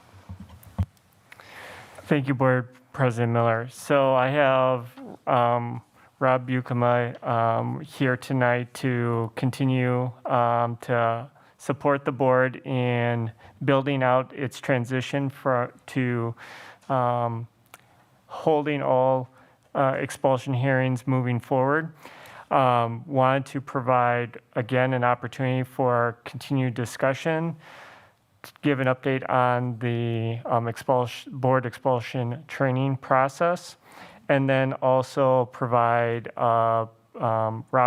Thank you, Board President Miller. So I have Rob Bukema here tonight to continue to support the board in building out its transition to holding all expulsion hearings moving forward. Wanted to provide, again, an opportunity for continued discussion, to give an update on the board expulsion training process, and then also provide, Rob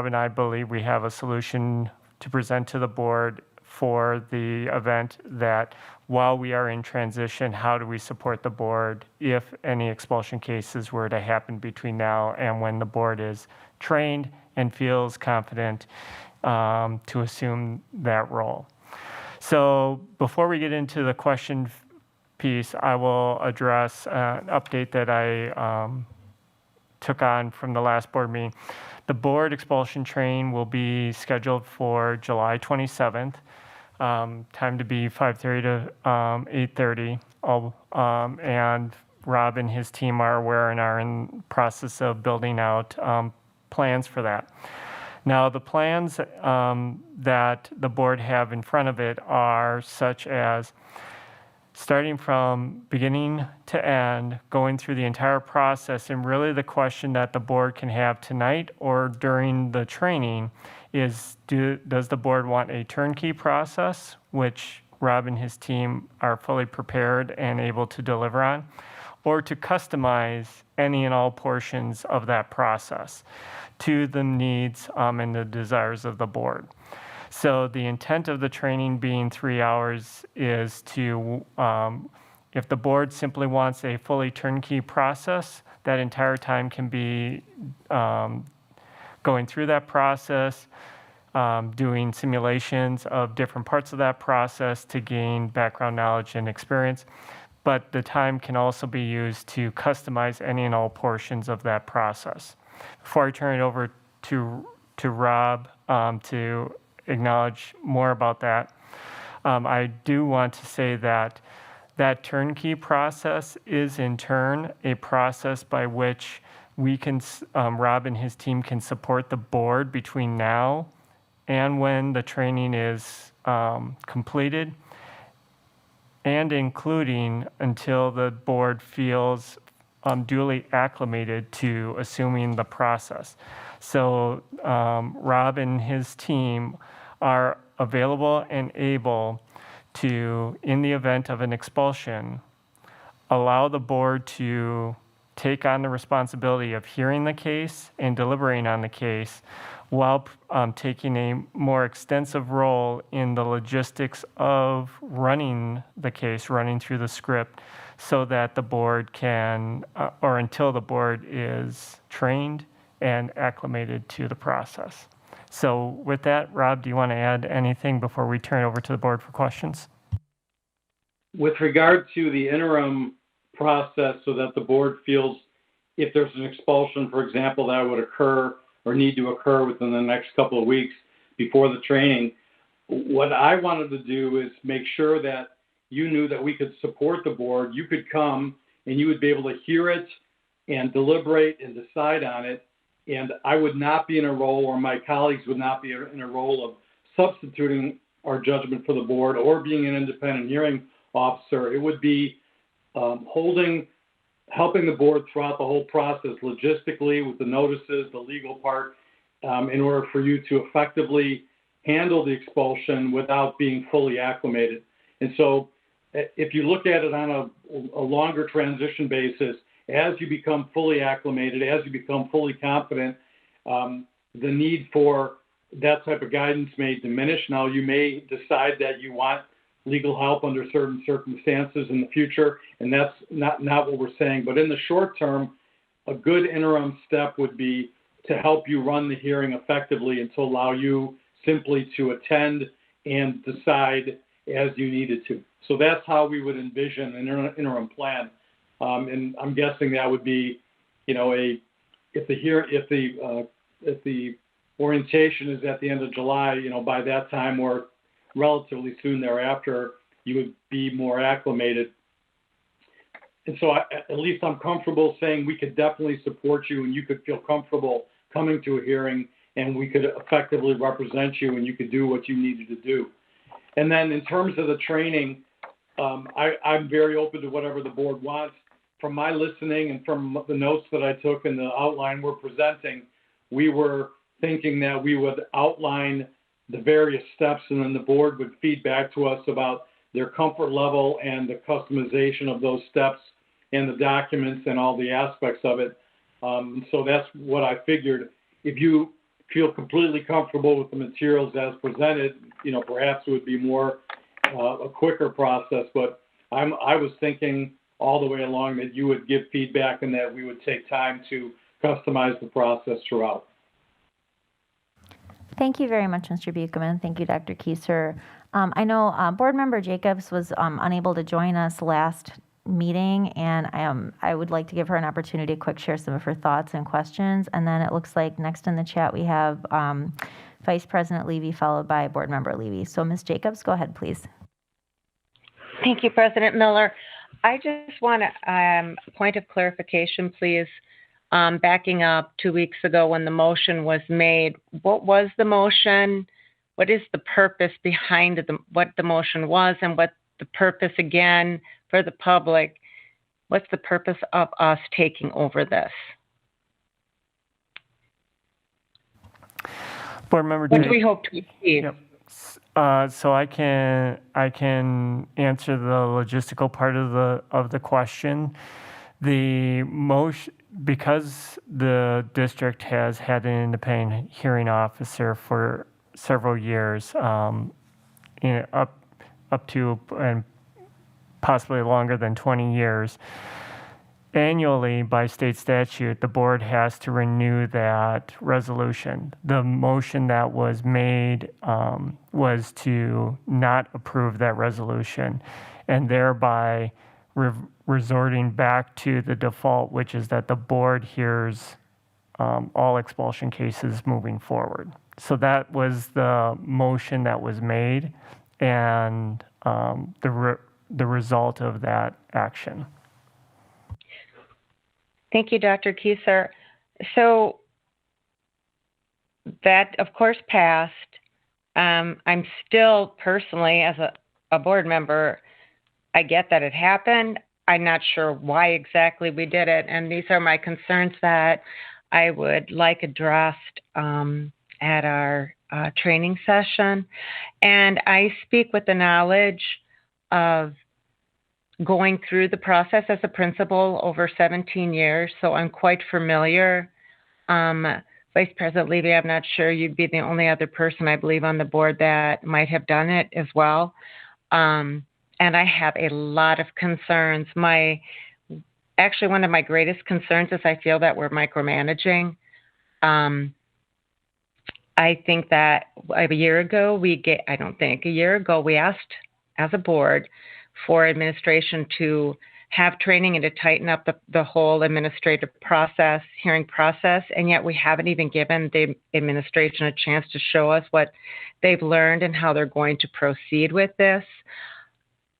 and I believe we have a solution to present to the board for the event that while we are in transition, how do we support the board if any expulsion cases were to happen between now and when the board is trained and feels confident to assume that role. So before we get into the question piece, I will address an update that I took on from the last board meeting. The board expulsion training will be scheduled for July 27th. Time to be 5:30 to 8:30. And Rob and his team are aware and are in the process of building out plans for that. Now, the plans that the board have in front of it are such as starting from beginning to end, going through the entire process. And really the question that the board can have tonight or during the training is, does the board want a turnkey process, which Rob and his team are fully prepared and able to deliver on, or to customize any and all portions of that process to the needs and the desires of the board. So the intent of the training being 3 hours is to, if the board simply wants a fully turnkey process, that entire time can be going through that process, doing simulations of different parts of that process to gain background knowledge and experience. But the time can also be used to customize any and all portions of that process. Before I turn it over to Rob to acknowledge more about that, I do want to say that that turnkey process is in turn a process by which we can, Rob and his team can support the board between now and when the training is completed, and including until the board feels duly acclimated to assuming the process. So Rob and his team are available and able to, in the event of an expulsion, allow the board to take on the responsibility of hearing the case and deliberating on the case while taking a more extensive role in the logistics of running the case, running through the script, so that the board can, or until the board is trained and acclimated to the process. So with that, Rob, do you want to add anything before we turn it over to the board for questions? With regard to the interim process, so that the board feels if there's an expulsion, for example, that would occur or need to occur within the next couple of weeks before the training, what I wanted to do is make sure that you knew that we could support the board. You could come and you would be able to hear it and deliberate and decide on it. And I would not be in a role, or my colleagues would not be in a role of substituting our judgment for the board or being an independent hearing officer. It would be helping the board throughout the whole process logistically with the notices, the legal part, in order for you to effectively handle the expulsion without being fully acclimated. And so if you look at it on a longer transition basis, as you become fully acclimated, as you become fully confident, the need for that type of guidance may diminish. Now, you may decide that you want legal help under certain circumstances in the future, and that's not what we're saying. But in the short term, a good interim step would be to help you run the hearing effectively and to allow you simply to attend and decide as you needed to. So that's how we would envision an interim plan. And I'm guessing that would be, if the orientation is at the end of July, by that time or relatively soon thereafter, you would be more acclimated. And so at least I'm comfortable saying we could definitely support you and you could feel comfortable coming to a hearing and we could effectively represent you and you could do what you needed to do. And then in terms of the training, I'm very open to whatever the board wants. From my listening and from the notes that I took and the outline we're presenting, we were thinking that we would outline the various steps and then the board would feed back to us about their comfort level and the customization of those steps and the documents and all the aspects of it. So that's what I figured. If you feel completely comfortable with the materials as presented, perhaps it would be more a quicker process, but I was thinking all the way along that you would give feedback and that we would take time to customize the process throughout. Thank you very much, Mr. Buchman. Thank you, Dr. Kieser. I know Board Member Jacobs was unable to join us last meeting, and I would like to give her an opportunity to quick share some of her thoughts and questions. And then it looks like next in the chat we have Vice President Levy followed by Board Member Levy. So Ms. Jacobs, go ahead, please. Thank you, President Miller. I just want a point of clarification, please. Backing up 2 weeks ago when the motion was made, what was the motion? What is the purpose behind what the motion was and what the purpose again for the public? What's the purpose of us taking over this? Board Member What do Jake. we hope to achieve? Yep. So I can answer the logistical part of the question. The motion, because the district has had an independent hearing officer for several years, up to and possibly longer than 20 years. Annually, by state statute, the board has to renew that resolution. The motion that was made was to not approve that resolution, and thereby resorting back to the default, which is that the board hears all expulsion cases moving forward. So that was the motion that was made, and the result of that action. Thank you, Dr. Kieser. So that, of course, passed. I'm still personally, as a board member, I get that it happened. I'm not sure why exactly we did it. And these are my concerns that I would like addressed at our training session. And I speak with the knowledge of going through the process as a principal over 17 years, so I'm quite familiar. Vice President Levy, I'm not sure you'd be the only other person, I believe, on the board that might have done it as well. And I have a lot of concerns. Actually, one of my greatest concerns is I feel that we're micromanaging. I think that a year ago, we asked as a board for administration to have training and to tighten up the whole administrative process, hearing process, and yet we haven't even given the administration a chance to show us what they've learned and how they're going to proceed with this.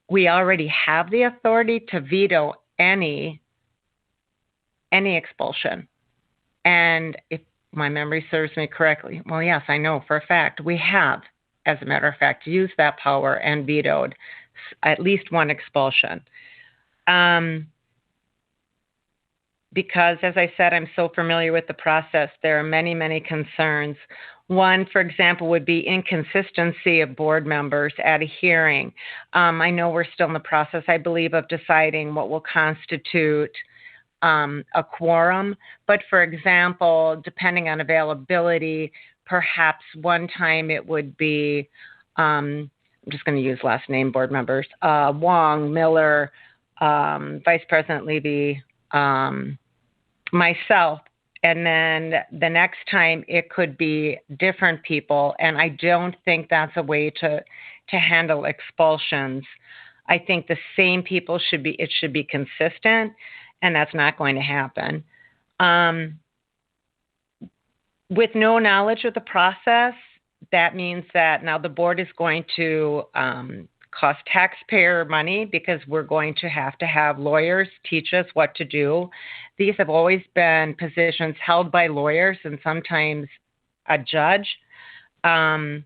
We already have the authority to veto any expulsion. And if my memory serves me correctly, well, yes, I know for a fact we have, as a matter of fact, used that power and vetoed at least one expulsion. Because, as I said, I'm so familiar with the process, there are many, many concerns. One, for example, would be inconsistency of board members at a hearing. I know we're still in the process, I believe, of deciding what will constitute a quorum. But, for example, depending on availability, perhaps one time it would be I'm just going to use last name board members, Wong, Miller, Vice President Levy, myself, and then the next time it could be different people. And I don't think that's a way to handle expulsions. I think the same people should be consistent, and that's not going to happen. With no knowledge of the process, that means that now the board is going to cost taxpayer money because we're going to have lawyers teach us what to do. These have always been positions held by lawyers and sometimes a judge. So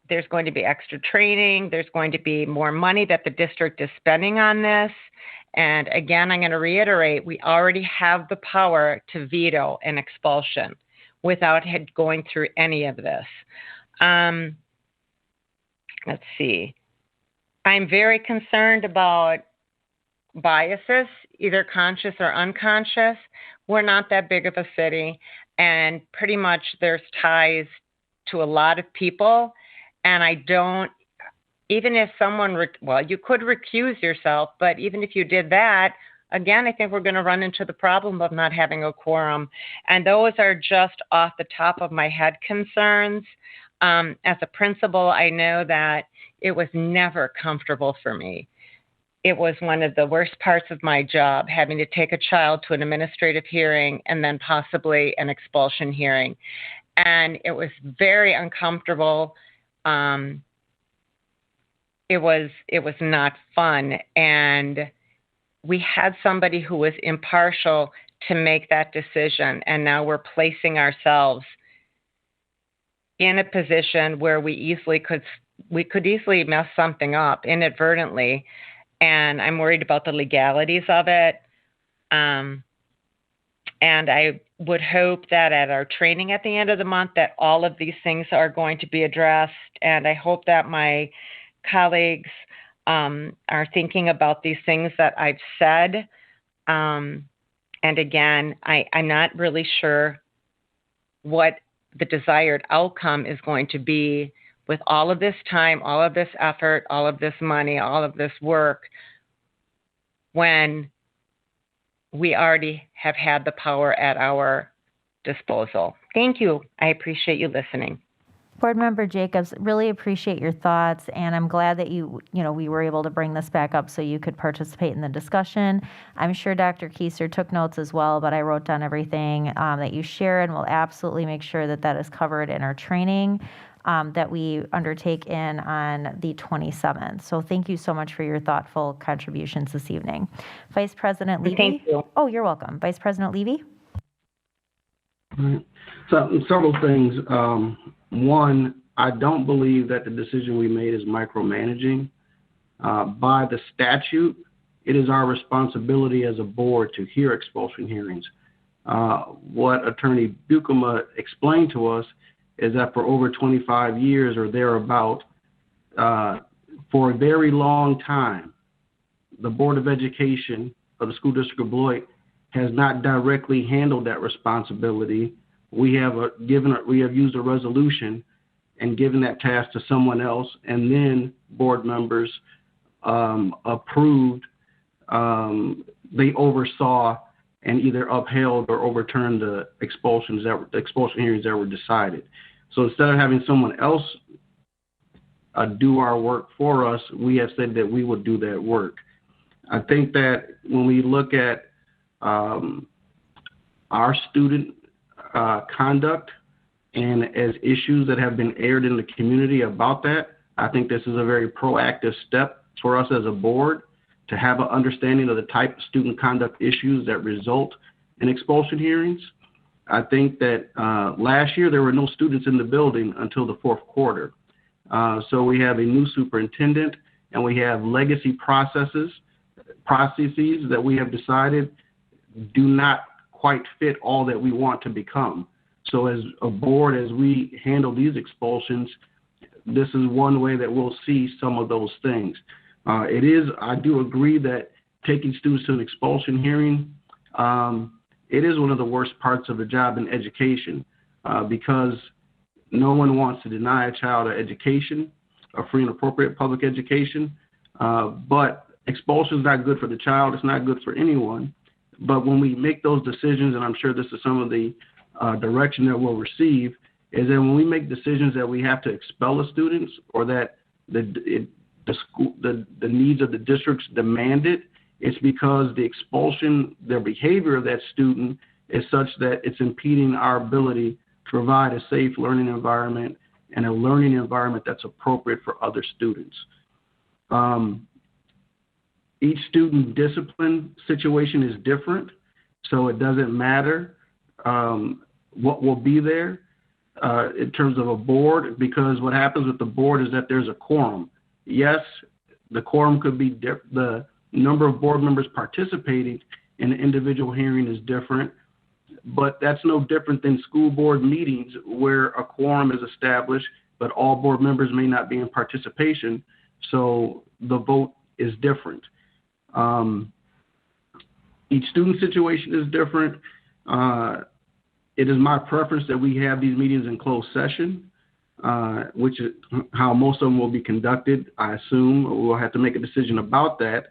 there's going to be extra training. There's going to be more money that the district is spending on this. And again, I'm going to reiterate, we already have the power to veto an expulsion without going through any of this. Let's see. I'm very concerned about biases, either conscious or unconscious. We're not that big of a city, and pretty much there's ties to a lot of people. And I don't, even if someone, you could recuse yourself, but even if you did that, again, I think we're going to run into the problem of not having a quorum. And those are just off the top of my head concerns. As a principal, I know that it was never comfortable for me. It was one of the worst parts of my job, having to take a child to an administrative hearing and then possibly an expulsion hearing. And it was very uncomfortable. It was not fun. And we had somebody who was impartial to make that decision. And now we're placing ourselves in a position where we easily could we could easily mess something up inadvertently, and I'm worried about the legalities of it. And I would hope that at our training at the end of the month that all of these things are going to be addressed, and I hope that my colleagues are thinking about these things that I've said. And again, I'm not really sure what the desired outcome is going to be with all of this time, all of this effort, all of this money, all of this work, when we already have had the power at our disposal. Thank you. I appreciate you listening. Board Member Jacobs, really appreciate your thoughts, and I'm glad that we were able to bring this back up so you could participate in the discussion. I'm sure Dr. Keiser took notes as well, but I wrote down everything that you share, and we'll absolutely make sure that that is covered in our training that we undertake on the 27th. So thank you so much for your thoughtful contributions this evening. Vice President Levy. Thank you. Oh, you're welcome. Vice President Levy. All right. So several things. One, I don't believe that the decision we made is micromanaging. By the statute, it is our responsibility as a board to hear expulsion hearings. What Attorney Buikema explained to us is that for over 25 years or thereabout, for a very long time, the Board of Education of the School District of Beloit has not directly handled that responsibility. We have used a resolution and given that task to someone else, and then board members approved. They oversaw and either upheld or overturned the expulsion hearings that were decided. So instead of having someone else do our work for us, we have said that we would do that work. I think that when we look at our student conduct and as issues that have been aired in the community about that, I think this is a very proactive step for us as a board to have an understanding of the type of student conduct issues that result in expulsion hearings. I think that last year there were no students in the building until the fourth quarter. So we have a new superintendent and we have legacy processes that we have decided do not quite fit all that we want to become. So as a board, as we handle these expulsions, this is one way that we'll see some of those things. I do agree that taking students to an expulsion hearing, it is one of the worst parts of the job in education because no one wants to deny a child an education, a free and appropriate public education, but expulsion is not good for the child. It's not good for anyone. But when we make those decisions, and I'm sure this is some of the direction that we'll receive, is that when we make decisions that we have to expel a student or that the needs of the districts demand it, it's because the expulsion, the behavior of that student is such that it's impeding our ability to provide a safe learning environment and a learning environment that's appropriate for other students. Each student discipline situation is different, so it doesn't matter what will be there in terms of a board, because what happens with the board is that there's a quorum. Yes, the quorum could be the number of board members participating in an individual hearing is different, but that's no different than school board meetings where a quorum is established, but all board members may not be in participation, so the vote is different. Each student situation is different. It is my preference that we have these meetings in closed session, which is how most of them will be conducted, I assume. We'll have to make a decision about that.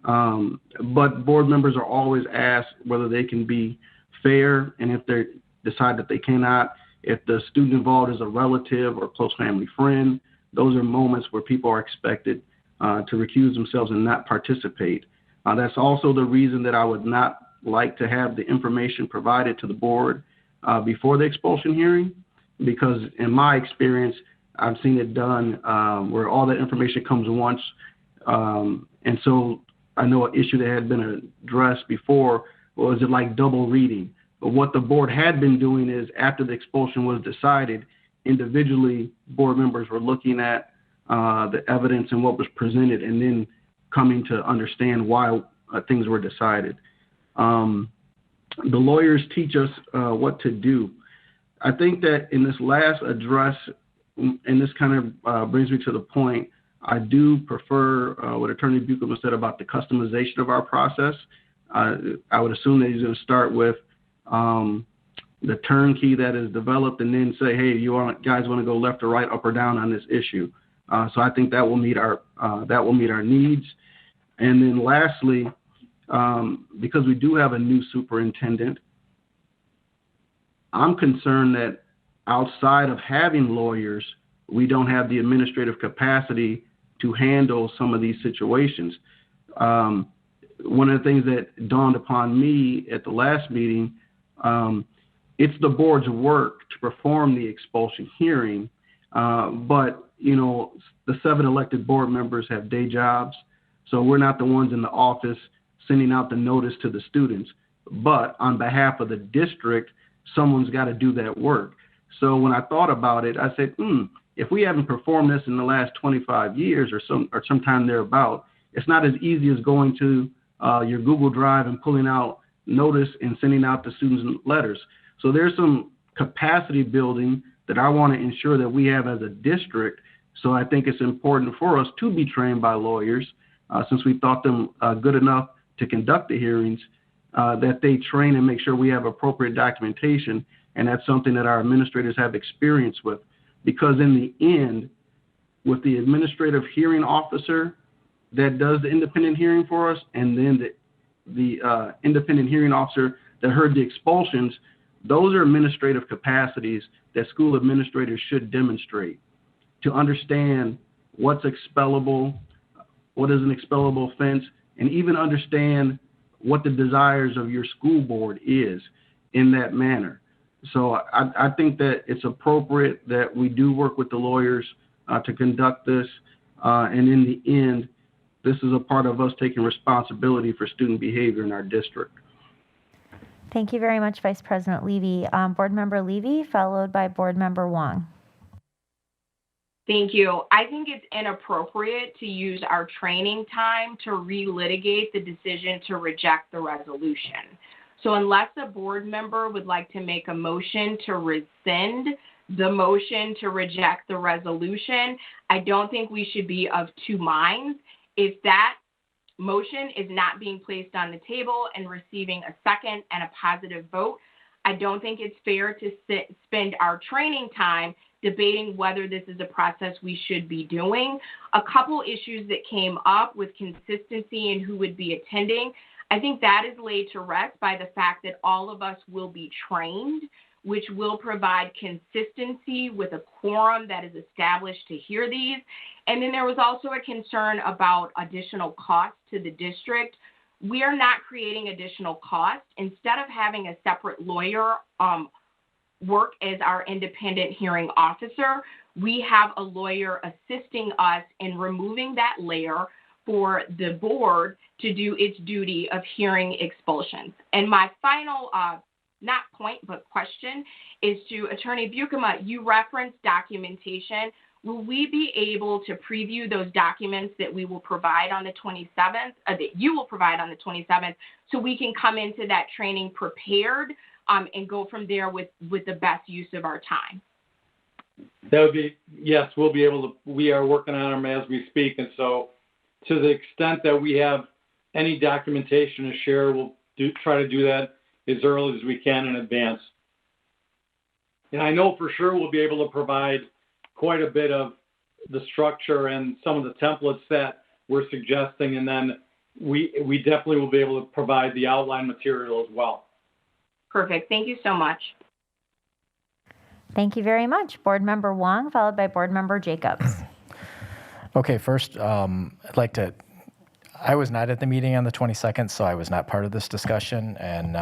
But board members are always asked whether they can be fair, and if they decide that they cannot, if the student involved is a relative or close family friend, those are moments where people are expected to recuse themselves and not participate. That's also the reason that I would not like to have the information provided to the board before the expulsion hearing, because in my experience, I've seen it done where all that information comes once. And so I know an issue that had been addressed before was it like double reading. But what the board had been doing is after the expulsion was decided, individually board members were looking at the evidence and what was presented, and then coming to understand why things were decided. The lawyers teach us what to do. I think that in this last address, and this kind of brings me to the point, I do prefer what Attorney Buckham said about the customization of our process. I would assume that he's going to start with the turnkey that is developed and then say, hey, guys want to go left or right, up or down on this issue. So I think that will meet our needs. And then lastly, because we do have a new superintendent, I'm concerned that outside of having lawyers, we don't have the administrative capacity to handle some of these situations. One of the things that dawned upon me at the last meeting, it's the board's work to perform the expulsion hearing, but the 7 elected board members have day jobs, so we're not the ones in the office sending out the notice to the students. But on behalf of the district, someone's got to do that work. So when I thought about it, I said, if we haven't performed this in the last 25 years or sometime thereabout, it's not as easy as going to your Google Drive and pulling out notice and sending out to students letters. So there's some capacity building that I want to ensure that we have as a district. So I think it's important for us to be trained by lawyers, since we thought them good enough to conduct the hearings, that they train and make sure we have appropriate documentation. And that's something that our administrators have experience with. Because in the end, with the administrative hearing officer that does the independent hearing for us, and then the independent hearing officer that heard the expulsions, those are administrative capacities that school administrators should demonstrate to understand what's expellable, what is an expellable offense, and even understand what the desires of your school board is in that manner. So I think that it's appropriate that we do work with the lawyers to conduct this, and in the end, this is a part of us taking responsibility for student behavior in our district. Thank you very much, Vice President Levy. Board Member Levy, followed by Board Member Wong. Thank you. I think it's inappropriate to use our training time to relitigate the decision to reject the resolution. So unless a board member would like to make a motion to rescind the motion to reject the resolution, I don't think we should be of two minds. If that motion is not being placed on the table and receiving a second and a positive vote, I don't think it's fair to spend our training time debating whether this is a process we should be doing. A couple issues that came up with consistency and who would be attending, I think that is laid to rest by the fact that all of us will be trained, which will provide consistency with a quorum that is established to hear these. And then there was also a concern about additional costs to the district. We are not creating additional costs. Instead of having a separate lawyer work as our independent hearing officer, we have a lawyer assisting us in removing that layer for the board to do its duty of hearing expulsions. And my final, not point, but question is to Attorney Buckham. You referenced documentation. Will we be able to preview those documents that we will provide on the 27th, that you will provide on the 27th, so we can come into that training prepared and go from there with the best use of our time? That would be, yes, we'll be able to, we are working on them as we speak. And so to the extent that we have any documentation to share, we'll try to do that as early as we can in advance. And I know for sure we'll be able to provide quite a bit of the structure and some of the templates that we're suggesting. And then we definitely will be able to provide the outline material as well. Perfect. Thank you so much. Thank you very much. Board Member Wong, followed by Board Member Jacobs. Okay, first, I'd like to, I was not at the meeting on the 22nd, so I was not part of this discussion, and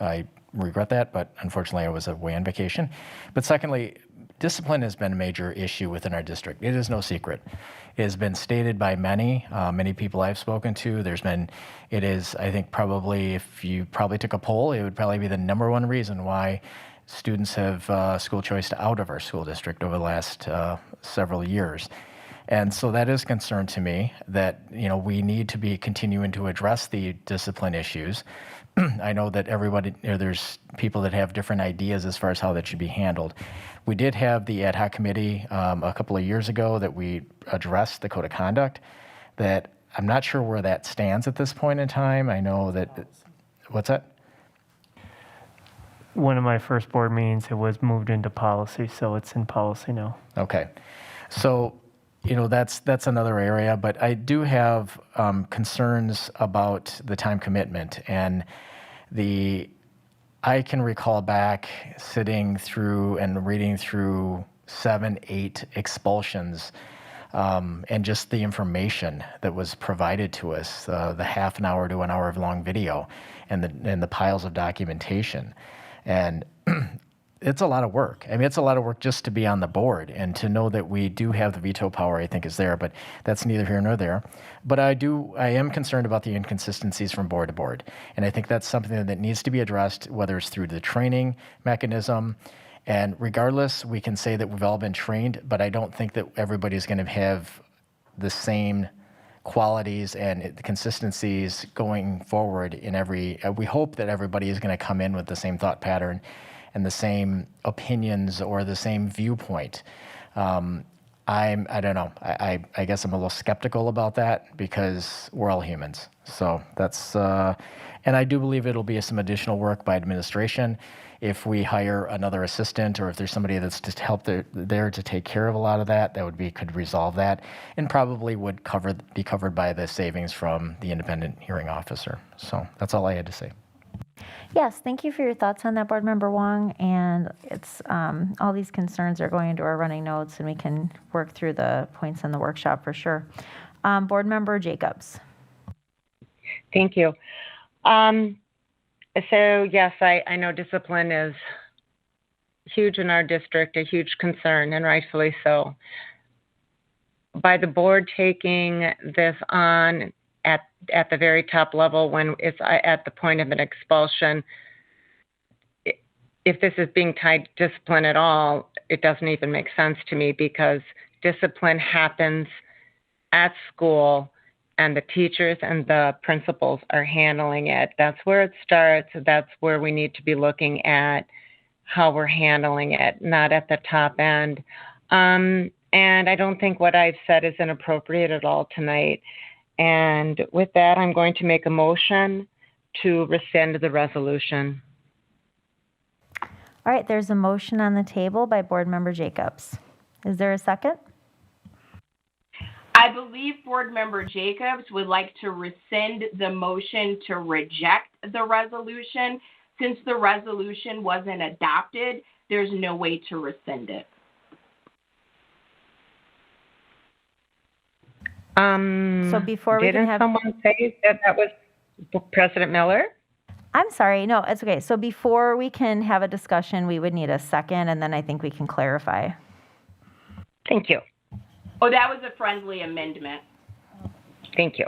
I regret that, but unfortunately I was away on vacation. But secondly, discipline has been a major issue within our district. It is no secret. It has been stated by many people I've spoken to. It is, I think probably, if you probably took a poll, it would probably be the #1 reason why students have school choice out of our school district over the last several years. And so that is a concern to me that, we need to be continuing to address the discipline issues. I know that there's people that have different ideas as far as how that should be handled. We did have the ad hoc committee a couple of years ago that we addressed the code of conduct, that I'm not sure where that stands at this point in time. I know that, what's that? One of my first board meetings, it was moved into policy, so it's in policy now. Okay. So, that's another area, but I do have concerns about the time commitment. And I can recall back sitting through and reading through 7, 8 expulsions, and just the information that was provided to us, the half an hour to an hour long video, and the piles of documentation. And it's a lot of work. I mean, it's a lot of work just to be on the board, and to know that we do have the veto power, I think, is there, but that's neither here nor there. But I am concerned about the inconsistencies from board to board. And I think that's something that needs to be addressed, whether it's through the training mechanism. And regardless, we can say that we've all been trained, but I don't think that everybody's going to have the same qualities and consistencies going forward we hope that everybody is going to come in with the same thought pattern and the same opinions or the same viewpoint. I don't know. I guess I'm a little skeptical about that, because we're all humans. So that's, and I do believe it'll be some additional work by administration if we hire another assistant, or if there's somebody that's just help there to take care of a lot of that. Could resolve that, and probably would be covered by the savings from the independent hearing officer. So that's all I had to say. Yes, thank you for your thoughts on that, Board Member Wong. And it's all these concerns are going into our running notes, and we can work through the points in the workshop for sure. Board Member Jacobs. Thank you. So yes, I know discipline is huge in our district, a huge concern, and rightfully so. By the board taking this on at the very top level, when it's at the point of an expulsion, if this is being tied to discipline at all, it doesn't even make sense to me, because discipline happens at school, and the teachers and the principals are handling it. That's where it starts. That's where we need to be looking at how we're handling it, not at the top end. And I don't think what I've said is inappropriate at all tonight. And with that, I'm going to make a motion to rescind the resolution. All right, there's a motion on the table by Board Member Jacobs. Is there a second? I believe Board Member Jacobs would like to rescind the motion to reject the resolution. Since the resolution wasn't adopted, there's no way to rescind it. So before we can have... Didn't someone say that was President Miller? I'm sorry. No, it's okay. So before we can have a discussion, we would need a second, and then I think we can clarify. Thank you. Oh, that was a friendly amendment. Thank you.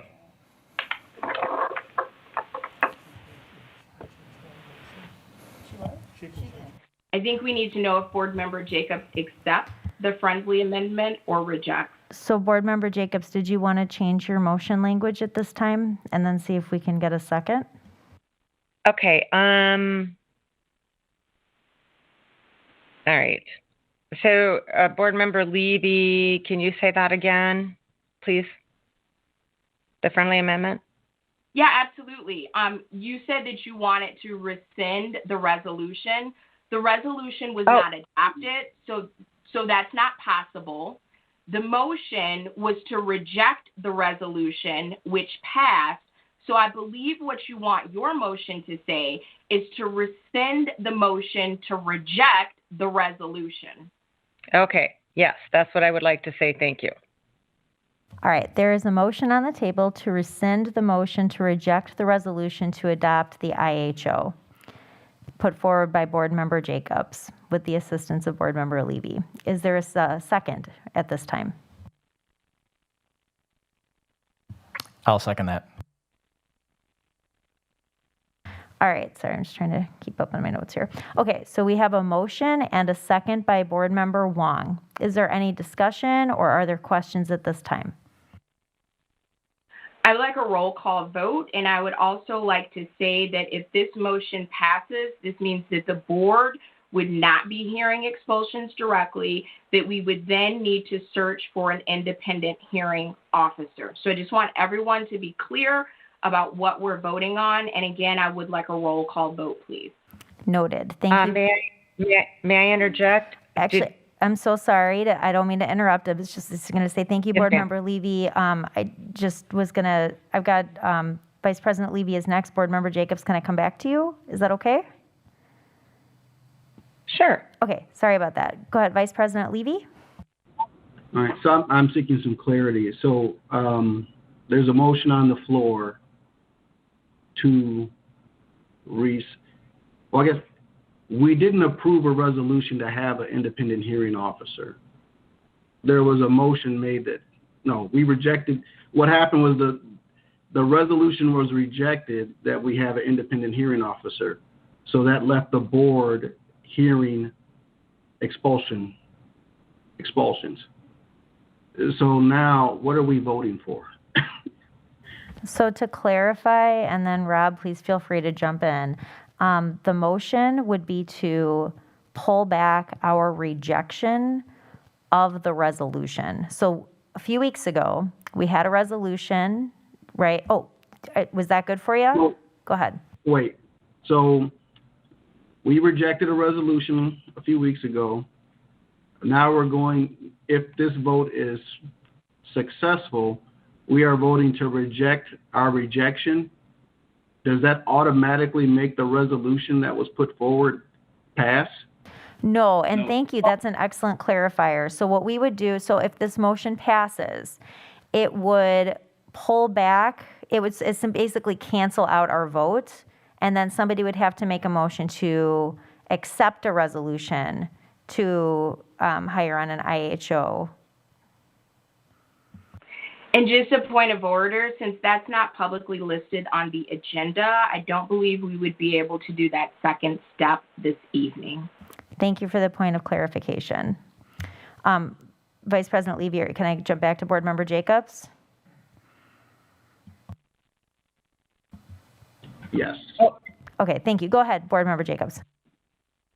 I think we need to know if Board Member Jacobs accepts the friendly amendment or rejects. So Board Member Jacobs, did you want to change your motion language at this time and then see if we can get a second? Okay. All right. So Board Member Levy, can you say that again, please? The friendly amendment? Yeah, absolutely. You said that you wanted to rescind the resolution. The resolution was not adopted, so that's not possible. The motion was to reject the resolution, which passed. So I believe what you want your motion to say is to rescind the motion to reject the resolution. Okay. Yes, that's what I would like to say. Thank you. All right. There is a motion on the table to rescind the motion to reject the resolution to adopt the IHO, put forward by Board Member Jacobs with the assistance of Board Member Levy. Is there a second at this time? I'll second that. All right, sorry, I'm just trying to keep up on my notes here. Okay, so we have a motion and a second by Board Member Wong. Is there any discussion or are there questions at this time? I would like a roll call vote, and I would also like to say that if this motion passes, this means that the board would not be hearing expulsions directly, that we would then need to search for an independent hearing officer. So I just want everyone to be clear about what we're voting on. And again, I would like a roll call vote, please. Noted. Thank you. May I interject? Actually, I'm so sorry. I don't mean to interrupt. I was just going to say thank you, Board Member Levy. I just was going to, I've got Vice President Levy is next. Board Member Jacobs, can I come back to you? Is that okay? Sure. Okay, sorry about that. Go ahead, Vice President Levy. All right, so I'm seeking some clarity. So there's a motion on the floor to well, I guess we didn't approve a resolution to have an independent hearing officer. There was a motion made that, no, we rejected. What happened was the resolution was rejected that we have an independent hearing officer. So that left the board hearing expulsions. So now, what are we voting for? So to clarify, and then Rob, please feel free to jump in. The motion would be to pull back our rejection of the resolution. So a few weeks ago, we had a resolution, right? Oh, was that good for you? Well, Go ahead. Wait, so we rejected a resolution a few weeks ago. Now we're going, if this vote is successful, we are voting to reject our rejection. Does that automatically make the resolution that was put forward pass? No, and thank you. That's an excellent clarifier. So what we would do, so if this motion passes, it would pull back, it's basically cancel out our vote, and then somebody would have to make a motion to accept a resolution to hire on an IHO. And just a point of order, since that's not publicly listed on the agenda, I don't believe we would be able to do that second step this evening. Thank you for the point of clarification. Vice President Levy, can I jump back to Board Member Jacobs? Yes. Okay, thank you. Go ahead, Board Member Jacobs.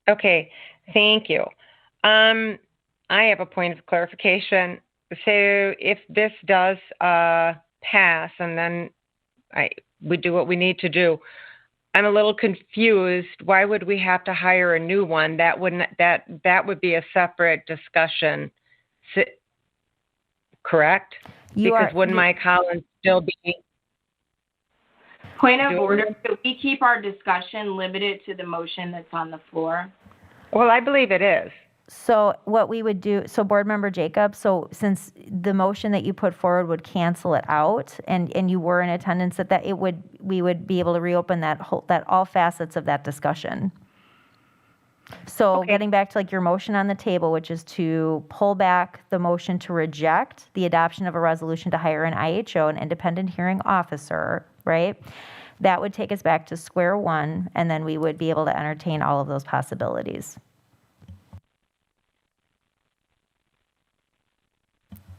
Okay, thank you. I have a point of clarification. So if this does pass and then we do what we need to do, I'm a little confused. Why would we have to hire a new one? That would be a separate discussion, correct? Wouldn't Mike Collins still be? Point of order, so we keep our discussion limited to the motion that's on the floor. Well, I believe it is. So what we would do, so Board Member Jacobs, so since the motion that you put forward would cancel it out, and you were in attendance at that, we would be able to reopen that all facets of that discussion. So getting back to like your motion on the table, which is to pull back the motion to reject the adoption of a resolution to hire an IHO, an independent hearing officer, right? That would take us back to square one, and then we would be able to entertain all of those possibilities.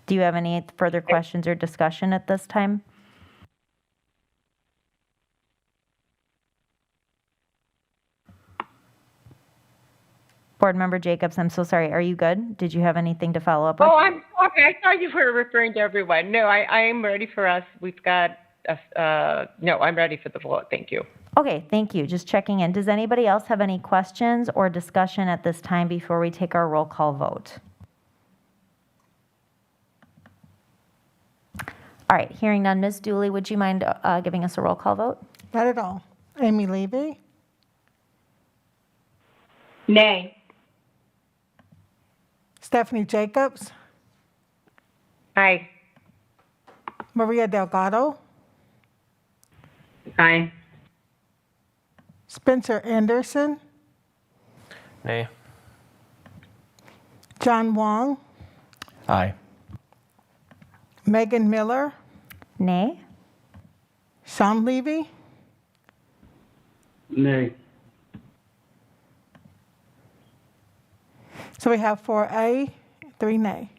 Do you have any further questions or discussion at this time? Board Member Jacobs, I'm so sorry. Are you good? Did you have anything to follow up with? Oh, I'm okay. I thought you were referring to everyone. No, I am ready for us. We've got, no, I'm ready for the vote. Thank you. Okay, thank you. Just checking in. Does anybody else have any questions or discussion at this time before we take our roll call vote? All right, hearing none. Ms. Dooley, would you mind giving us a roll call vote? Not at all. Amy Levy, Nay. Stephanie Jacobs, Aye. Maria Delgado, Aye. Spencer Anderson, Nay. John Wong, Aye. Megan Miller, Nay. Sean Levy, Nay. So we have 4A, 3 nay.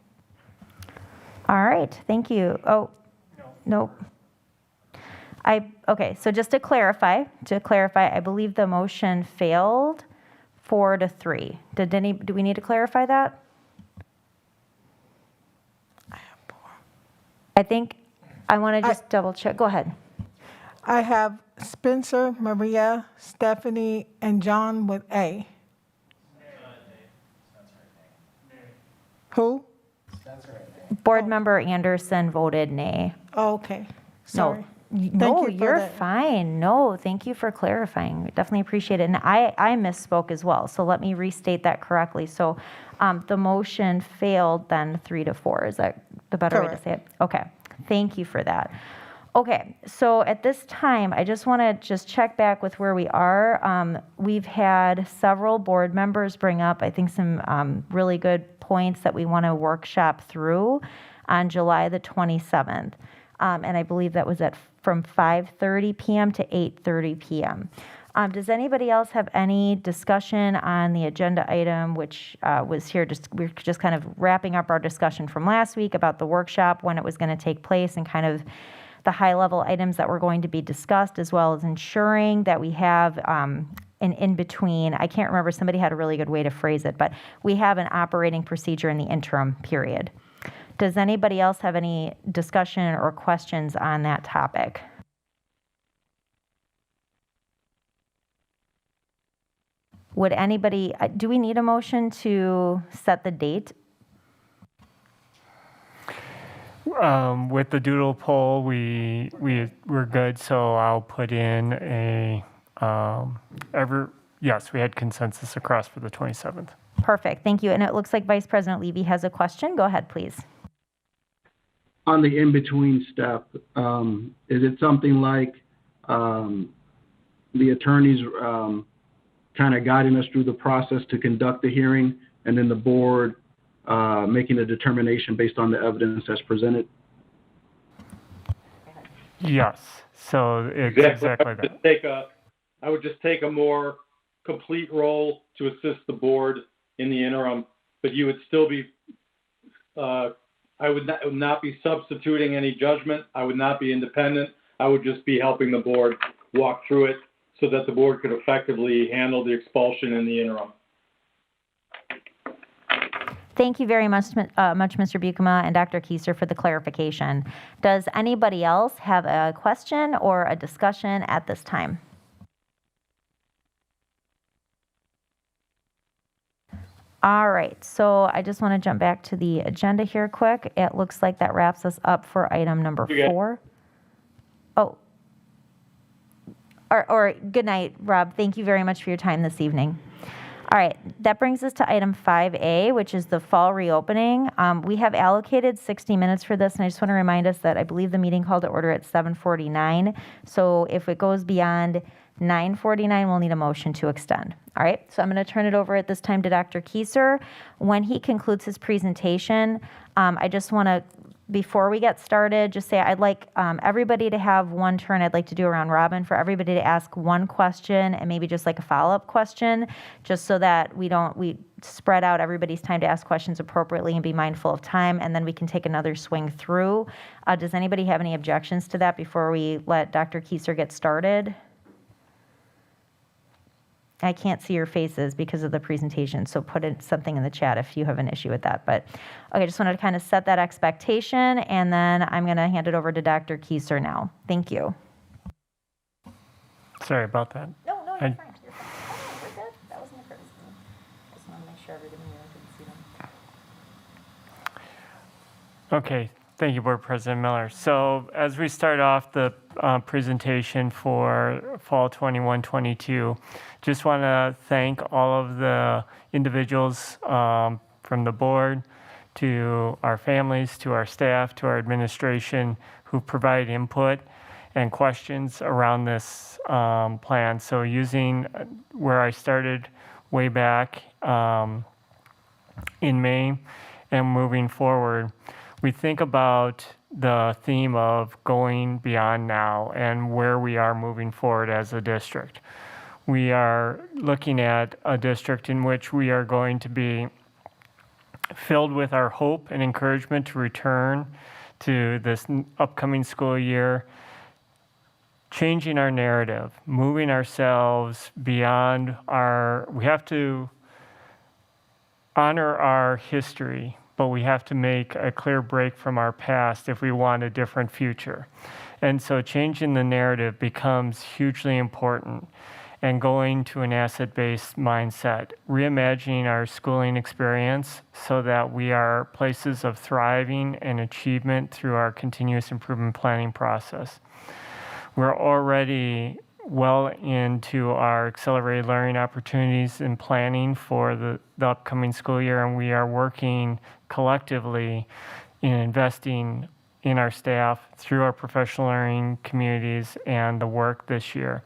All right, thank you. Oh, nope. Okay, so just to clarify, I believe the motion failed 4-3. Do we need to clarify that? I think, I want to just double check. Go ahead. I have Spencer, Maria, Stephanie, and John with A. Who? Board member Anderson voted nay. Oh, okay. No, Sorry. no, you for you're that. fine. No, thank you for clarifying. Definitely appreciate it. And I misspoke as well, so let me restate that correctly. So the motion failed then 3-4. Is that the better way to Correct. say it? Okay, thank you for that. Okay, so at this time, I just want to check back with where we are. We've had several board members bring up, I think, some really good points that we want to workshop through on July the 27th. And I believe that was from 5:30 p.m. to 8:30 p.m. Does anybody else have any discussion on the agenda item, which was here? We're just kind of wrapping up our discussion from last week about the workshop, when it was going to take place, and kind of the high-level items that were going to be discussed, as well as ensuring that we have an in-between. I can't remember, somebody had a really good way to phrase it, but we have an operating procedure in the interim period. Does anybody else have any discussion or questions on that topic? Would anybody, do we need a motion to set the date? With the doodle poll, we're good, so I'll put in yes, we had consensus across for the 27th. Perfect, thank you. And it looks like Vice President Levy has a question. Go ahead, please. On the in-between step, is it something like the attorneys kind of guiding us through the process to conduct the hearing, and then the board making a determination based on the evidence that's presented? Yes, so it's exactly that. I would just take a more complete role to assist the board in the interim, but you would still be, I would not be substituting any judgment. I would not be independent. I would just be helping the board walk through it so that the board could effectively handle the expulsion in the interim. Thank you very much, Mr. Bukema and Dr. Keiser, for the clarification. Does anybody else have a question or a discussion at this time? All right, so I just want to jump back to the agenda here quick. It looks like that wraps us up for item number 4. Oh, or good night, Rob. Thank you very much for your time this evening. All right, that brings us to item 5A, which is the fall reopening. We have allocated 60 minutes for this, and I just want to remind us that I believe the meeting called to order at 7:49. So if it goes beyond 9:49, we'll need a motion to extend. All right, so I'm going to turn it over at this time to Dr. Keiser. When he concludes his presentation, I just want to, before we get started, just say I'd like everybody to have one turn. I'd like to do a round robin for everybody to ask one question and maybe just like a follow-up question, just so that we spread out everybody's time to ask questions appropriately and be mindful of time, and then we can take another swing through. Does anybody have any objections to that before we let Dr. Keiser get started? I can't see your faces because of the presentation, so put something in the chat if you have an issue with that. But okay, just wanted to kind of set that expectation, and then I'm going to hand it over to Dr. Keiser now. Thank you. Sorry about that. No, you're fine. You're fine. Oh, we're good. That wasn't a criticism. I just want to make sure everybody knew I didn't see them. Okay, thank you, Board President Miller. So as we start off the presentation for fall 21-22, just want to thank all of the individuals from the board, to our families, to our staff, to our administration who provide input and questions around this plan. So using where I started way back in May and moving forward, we think about the theme of going beyond now and where we are moving forward as a district. We are looking at a district in which we are going to be filled with our hope and encouragement to return to this upcoming school year, changing our narrative, moving ourselves beyond we have to honor our history, but we have to make a clear break from our past if we want a different future. And so changing the narrative becomes hugely important, and going to an asset-based mindset, reimagining our schooling experience so that we are places of thriving and achievement through our continuous improvement planning process. We're already well into our accelerated learning opportunities and planning for the upcoming school year, and we are working collectively in investing in our staff through our professional learning communities and the work this year.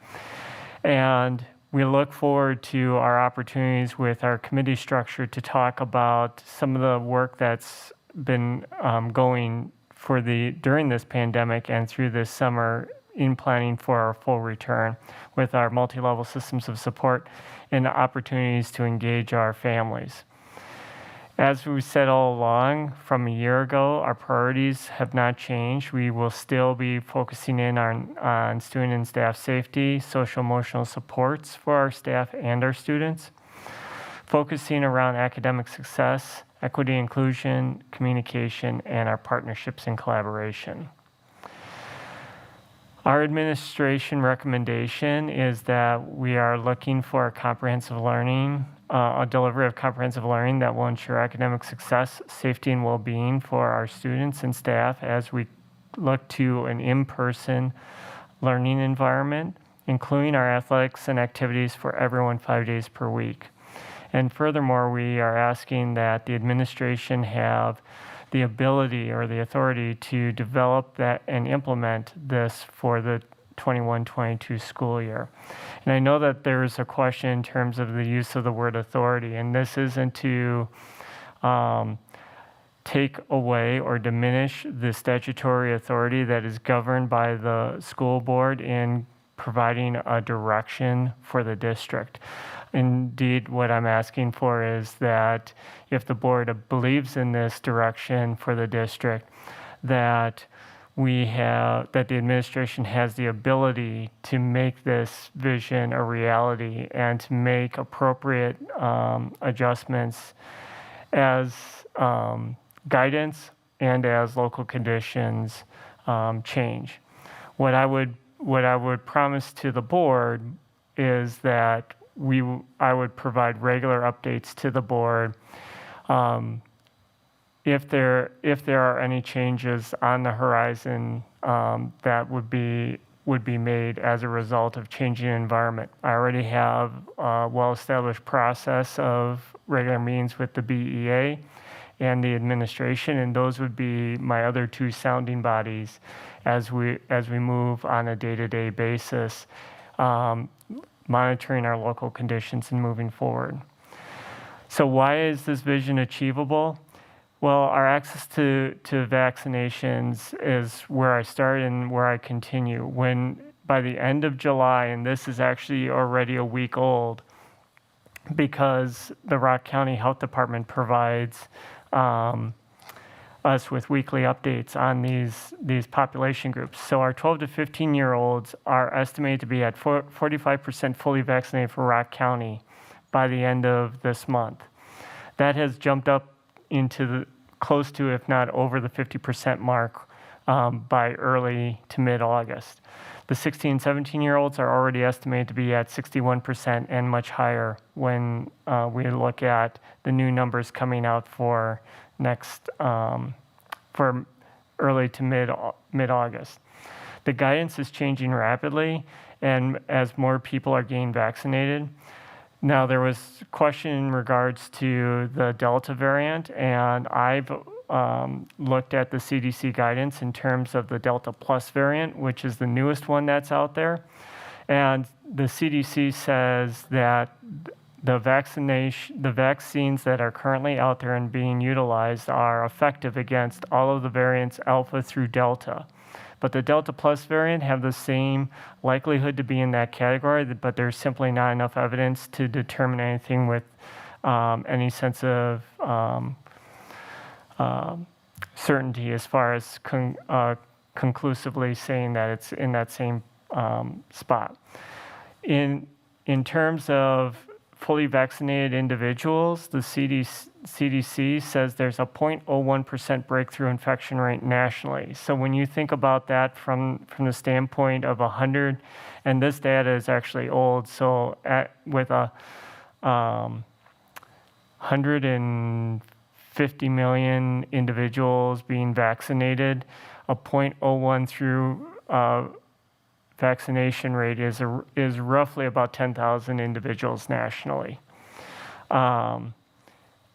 And we look forward to our opportunities with our committee structure to talk about some of the work that's been going during this pandemic and through this summer in planning for our full return with our multi-level systems of support and opportunities to engage our families. As we said all along from a year ago, our priorities have not changed. We will still be focusing in on student and staff safety, social emotional supports for our staff and our students, focusing around academic success, equity, inclusion, communication, and our partnerships and collaboration. Our administration recommendation is that we are looking for a comprehensive learning, a delivery of comprehensive learning that will ensure academic success, safety, and well-being for our students and staff as we look to an in-person learning environment, including our athletics and activities for everyone 5 days per week. And furthermore, we are asking that the administration have the ability or the authority to develop that and implement this for the 21-22 school year. And I know that there's a question in terms of the use of the word authority, and this isn't to take away or diminish the statutory authority that is governed by the school board in providing a direction for the district. Indeed, what I'm asking for is that if the board believes in this direction for the district, that the administration has the ability to make this vision a reality and to make appropriate adjustments as guidance and as local conditions change. What I would promise to the board is that I would provide regular updates to the board if there are any changes on the horizon that would be made as a result of changing environment. I already have a well-established process of regular meetings with the BEA and the administration, and those would be my other two sounding bodies as we move on a day-to-day basis, monitoring our local conditions and moving forward. So why is this vision achievable? Well, our access to vaccinations is where I start and where I continue. When by the end of July, and this is actually already a week old, because the Rock County Health Department provides us with weekly updates on these population groups. So our 12 to 15-year-olds are estimated to be at 45% fully vaccinated for Rock County by the end of this month. That has jumped up into close to, if not over the 50% mark by early to mid-August. The 16 and 17-year-olds are already estimated to be at 61% and much higher when we look at the new numbers coming out for for early to mid-August. The guidance is changing rapidly, and as more people are getting vaccinated. Now, there was a question in regards to the Delta variant, and I've looked at the CDC guidance in terms of the Delta Plus variant, which is the newest one that's out there. And the CDC says that the vaccines that are currently out there and being utilized are effective against all of the variants Alpha through Delta. But the Delta Plus variant have the same likelihood to be in that category, but there's simply not enough evidence to determine anything with any sense of certainty as far as conclusively saying that it's in that same spot. In terms of fully vaccinated individuals, the CDC says there's a 0.01% breakthrough infection rate nationally. So when you think about that from the standpoint of 100, and this data is actually old, so with a 150 million individuals being vaccinated, a 0.01 through vaccination rate is roughly about 10,000 individuals nationally.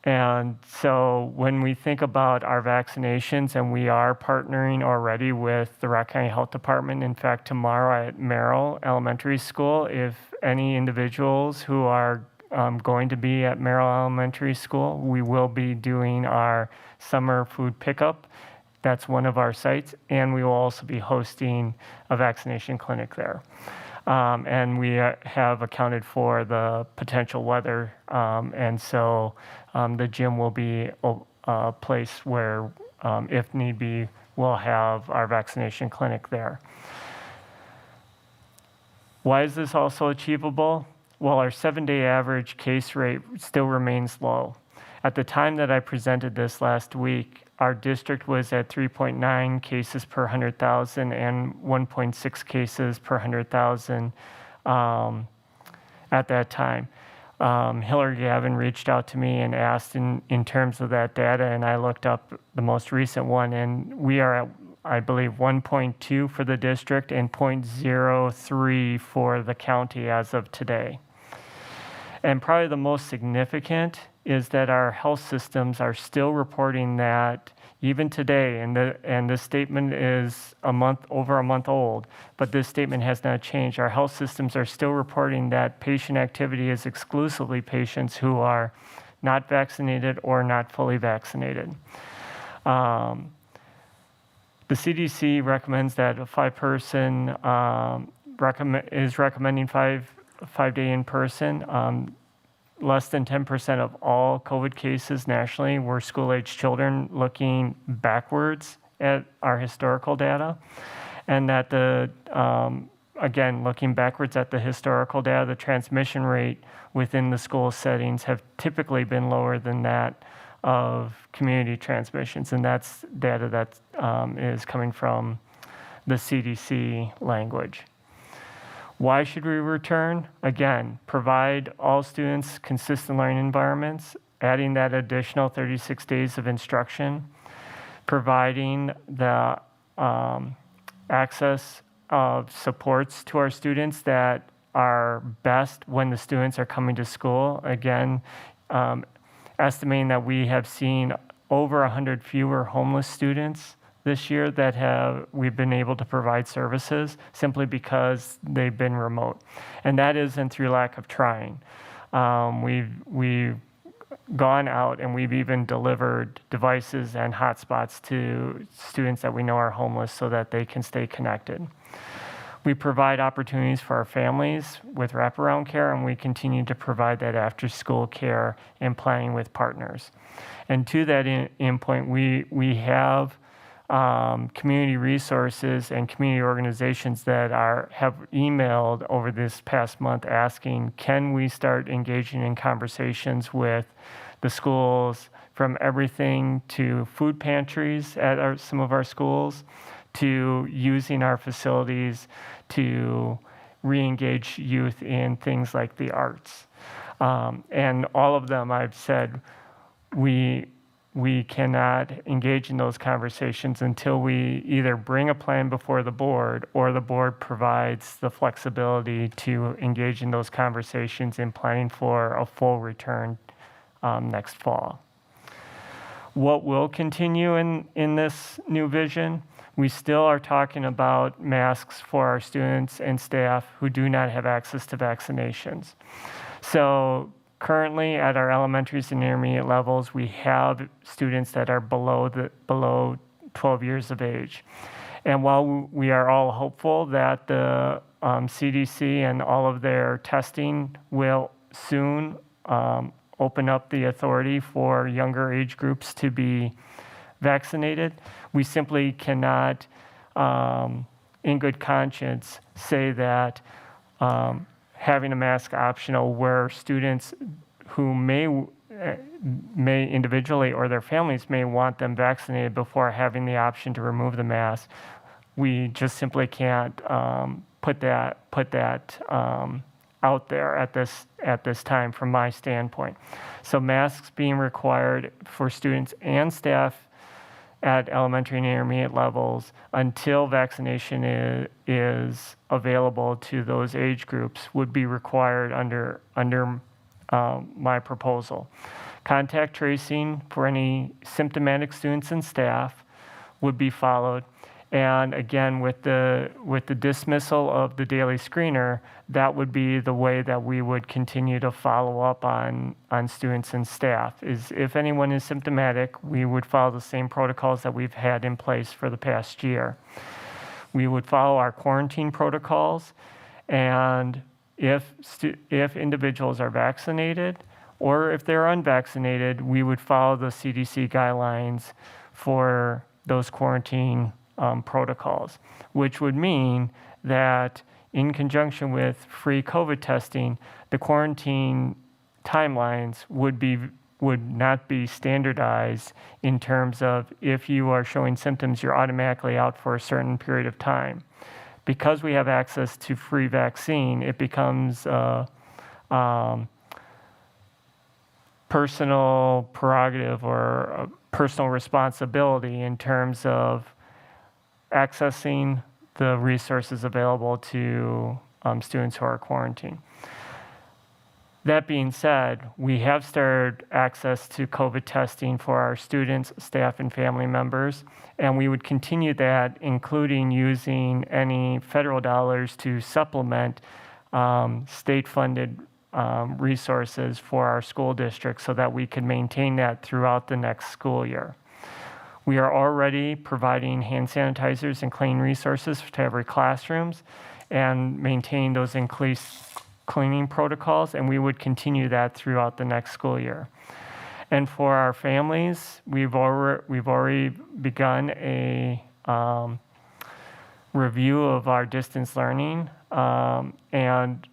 And so when we think about our vaccinations, and we are partnering already with the Rock County Health Department, in fact, tomorrow at Merrill Elementary School, if any individuals who are going to be at Merrill Elementary School, we will be doing our summer food pickup. That's one of our sites, and we will also be hosting a vaccination clinic there. And we have accounted for the potential weather, and so the gym will be a place where, if need be, we'll have our vaccination clinic there. Why is this also achievable? Well, our 7-day average case rate still remains low. At the time that I presented this last week, our district was at 3.9 cases per 100,000 and 1.6 cases per 100,000 at that time. Hillary Gavin reached out to me and asked in terms of that data, and I looked up the most recent one, and we are at, I believe, 1.2 for the district and 0.03 for the county as of today. And probably the most significant is that our health systems are still reporting that even today, and this statement is over a month old, but this statement has not changed. Our health systems are still reporting that patient activity is exclusively patients who are not vaccinated or not fully vaccinated. The CDC recommends that a 5-person is recommending five-day in-person. Less than 10% of all COVID cases nationally were school-age children, looking backwards at our historical data. And that again, looking backwards at the historical data, the transmission rate within the school settings have typically been lower than that of community transmissions. And that's data that is coming from the CDC language. Why should we return? Again, provide all students consistent learning environments, adding that additional 36 days of instruction, providing the access of supports to our students that are best when the students are coming to school. Again, estimating that we have seen over 100 fewer homeless students this year that we've been able to provide services simply because they've been remote. And that isn't through lack of trying. We've gone out and we've even delivered devices and hotspots to students that we know are homeless so that they can stay connected. We provide opportunities for our families with wraparound care, and we continue to provide that after-school care and planning with partners. And to that end point, we have community resources and community organizations that have emailed over this past month asking, can we start engaging in conversations with the schools, from everything to food pantries at some of our schools, to using our facilities to re-engage youth in things like the arts. And all of them, I've said, we cannot engage in those conversations until we either bring a plan before the board or the board provides the flexibility to engage in those conversations in planning for a full return next fall. What will continue in this new vision? We still are talking about masks for our students and staff who do not have access to vaccinations. So currently at our elementaries and intermediate levels, we have students that are below 12 years of age. And while we are all hopeful that the CDC and all of their testing will soon open up the authority for younger age groups to be vaccinated, we simply cannot, in good conscience, say that having a mask optional where students who may individually or their families may want them vaccinated before having the option to remove the mask, we just simply can't put that out there at this time from my standpoint. So masks being required for students and staff at elementary and intermediate levels until vaccination is available to those age groups would be required under my proposal. Contact tracing for any symptomatic students and staff would be followed. And again, with the dismissal of the daily screener, that would be the way that we would continue to follow up on students and staff. Is if anyone is symptomatic, we would follow the same protocols that we've had in place for the past year. We would follow our quarantine protocols, and if individuals are vaccinated or if they're unvaccinated, we would follow the CDC guidelines for those quarantine protocols, which would mean that in conjunction with free COVID testing, the quarantine timelines would not be standardized in terms of if you are showing symptoms, you're automatically out for a certain period of time. Because we have access to free vaccine, it becomes personal prerogative or a personal responsibility in terms of accessing the resources available to students who are quarantined. That being said, we have started access to COVID testing for our students, staff, and family members, and we would continue that, including using any federal dollars to supplement state-funded resources for our school districts so that we can maintain that throughout the next school year. We are already providing hand sanitizers and cleaning resources to every classrooms and maintain those increased cleaning protocols, and we would continue that throughout the next school year. And for our families, we've already begun a review of our distance learning, and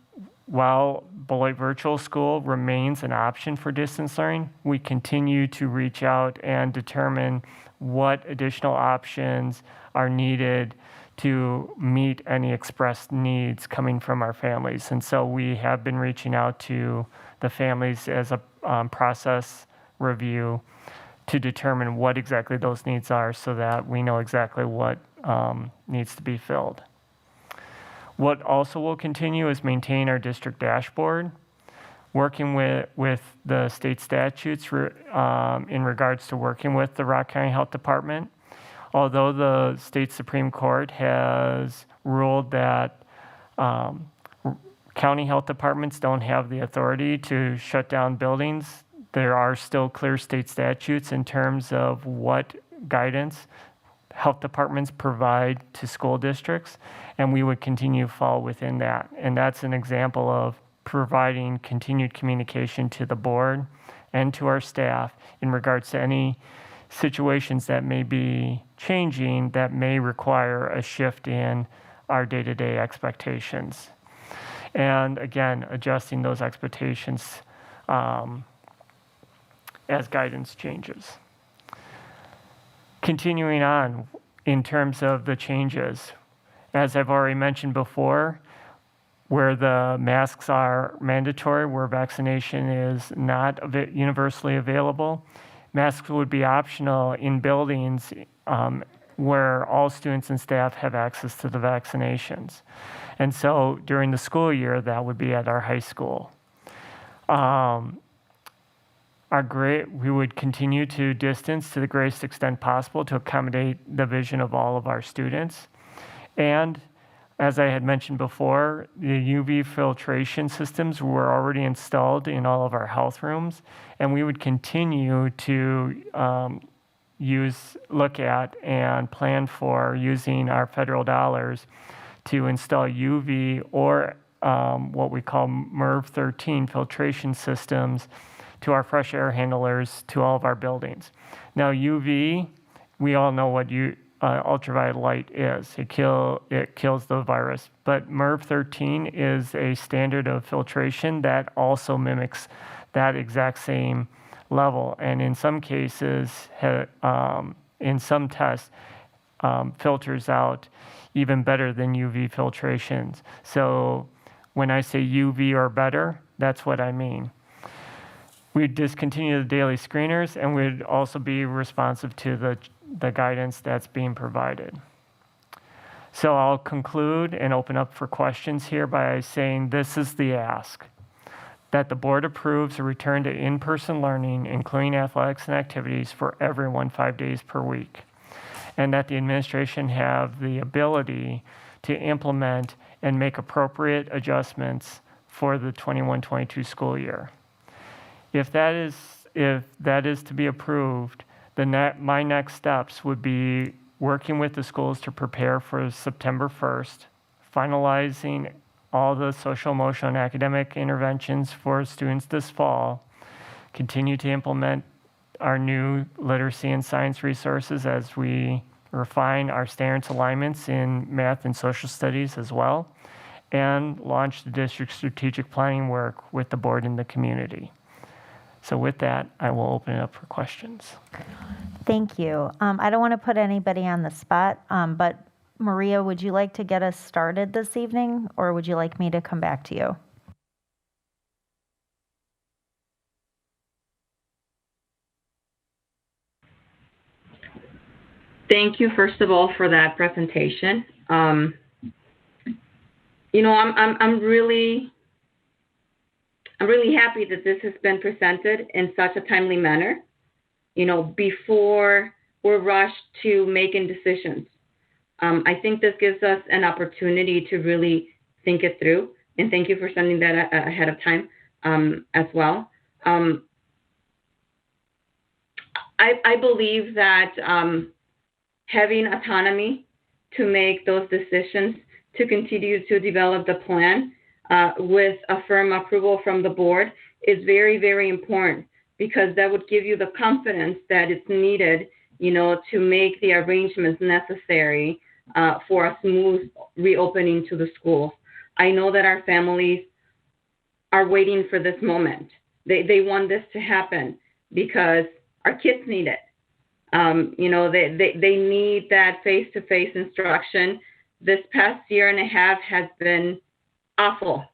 while Beloit Virtual School remains an option for distance learning, we continue to reach out and determine what additional options are needed to meet any expressed needs coming from our families. And so we have been reaching out to the families as a process review to determine what exactly those needs are so that we know exactly what needs to be filled. What also will continue is maintain our district dashboard, working with the state statutes in regards to working with the Rock County Health Department. Although the state Supreme Court has ruled that county health departments don't have the authority to shut down buildings, there are still clear state statutes in terms of what guidance health departments provide to school districts, and we would continue to fall within that. And that's an example of providing continued communication to the board and to our staff in regards to any situations that may be changing that may require a shift in our day-to-day expectations. And again, adjusting those expectations as guidance changes. Continuing on in terms of the changes, as I've already mentioned before, where the masks are mandatory, where vaccination is not universally available, masks would be optional in buildings where all students and staff have access to the vaccinations. And so during the school year, that would be at our high school. We would continue to distance to the greatest extent possible to accommodate the vision of all of our students. And As I had mentioned before, the UV filtration systems were already installed in all of our health rooms, and we would continue to look at and plan for using our federal dollars to install UV or what we call MERV 13 filtration systems to our fresh air handlers to all of our buildings. Now UV, we all know what ultraviolet light is. It kills the virus. But MERV 13 is a standard of filtration that also mimics that exact same level, and in some cases, in some tests, filters out even better than UV filtrations. So when I say UV or better, that's what I mean. We'd discontinue the daily screeners, and we'd also be responsive to the guidance that's being provided. So I'll conclude and open up for questions here by saying this is the ask: that the board approves a return to in-person learning, including athletics and activities for everyone 5 days per week, and that the administration have the ability to implement and make appropriate adjustments for the 21-22 school year. If that is to be approved, my next steps would be working with the schools to prepare for September 1st, finalizing all the social, emotional, and academic interventions for students this fall, continue to implement our new literacy and science resources as we refine our standards alignments in math and social studies as well, and launch the district strategic planning work with the board and the community. So with that, I will open it up for questions. Thank you. I don't want to put anybody on the spot, but Maria, would you like to get us started this evening, or would you like me to come back to you? Thank you, first of all, for that presentation. You know, I'm really happy that this has been presented in such a timely manner, you know, before we're rushed to making decisions. I think this gives us an opportunity to really think it through, and thank you for sending that ahead of time as well. I believe that having autonomy to make those decisions, to continue to develop the plan with a firm approval from the board is very, very important, because that would give you the confidence that it's needed, you know, to make the arrangements necessary for a smooth reopening to the schools. I know that our families are waiting for this moment. They want this to happen because our kids need it. You know, they need that face-to-face instruction. This past year and a half has been awful,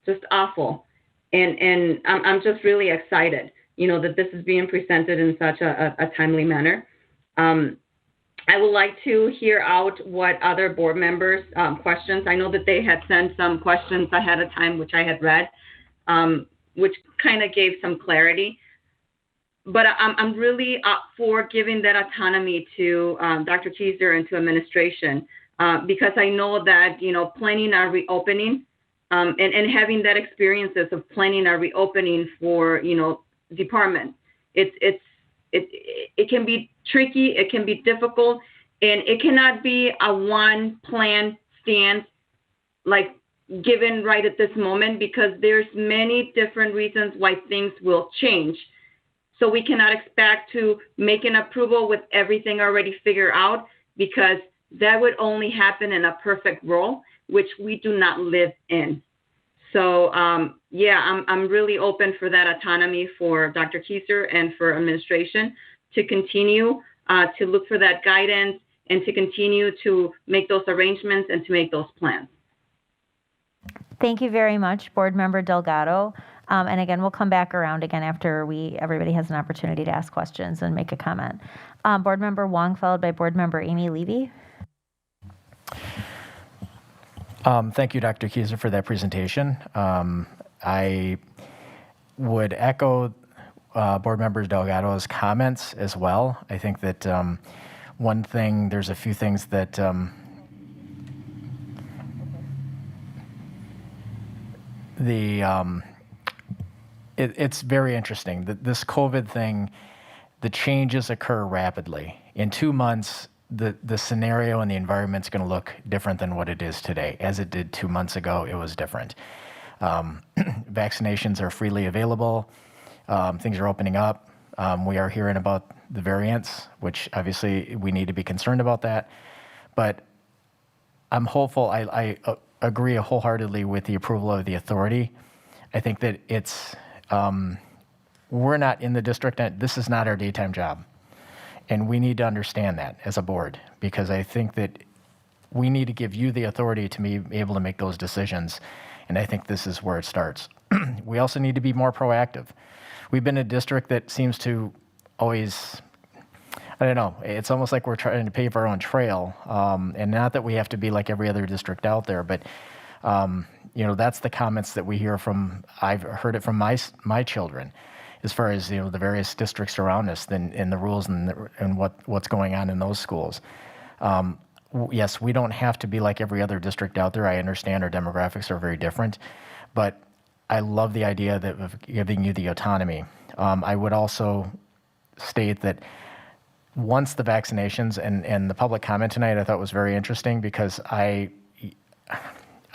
just awful. And I'm just really excited, you know, that this is being presented in such a timely manner. I would like to hear out what other board members' questions. I know that they had sent some questions ahead of time, which I had read, which kind of gave some clarity. But I'm really up for giving that autonomy to Dr. Keyser and to administration, because I know that, you know, planning our reopening and having that experiences of planning our reopening for, you know, departments, it can be tricky, it can be difficult, and it cannot be a one plan stance like given right at this moment, because there's many different reasons why things will change. So we cannot expect to make an approval with everything already figured out, because that would only happen in a perfect world, which we do not live in. So yeah, I'm really open for that autonomy for Dr. Keyser and for administration to continue to look for that guidance and to continue to make those arrangements and to make those plans. Thank you very much, Board Member Delgado. And again, we'll come back around again after everybody has an opportunity to ask questions and make a comment. Board Member Wong, followed by Board Member Amy Levy. Thank you, Dr. Keyser, for that presentation. I would echo Board Member Delgado's comments as well. I think that there's a few things that it's very interesting. This COVID thing, the changes occur rapidly. In 2 months, the scenario and the environment's going to look different than what it is today. As it did 2 months ago, it was different. Vaccinations are freely available. Things are opening up. We are hearing about the variants, which obviously we need to be concerned about that. But I'm hopeful. I agree wholeheartedly with the approval of the authority. I think that we're not in the district. This is not our daytime job. And we need to understand that as a board, because I think that we need to give you the authority to be able to make those decisions. And I think this is where it starts. We also need to be more proactive. We've been a district that seems to always, I don't know, it's almost like we're trying to pave our own trail. And not that we have to be like every other district out there, but that's the comments that we hear from, I've heard it from my children, as far as, the various districts around us and the rules and what's going on in those schools. Yes, we don't have to be like every other district out there. I understand our demographics are very different, but I love the idea of giving you the autonomy. I would also state that once the vaccinations and the public comment tonight, I thought was very interesting, because I'd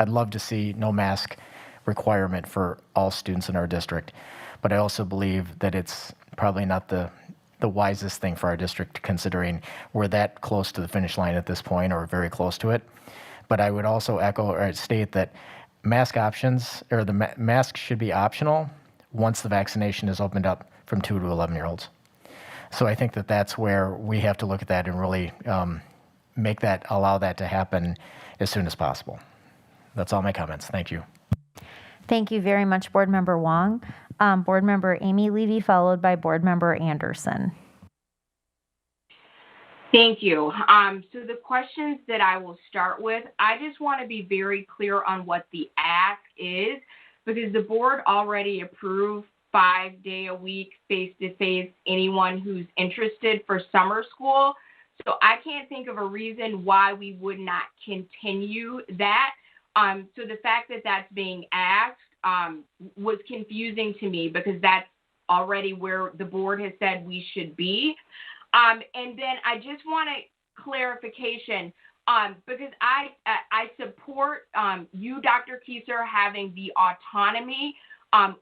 love to see no mask requirement for all students in our district. But I also believe that it's probably not the wisest thing for our district, considering we're that close to the finish line at this point, or very close to it. But I would also echo or state that mask options, or the mask should be optional once the vaccination is opened up from 2 to 11-year-olds. So I think that that's where we have to look at that and really allow that to happen as soon as possible. That's all my comments. Thank you. Thank you very much, Board Member Wong. Board Member Amy Levy, followed by Board Member Anderson. Thank you. So the questions that I will start with, I just want to be very clear on what the ask is, because the board already approved 5-day-a-week face-to-face anyone who's interested for summer school. So I can't think of a reason why we would not continue that. So the fact that that's being asked was confusing to me, because that's already where the board has said we should be. And then I just want a clarification, because I support you, Dr. Kieser, having the autonomy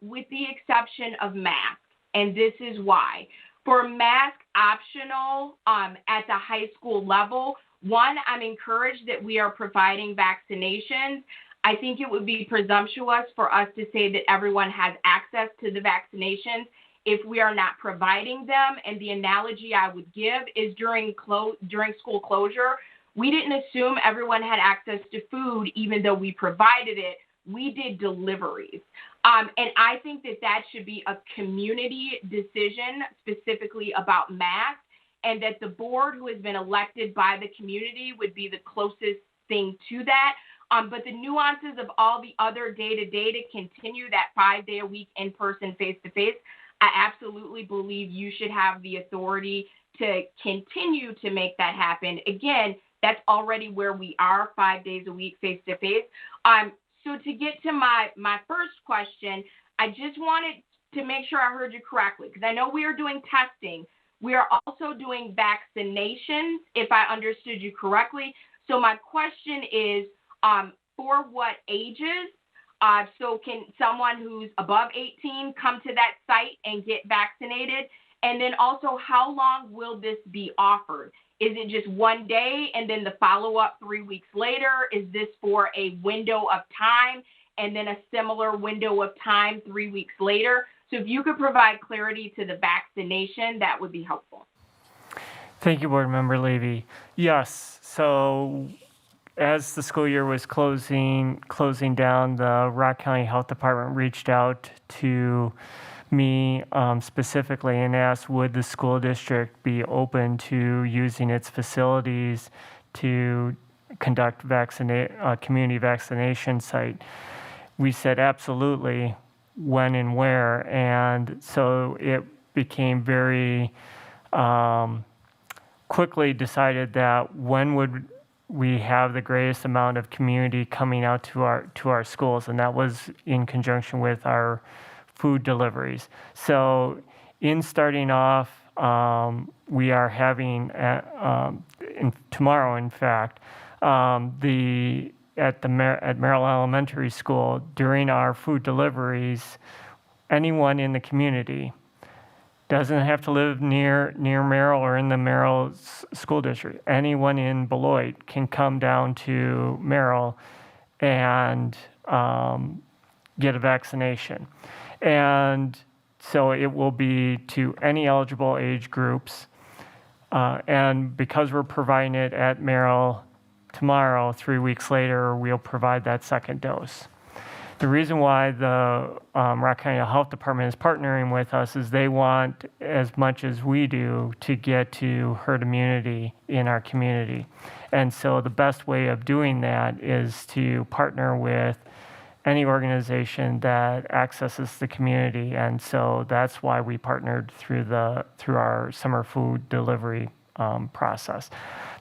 with the exception of masks. And this is why. For mask optional at the high school level, one, I'm encouraged that we are providing vaccinations. I think it would be presumptuous for us to say that everyone has access to the vaccinations if we are not providing them. And the analogy I would give is during school closure, we didn't assume everyone had access to food, even though we provided it. We did deliveries. And I think that should be a community decision specifically about masks, and that the board, who has been elected by the community, would be the closest thing to that. But the nuances of all the other day-to-day to continue that 5-day-a-week in-person face-to-face, I absolutely believe you should have the authority to continue to make that happen. Again, that's already where we are, 5 days a week face-to-face. So to get to my first question, I just wanted to make sure I heard you correctly, because I know we are doing testing. We are also doing vaccinations, if I understood you correctly. So my question is, for what ages? So can someone who's above 18 come to that site and get vaccinated? And then also, how long will this be offered? Is it just 1 day and then the follow-up 3 weeks later? Is this for a window of time and then a similar window of time 3 weeks later? So if you could provide clarity to the vaccination, that would be helpful. Thank you, Board Member Levy. Yes, so as the school year was closing down, the Rock County Health Department reached out to me specifically and asked, would the school district be open to using its facilities to conduct community vaccination site? We said absolutely, when and where, and so it became very quickly decided that when would we have the greatest amount of community coming out to our schools, and that was in conjunction with our food deliveries. So in starting off, we are having tomorrow, in fact, at Merrill Elementary School, during our food deliveries, anyone in the community doesn't have to live near Merrill or in the Merrill school district. Anyone in Beloit can come down to Merrill and get a vaccination. And so it will be to any eligible age groups. And because we're providing it at Merrill tomorrow, 3 weeks later, we'll provide that second dose. The reason why the Rock County Health Department is partnering with us is they want as much as we do to get to herd immunity in our community. And so the best way of doing that is to partner with any organization that accesses the community. And so that's why we partnered through our summer food delivery process.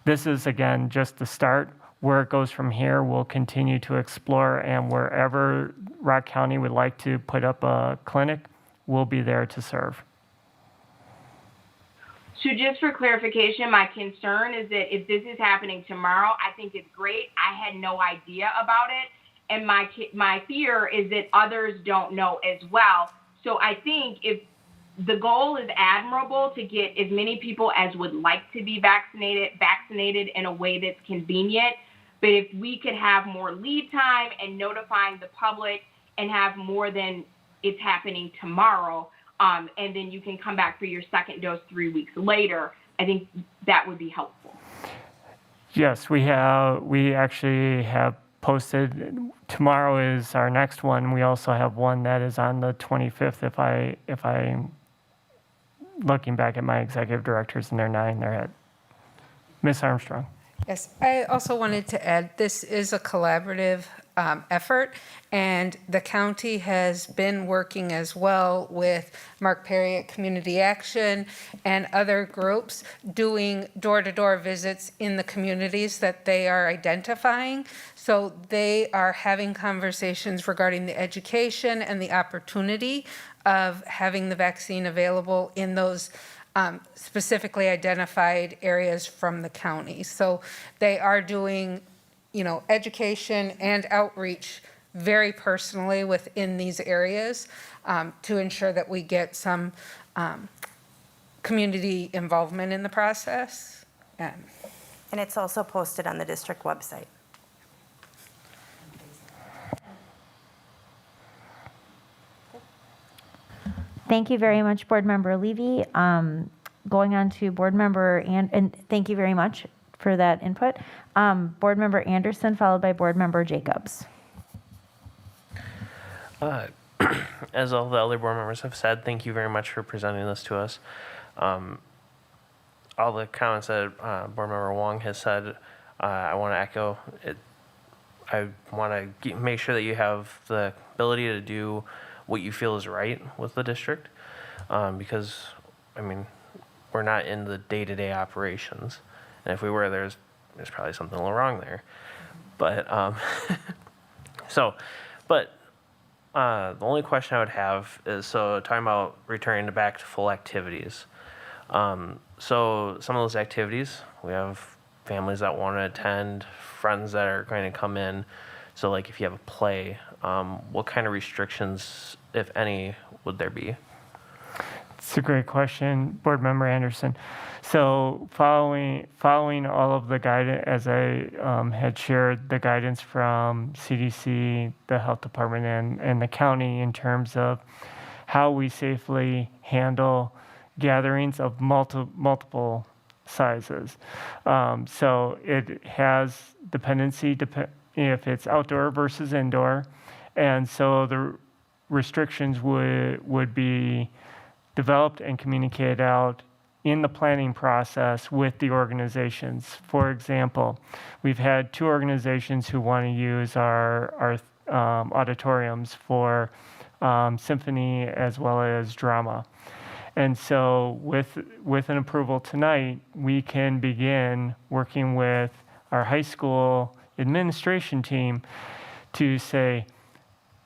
This is, again, just the start. Where it goes from here, we'll continue to explore, and wherever Rock County would like to put up a clinic, we'll be there to serve. So just for clarification, my concern is that if this is happening tomorrow, I think it's great. I had no idea about it. And my fear is that others don't know as well. So I think if the goal is admirable to get as many people as would like to be vaccinated in a way that's convenient. But if we could have more lead time and notifying the public and have more than it's happening tomorrow, and then you can come back for your second dose 3 weeks later, I think that would be helpful. Yes, we actually have posted. Tomorrow is our next one. We also have one that is on the 25th. If I'm looking back at my executive directors, and they're nodding their head. Ms. Armstrong. Yes, I also wanted to add, this is a collaborative effort, and the county has been working as well with Mark Perry at Community Action and other groups doing door-to-door visits in the communities that they are identifying. So they are having conversations regarding the education and the opportunity of having the vaccine available in those specifically identified areas from the county. So they are doing, education and outreach very personally within these areas to ensure that we get some community involvement in the process. And it's also posted on the district website. Thank you very much, Board Member Levy. Going on to Board Member, and thank you very much for that input. Board Member Anderson, followed by Board Member Jacobs. As all the other board members have said, thank you very much for presenting this to us. All the comments that Board Member Wong has said, I want to echo it. I want to make sure that you have the ability to do what you feel is right with the district, because, we're not in the day-to-day operations, and if we were, there's probably something a little wrong there. But the only question I would have is, so talking about returning back to full activities. So some of those activities, we have families that want to attend, friends that are going to come in. So like if you have a play, what kind of restrictions, if any, would there be? It's a great question, Board Member Anderson. So following all of the guidance, as I had shared, the guidance from CDC, the health department, and the county in terms of how we safely handle gatherings of multiple sizes. So it has dependency if it's outdoor versus indoor, and so the restrictions would be developed and communicated out in the planning process with the organizations. For example, we've had 2 organizations who want to use our auditoriums for symphony as well as drama. And so with an approval tonight, we can begin working with our high school administration team to say,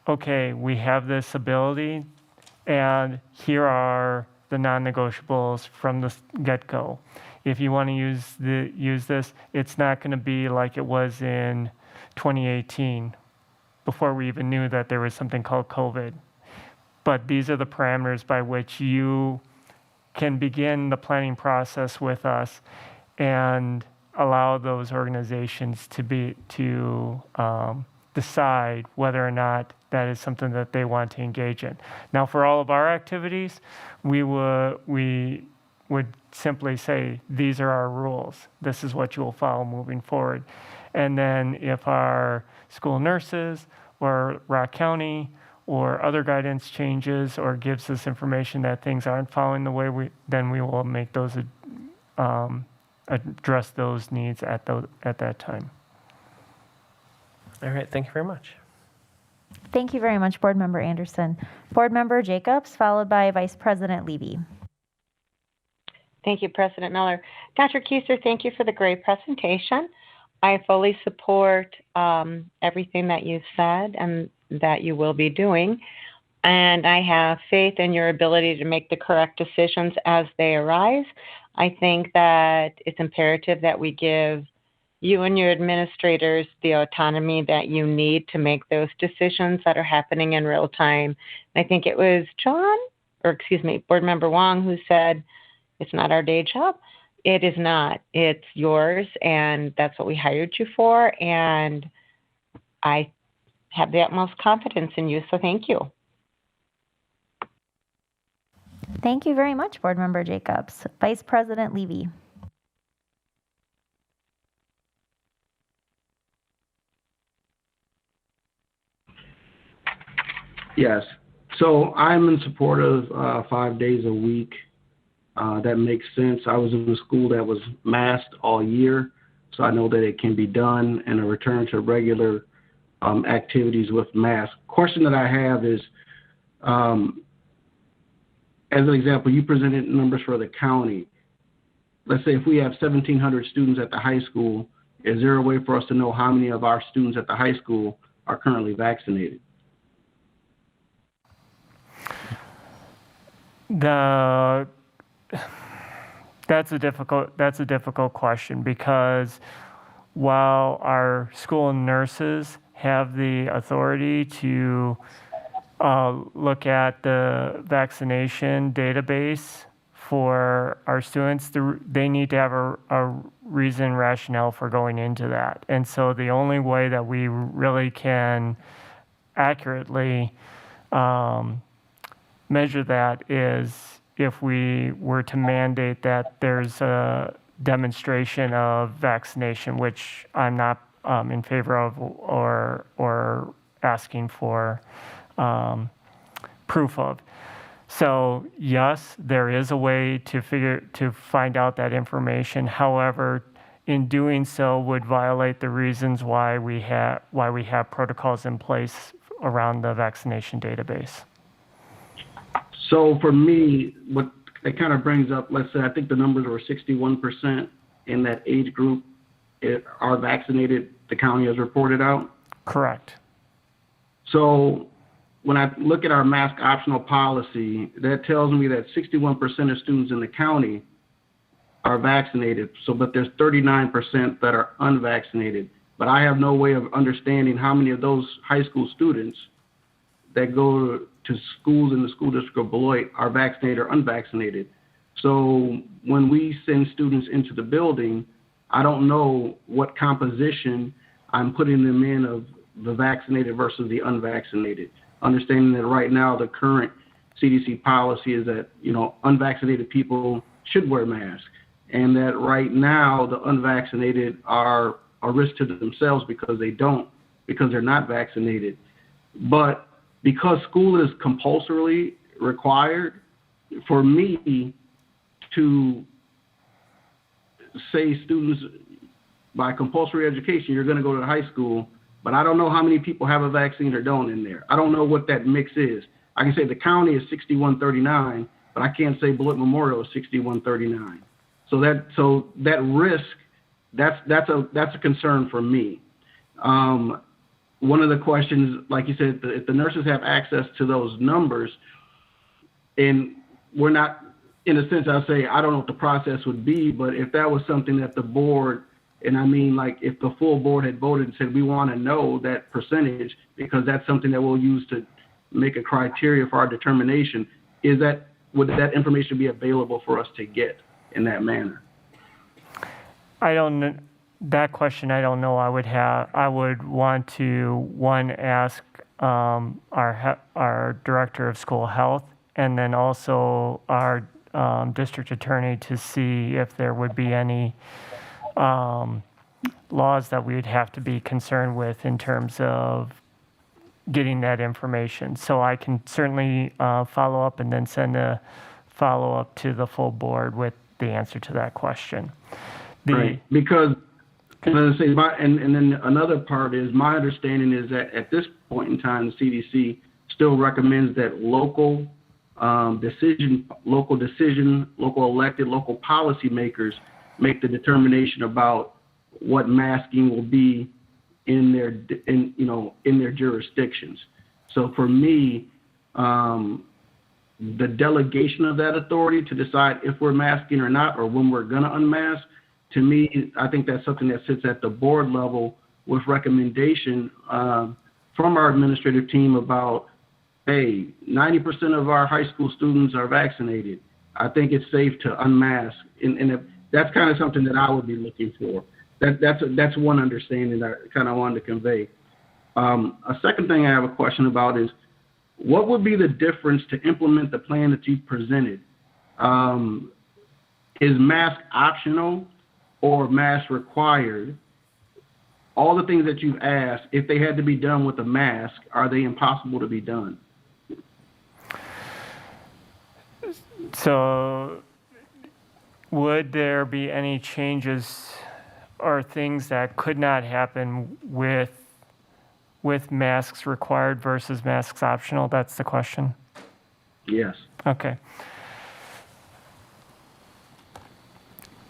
okay, we have this ability, and here are the non-negotiables from the get-go. If you want to use this, it's not going to be like it was in 2018, before we even knew that there was something called COVID. But these are the parameters by which you can begin the planning process with us and allow those organizations to decide whether or not that is something that they want to engage in. Now, for all of our activities, we would simply say, these are our rules. This is what you will follow moving forward. And then if our school nurses or Rock County or other guidance changes or gives us information that things aren't following the way then we will make those, address those needs at that time. All right, thank you very much. Thank you very much, Board Member Anderson. Board Member Jacobs, followed by Vice President Levy. Thank you, President Miller. Dr. Keiser, thank you for the great presentation. I fully support everything that you said and that you will be doing. And I have faith in your ability to make the correct decisions as they arise. I think that it's imperative that we give you and your administrators the autonomy that you need to make those decisions that are happening in real time. I think it was Board Member Wong who said, it's not our day job. It is not. It's yours, and that's what we hired you for, and I have the utmost confidence in you, so thank you. Thank you very much, Board Member Jacobs. Vice President Levy. Yes. So I'm in support of 5 days a week. That makes sense. I was in a school that was masked all year, so I know that it can be done, and a return to regular activities with masks. Question that I have is, as an example, you presented numbers for the county. Let's say if we have 1,700 students at the high school, is there a way for us to know how many of our students at the high school are currently vaccinated? That's a difficult question, because while our school nurses have the authority to look at the vaccination database for our students, they need to have a reason, rationale for going into that. And so the only way that we really can accurately measure that is if we were to mandate that there's a demonstration of vaccination, which I'm not in favor of or asking for proof of. So yes, there is a way to find out that information. However, in doing so would violate the reasons why we have protocols in place around the vaccination database. So for me, what that kind of brings up, let's say I think the numbers were 61% in that age group are vaccinated, the county has reported out? Correct. So when I look at our mask optional policy, that tells me that 61% of students in the county are vaccinated. But there's 39% that are unvaccinated. But I have no way of understanding how many of those high school students that go to schools in the school district of Beloit are vaccinated or unvaccinated. So when we send students into the building, I don't know what composition I'm putting them in of the vaccinated versus the unvaccinated. Understanding that right now the current CDC policy is that, unvaccinated people should wear masks, and that right now the unvaccinated are a risk to themselves because they're not vaccinated. But because school is compulsorily required, for me to say students by compulsory education, you're going to go to the high school, but I don't know how many people have a vaccine or don't in there. I don't know what that mix is. I can say the county is 6139, but I can't say Beloit Memorial is 6139. So that risk that's a concern for me. One of the questions, like you said, if the nurses have access to those numbers, and we're not, in a sense, I'll say, I don't know what the process would be, but if that was something that the board, and I mean, like, if the full board had voted and said, we want to know that percentage, because that's something that we'll use to make a criteria for our determination, would that information be available for us to get in that manner? That question I don't know. I would want to, ask our director of school health, and then also our district attorney, to see if there would be any laws that we would have to be concerned with in terms of getting that information. So I can certainly follow up and then send a follow-up to the full board with the answer to that question. Right, because and then another part is, my understanding is that at this point in time, the CDC still recommends that local elected, local policymakers make the determination about what masking will be in their jurisdictions. So for me, the delegation of that authority to decide if we're masking or not, or when we're going to unmask, to me, I think that's something that sits at the board level with recommendation from our administrative team about, hey, 90% of our high school students are vaccinated. I think it's safe to unmask. And that's kind of something that I would be looking for. That's one understanding that I kind of wanted to convey. A second thing I have a question about is, what would be the difference to implement the plan that you presented? Is mask optional or mask required? All the things that you've asked, if they had to be done with a mask, are they impossible to be done? So would there be any changes or things that could not happen with masks required versus masks optional? That's the question? Yes. Okay.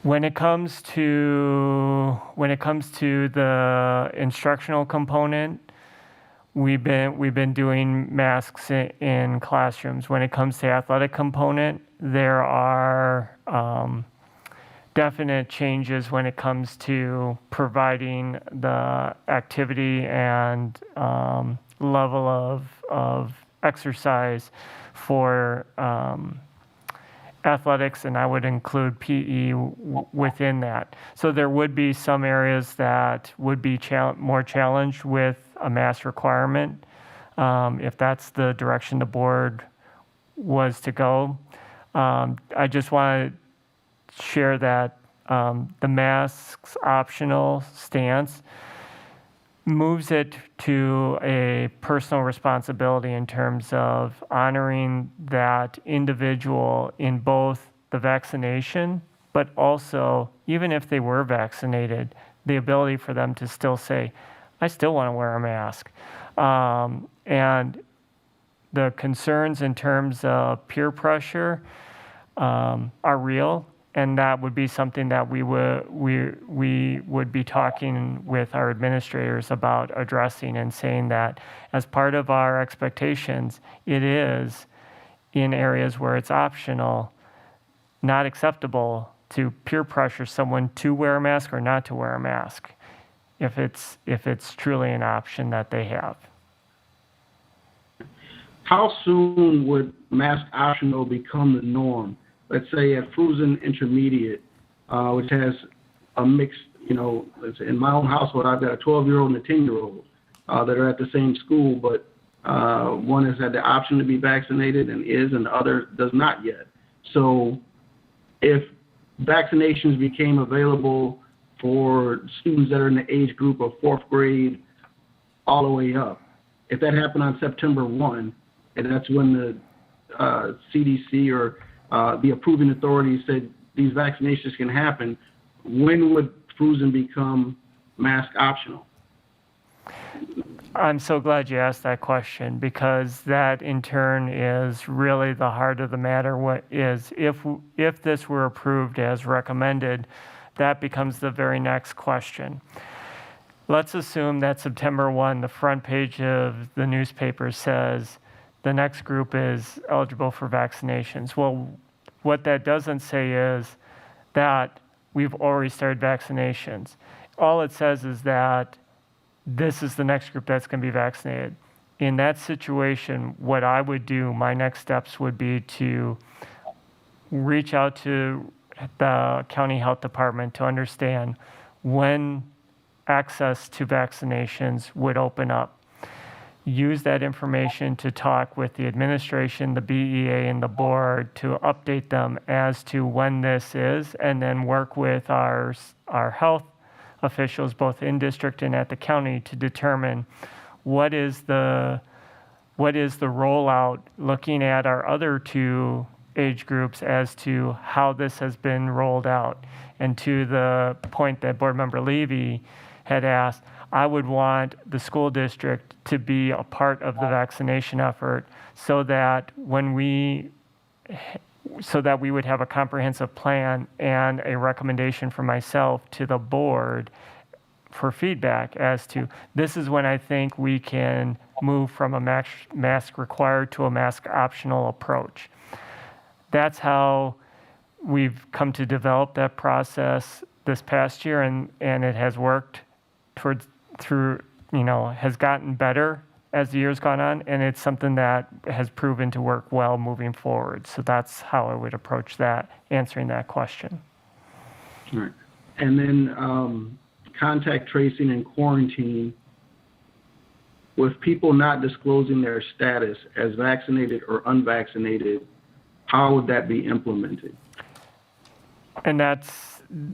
When it comes to the instructional component, we've been doing masks in classrooms. When it comes to athletic component, there are definite changes when it comes to providing the activity and level of exercise for athletics, and I would include PE within that. So there would be some areas that would be more challenged with a mask requirement, if that's the direction the board was to go. I just want to share that the masks optional stance moves it to a personal responsibility in terms of honoring that individual in both the vaccination, but also, even if they were vaccinated, the ability for them to still say, I still want to wear a mask. And the concerns in terms of peer pressure are real. And that would be something that we would be talking with our administrators about addressing, and saying that as part of our expectations, it is in areas where it's optional, not acceptable to peer pressure someone to wear a mask or not to wear a mask, if it's truly an option that they have. How soon would mask optional become the norm? Let's say at Fruzen Intermediate, which has a mixed, let's say in my own household, I've got a 12-year-old and a 10-year-old that are at the same school, but one has had the option to be vaccinated and the other does not yet. So if vaccinations became available for students that are in the age group of 4th grade all the way up, if that happened on September 1, and that's when the CDC or the approving authorities said these vaccinations can happen, when would Fruzen become mask optional? I'm so glad you asked that question, because that in turn is really the heart of the matter. What is, if this were approved as recommended, that becomes the very next question. Let's assume that September 1, the front page of the newspaper says the next group is eligible for vaccinations. Well, what that doesn't say is that we've already started vaccinations. All it says is that this is the next group that's going to be vaccinated. In that situation, what I would do, my next steps would be to reach out to the county health department to understand when access to vaccinations would open up. Use that information to talk with the administration, the BEA, and the board to update them as to when this is, and then work with our health officials, both in district and at the county, to determine what is the rollout, looking at our other two age groups as to how this has been rolled out. And to the point that Board Member Levy had asked, I would want the school district to be a part of the vaccination effort so that we would have a comprehensive plan and a recommendation from myself to the board for feedback as to this is when I think we can move from a mask required to a mask optional approach. That's how we've come to develop that process this past year, and it has worked has gotten better as the year's gone on, and it's something that has proven to work well moving forward. So that's how I would approach that, answering that question. All right. And then contact tracing and quarantine, with people not disclosing their status as vaccinated or unvaccinated, how would that be implemented? And that's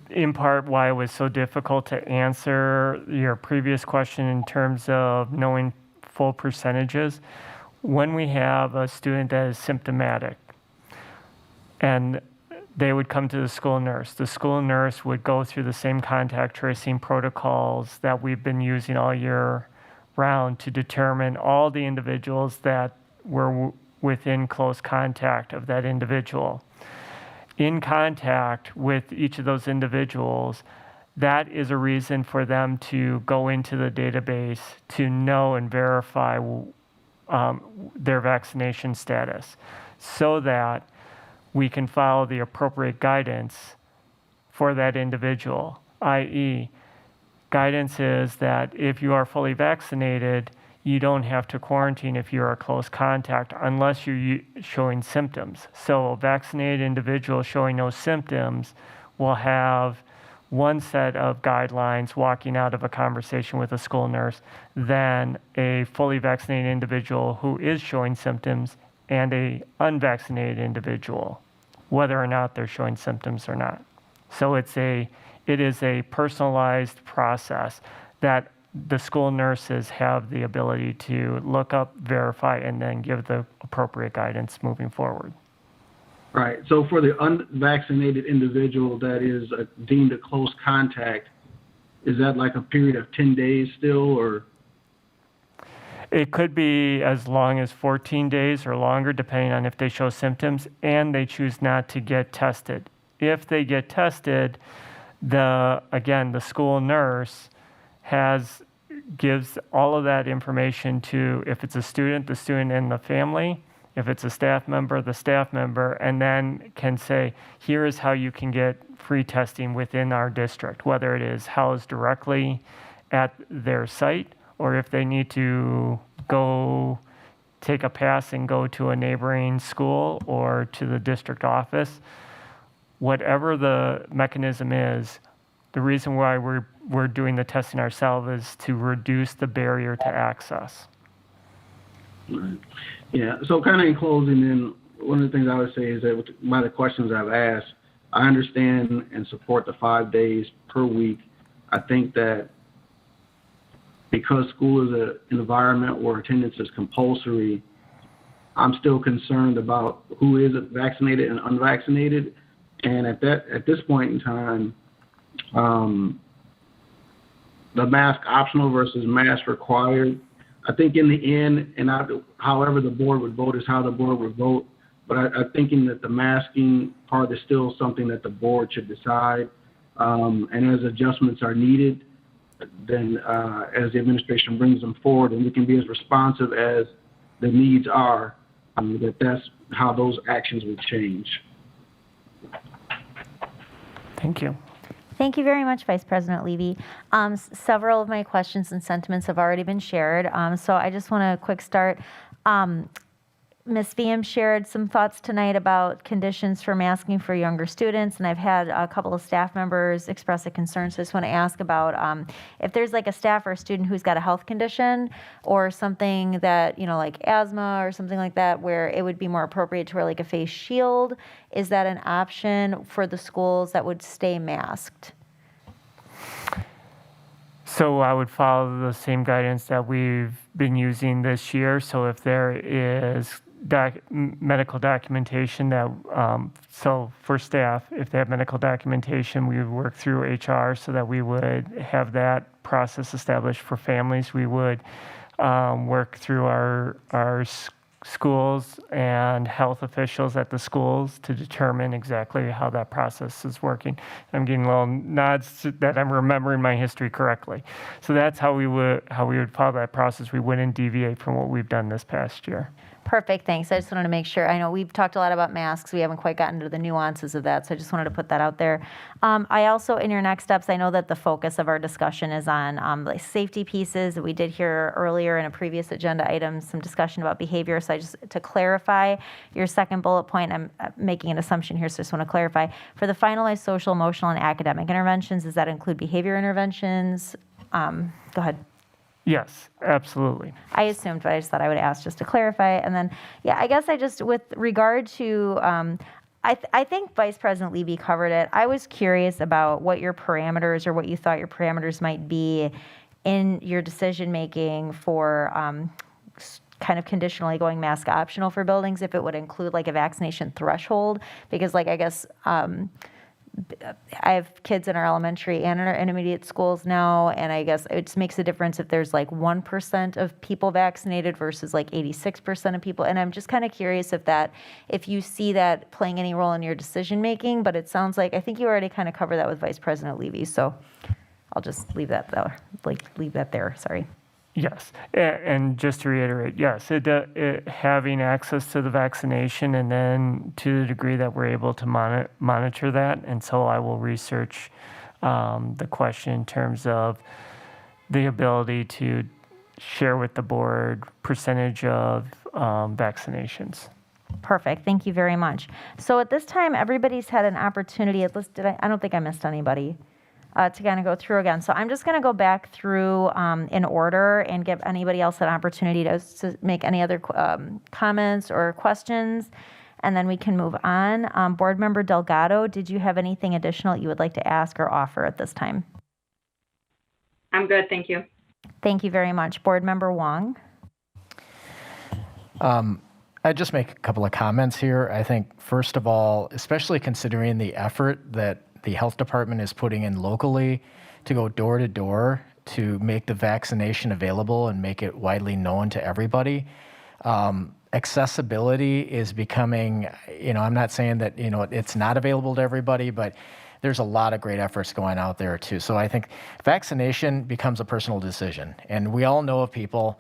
in part why it was so difficult to answer your previous question in terms of knowing full percentages. When we have a student that is symptomatic and they would come to the school nurse would go through the same contact tracing protocols that we've been using all year round to determine all the individuals that were within close contact of that individual. In contact with each of those individuals, that is a reason for them to go into the database to know and verify their vaccination status so that we can follow the appropriate guidance for that individual, i.e., guidance is that if you are fully vaccinated, you don't have to quarantine if you're a close contact unless you're showing symptoms. So a vaccinated individual showing no symptoms will have one set of guidelines walking out of a conversation with a school nurse than a fully vaccinated individual who is showing symptoms and a unvaccinated individual, whether or not they're showing symptoms or not. So it is a personalized process that the school nurses have the ability to look up, verify, and then give the appropriate guidance moving forward. Right. So for the unvaccinated individual that is deemed a close contact, is that like a period of 10 days still, or? It could be as long as 14 days or longer, depending on if they show symptoms and they choose not to get tested. If they get tested, the school nurse gives all of that information to, if it's a student, the student and the family. If it's a staff member, the staff member, and then can say, here is how you can get free testing within our district, whether it is housed directly at their site or if they need to go take a pass and go to a neighboring school or to the district office. Whatever the mechanism is, the reason why we're doing the testing ourselves is to reduce the barrier to access. Right. Yeah, so kind of in closing, then, one of the things I would say is that by the questions I've asked, I understand and support the 5 days per week. I think that because school is an environment where attendance is compulsory, I'm still concerned about who is vaccinated and unvaccinated. And at this point in time, the mask optional versus mask required, I think in the end, and however the board would vote is how the board would vote. But I'm thinking that the masking part is still something that the board should decide. and as adjustments are needed, then as the administration brings them forward, and we can be as responsive as the needs are, that's how those actions would change. Thank you. Thank you very much, Vice President Levy. Several of my questions and sentiments have already been shared, so I just want to quick start. Ms. VM shared some thoughts tonight about conditions for masking for younger students, and I've had a couple of staff members express a concern, so I just want to ask about if there's like a staff or a student who's got a health condition or something that, like asthma or something like that, where it would be more appropriate to wear like a face shield. Is that an option for the schools that would stay masked? So I would follow the same guidance that we've been using this year. So if there is medical documentation that, so for staff, if they have medical documentation, we would work through HR so that we would have that process established. For families, we would work through our schools and health officials at the schools to determine exactly how that process is working. I'm getting little nods that I'm remembering my history correctly. So that's how we would follow that process. We wouldn't deviate from what we've done this past year. Perfect, thanks. I just wanted to make sure. I know we've talked a lot about masks. We haven't quite gotten to the nuances of that, so I just wanted to put that out there. I also, in your next steps, I know that the focus of our discussion is on the safety pieces. We did hear earlier in a previous agenda item some discussion about behavior, so I just, to clarify your second bullet point, I'm making an assumption here, so I just want to clarify. For the finalized social, emotional, and academic interventions, does that include behavior interventions? Go ahead. Yes, absolutely. I assumed, but I just thought I would ask just to clarify. And then, I guess I just, with regard to, I think Vice President Levy covered it. I was curious about what your parameters or what you thought your parameters might be in your decision-making for kind of conditionally going mask optional for buildings, if it would include like a vaccination threshold, because like, I guess, I have kids in our elementary and in our intermediate schools now, and I guess it just makes a difference if there's like 1% of people vaccinated versus like 86% of people. And I'm just kind of curious if you see that playing any role in your decision making, but it sounds like, I think you already kind of covered that with Vice President Levy, so I'll just leave that there, sorry. Yes, and just to reiterate, yes, having access to the vaccination, and then to the degree that we're able to monitor that, and so I will research the question in terms of the ability to share with the board percentage of vaccinations. Perfect, thank you very much. So at this time, everybody's had an opportunity, at least I don't think I missed anybody, to kind of go through again. So I'm just going to go back through in order and give anybody else an opportunity to make any other comments or questions, and then we can move on. Board Member Delgado, did you have anything additional you would like to ask or offer at this time? I'm good, thank you. Thank you very much. Board Member Wong. I'd just make a couple of comments here. I think, first of all, especially considering the effort that the health department is putting in locally to go door to door to make the vaccination available and make it widely known to everybody. Accessibility is becoming, I'm not saying that, it's not available to everybody, but there's a lot of great efforts going out there too. So I think vaccination becomes a personal decision. And we all know of people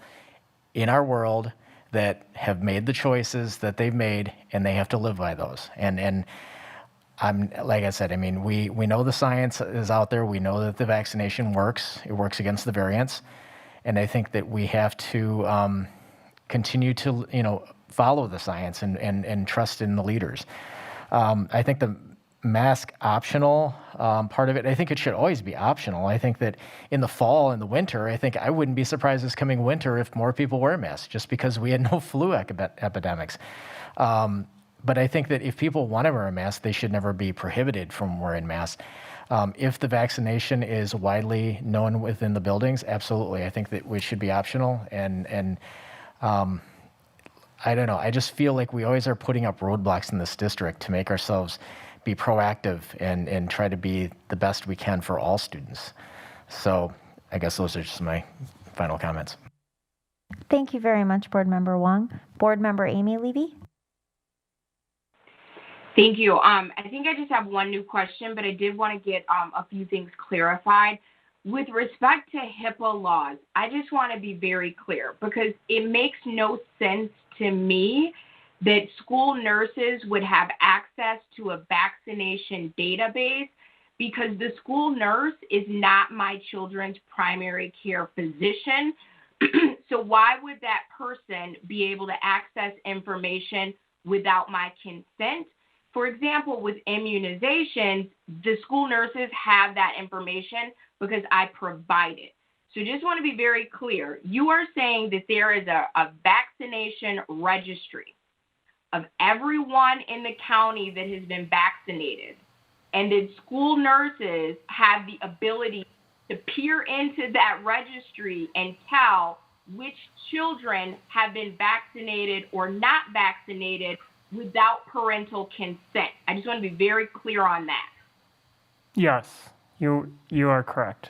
in our world that have made the choices that they've made, and they have to live by those. And like I said, we know the science is out there. We know that the vaccination works. It works against the variants. And I think that we have to continue to, follow the science and trust in the leaders. I think the mask optional part of it, I think it should always be optional. I think that in the fall and the winter, I wouldn't be surprised this coming winter if more people wear masks, just because we had no flu epidemics. But I think that if people want to wear a mask, they should never be prohibited from wearing masks. If the vaccination is widely known within the buildings, absolutely. I think that it should be optional. And I don't know. I just feel like we always are putting up roadblocks in this district to make ourselves be proactive and try to be the best we can for all students. So I guess those are just my final comments. Thank you very much, Board Member Wong. Board Member Amy Levy. Thank you. I think I just have one new question, but I did want to get a few things clarified. With respect to HIPAA laws, I just want to be very clear because it makes no sense to me that school nurses would have access to a vaccination database because the school nurse is not my children's primary care physician. So why would that person be able to access information without my consent? For example, with immunizations, the school nurses have that information because I provide it. So just want to be very clear. You are saying that there is a vaccination registry of everyone in the county that has been vaccinated, and that school nurses have the ability to peer into that registry and tell which children have been vaccinated or not vaccinated without parental consent. I just want to be very clear on that. Yes, you are correct.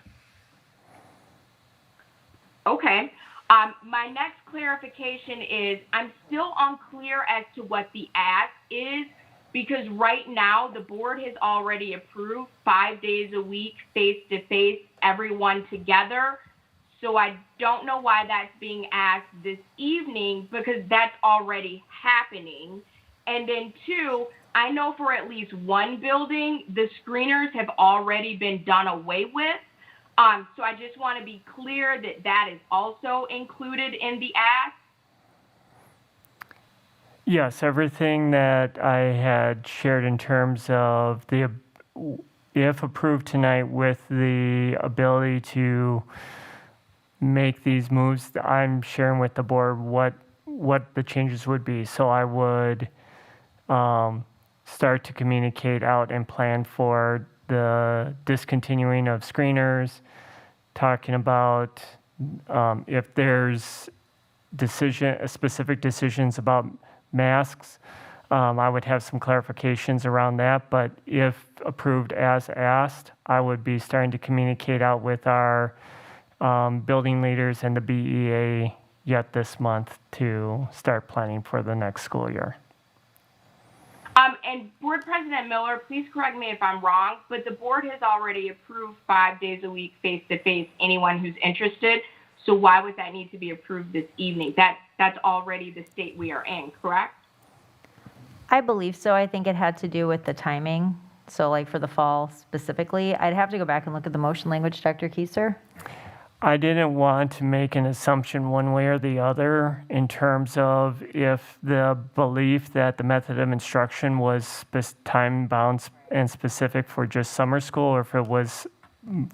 Okay. My next clarification is I'm still unclear as to what the ask is because right now the board has already approved 5 days a week, face-to-face, everyone together. So I don't know why that's being asked this evening because that's already happening. And then two, I know for at least one building, the screeners have already been done away with. So I just want to be clear that that is also included in the ask. Yes, everything that I had shared in terms of if approved tonight with the ability to make these moves, I'm sharing with the board what the changes would be. So I would start to communicate out and plan for the discontinuing of screeners, talking about if there's specific decisions about masks. I would have some clarifications around that, but if approved as asked, I would be starting to communicate out with our building leaders and the BEA yet this month to start planning for the next school year. And Board President Miller, please correct me if I'm wrong, but the board has already approved 5 days a week face-to-face, anyone who's interested. So why would that need to be approved this evening? That's already the state we are in, correct? I believe so. I think it had to do with the timing. So like for the fall specifically, I'd have to go back and look at the motion language, Dr. Kieser. I didn't want to make an assumption one way or the other in terms of if the belief that the method of instruction was time-bound and specific for just summer school, or if it was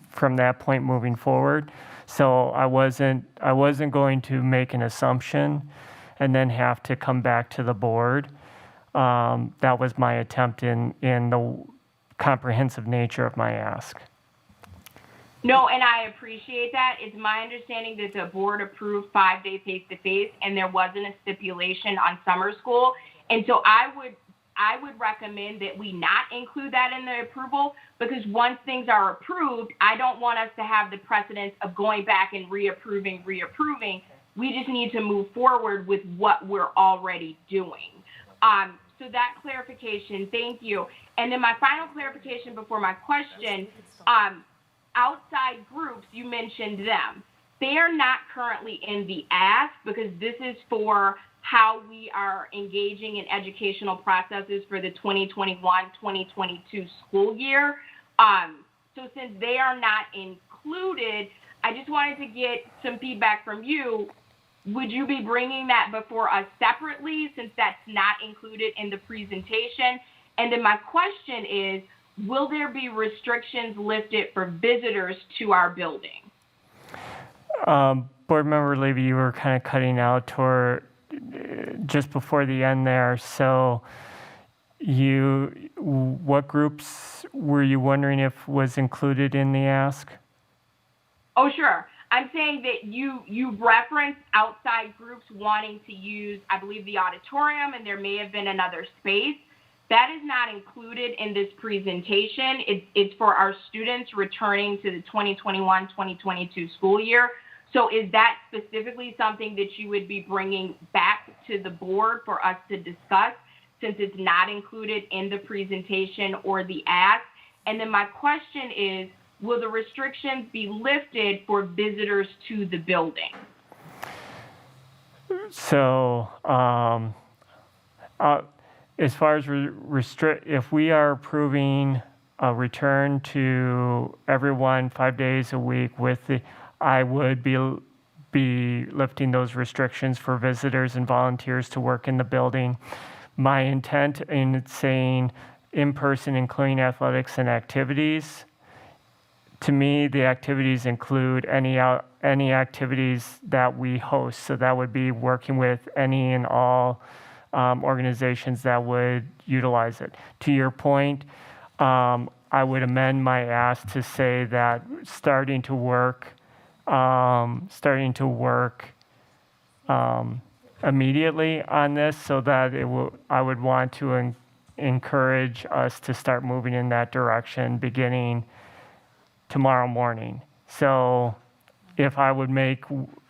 from that point moving forward. So I wasn't going to make an assumption and then have to come back to the board. That was my attempt in the comprehensive nature of my ask. No, and I appreciate that. It's my understanding that the board approved 5 days face-to-face, and there wasn't a stipulation on summer school. And so I would recommend that we not include that in the approval, because once things are approved, I don't want us to have the precedence of going back and reapproving. We just need to move forward with what we're already doing. So that clarification, thank you. And then my final clarification before my question, outside groups, you mentioned them. They are not currently in the ask because this is for how we are engaging in educational processes for the 2021-2022 school year. So since they are not included, I just wanted to get some feedback from you. Would you be bringing that before us separately since that's not included in the presentation? And then my question is, will there be restrictions lifted for visitors to our building? Board Member Levy, you were kind of cutting out toward just before the end there. So what groups were you wondering if was included in the ask? Oh, sure. I'm saying that you referenced outside groups wanting to use, I believe, the auditorium, and there may have been another space. That is not included in this presentation. It's for our students returning to the 2021-2022 school year. So is that specifically something that you would be bringing back to the board for us to discuss, since it's not included in the presentation or the ask? And then my question is, will the restrictions be lifted for visitors to the building? So, as far as if we are approving a return to everyone 5 days a week I would be lifting those restrictions for visitors and volunteers to work in the building. My intent in saying in-person, including athletics and activities, to me, the activities include any activities that we host. So that would be working with any and all organizations that would utilize it. To your point, I would amend my ask to say that starting to work immediately on this, so that I would want to encourage us to start moving in that direction beginning tomorrow morning. So if I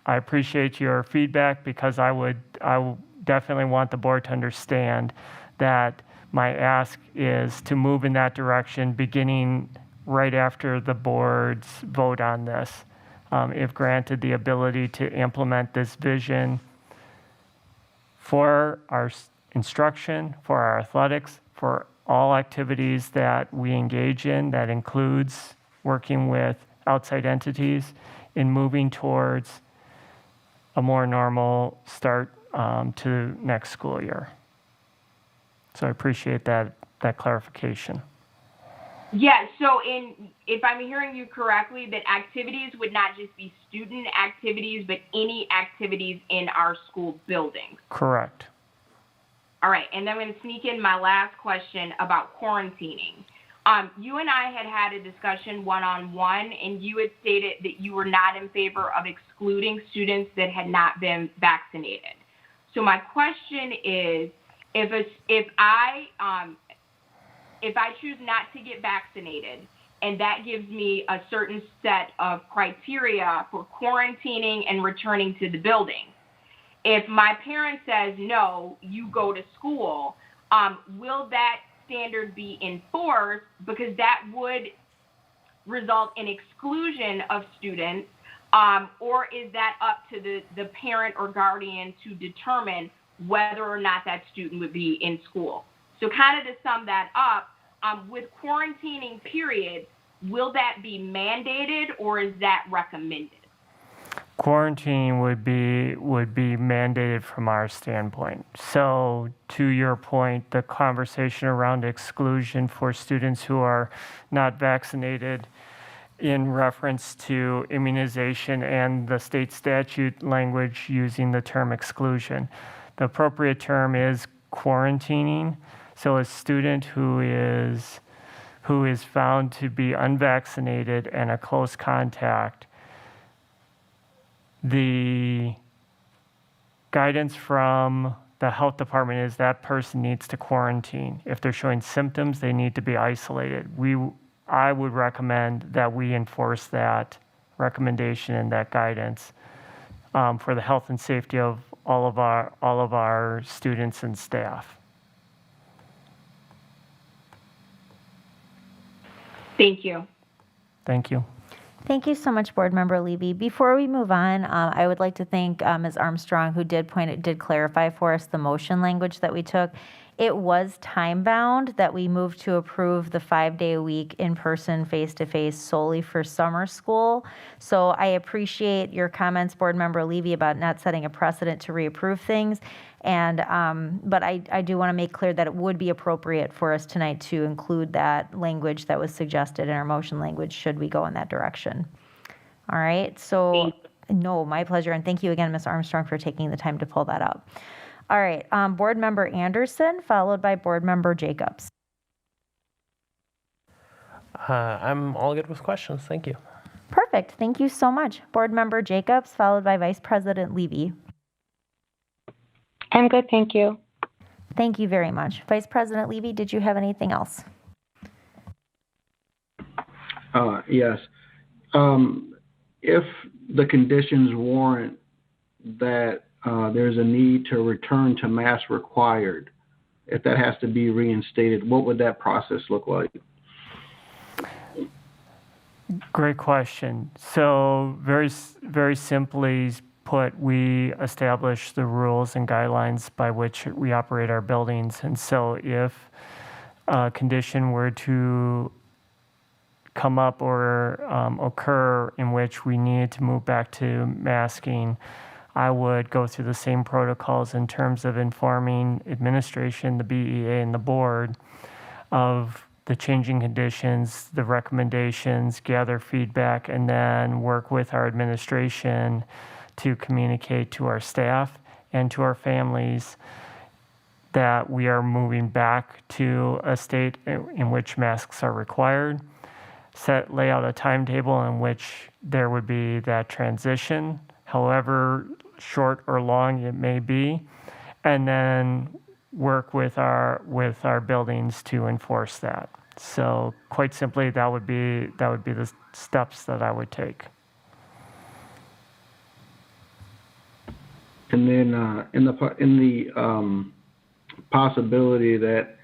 appreciate your feedback, because I definitely want the board to understand that my ask is to move in that direction beginning right after the board's vote on this. If granted the ability to implement this vision for our instruction, for our athletics, for all activities that we engage in, that includes working with outside entities in moving towards a more normal start to next school year. So I appreciate that clarification. Yeah, so if I'm hearing you correctly, that activities would not just be student activities, but any activities in our school buildings. Correct. All right, and then I'm going to sneak in my last question about quarantining. You and I had a discussion one-on-one, and you had stated that you were not in favor of excluding students that had not been vaccinated. So my question is, if I choose not to get vaccinated, and that gives me a certain set of criteria for quarantining and returning to the building, if my parent says, no, you go to school, will that standard be enforced? Because that would result in exclusion of students, or is that up to the parent or guardian to determine whether or not that student would be in school? So kind of to sum that up, with quarantining periods, will that be mandated or is that recommended? Quarantine would be mandated from our standpoint. So to your point, the conversation around exclusion for students who are not vaccinated in reference to immunization and the state statute language using the term exclusion. The appropriate term is quarantining. So a student who is found to be unvaccinated and a close contact, the guidance from the health department is that person needs to quarantine. If they're showing symptoms, they need to be isolated. I would recommend that we enforce that recommendation and that guidance for the health and safety of all of our students and staff. Thank you. Thank you. Thank you so much, Board Member Levy. Before we move on, I would like to thank Ms. Armstrong, who did clarify for us the motion language that we took. It was time-bound that we moved to approve the 5-day-a-week in-person, face-to-face solely for summer school. So I appreciate your comments, Board Member Levy, about not setting a precedent to reapprove things. And but I do want to make clear that it would be appropriate for us tonight to include that language that was suggested in our motion language should we go in that direction. All right. So no, my pleasure. And thank you again, Ms. Armstrong, for taking the time to pull that up. All right, Board Member Anderson, followed by Board Member Jacobs. I'm all good with questions. Thank you. Perfect. Thank you so much. Board Member Jacobs, followed by Vice President Levy. I'm good, thank you. Thank you very much. Vice President Levy, did you have anything else? Yes. If the conditions warrant that there's a need to return to mask required, if that has to be reinstated, what would that process look like? Great question. So very simply put, we establish the rules and guidelines by which we operate our buildings. And so if a condition were to come up or occur in which we needed to move back to masking, I would go through the same protocols in terms of informing administration, the BEA, and the board of the changing conditions, the recommendations, gather feedback, and then work with our administration to communicate to our staff and to our families that we are moving back to a state in which masks are required. Lay out a timetable in which there would be that transition, however short or long it may be, and then work with our buildings to enforce that. So quite simply, that would be the steps that I would take. And then in the possibility that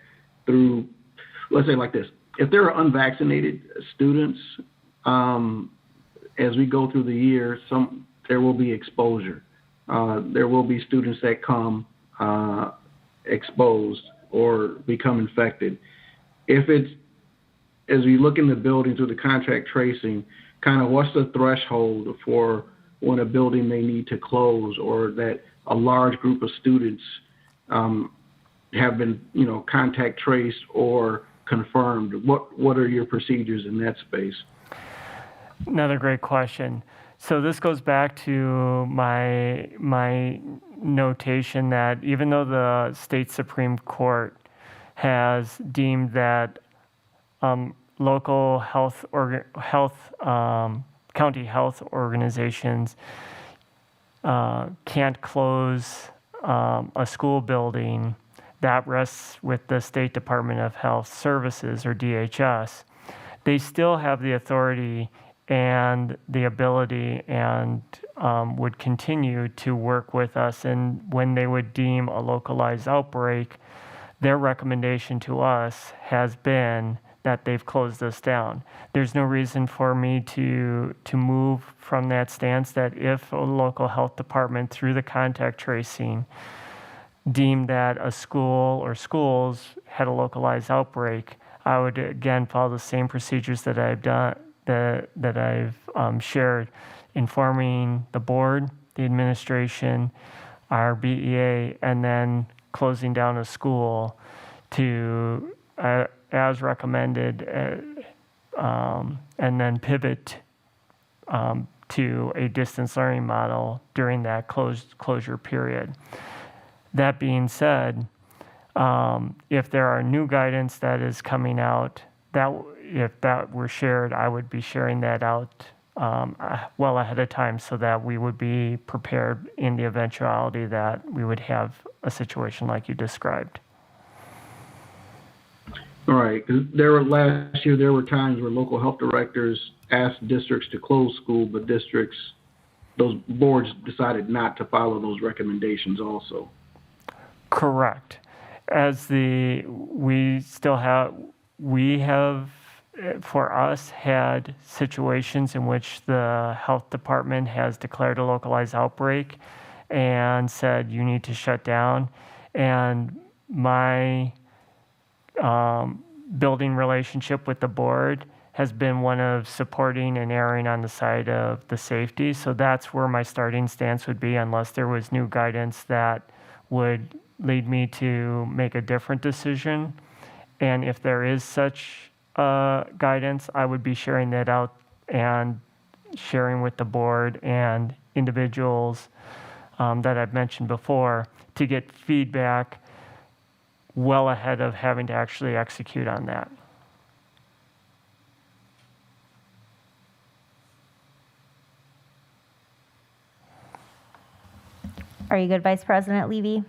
through, let's say like this, if there are unvaccinated students, as we go through the year, there will be exposure. There will be students that come exposed or become infected. If it's, as we look in the building through the contact tracing, kind of what's the threshold for when a building may need to close, or that a large group of students have been, contact traced or confirmed? What are your procedures in that space? Another great question. So this goes back to my notation that even though the state Supreme Court has deemed that local county health organizations can't close a school building, that rests with the State Department of Health Services, or DHS. They still have the authority and the ability and would continue to work with us. And when they would deem a localized outbreak, their recommendation to us has been that they've closed this down. There's no reason for me to move from that stance, that if a local health department through the contact tracing deemed that a school or schools had a localized outbreak, I would again follow the same procedures that I've done, that I've shared, informing the board, the administration, our BEA, and then closing down a school to, as recommended, and then pivot to a distance learning model during that closure period. That being said, if there are new guidance that is coming out, if that were shared, I would be sharing that out well ahead of time so that we would be prepared in the eventuality that we would have a situation like you described. All right, because last year there were times where local health directors asked districts to close school, but those boards decided not to follow those recommendations also. Correct. We have, for us, had situations in which the health department has declared a localized outbreak and said, you need to shut down. And my building relationship with the board has been one of supporting and erring on the side of the safety. So that's where my starting stance would be, unless there was new guidance that would lead me to make a different decision. And if there is such guidance, I would be sharing that out and sharing with the board and individuals that I've mentioned before to get feedback well ahead of having to actually execute on that. Are you good, Vice President Levy?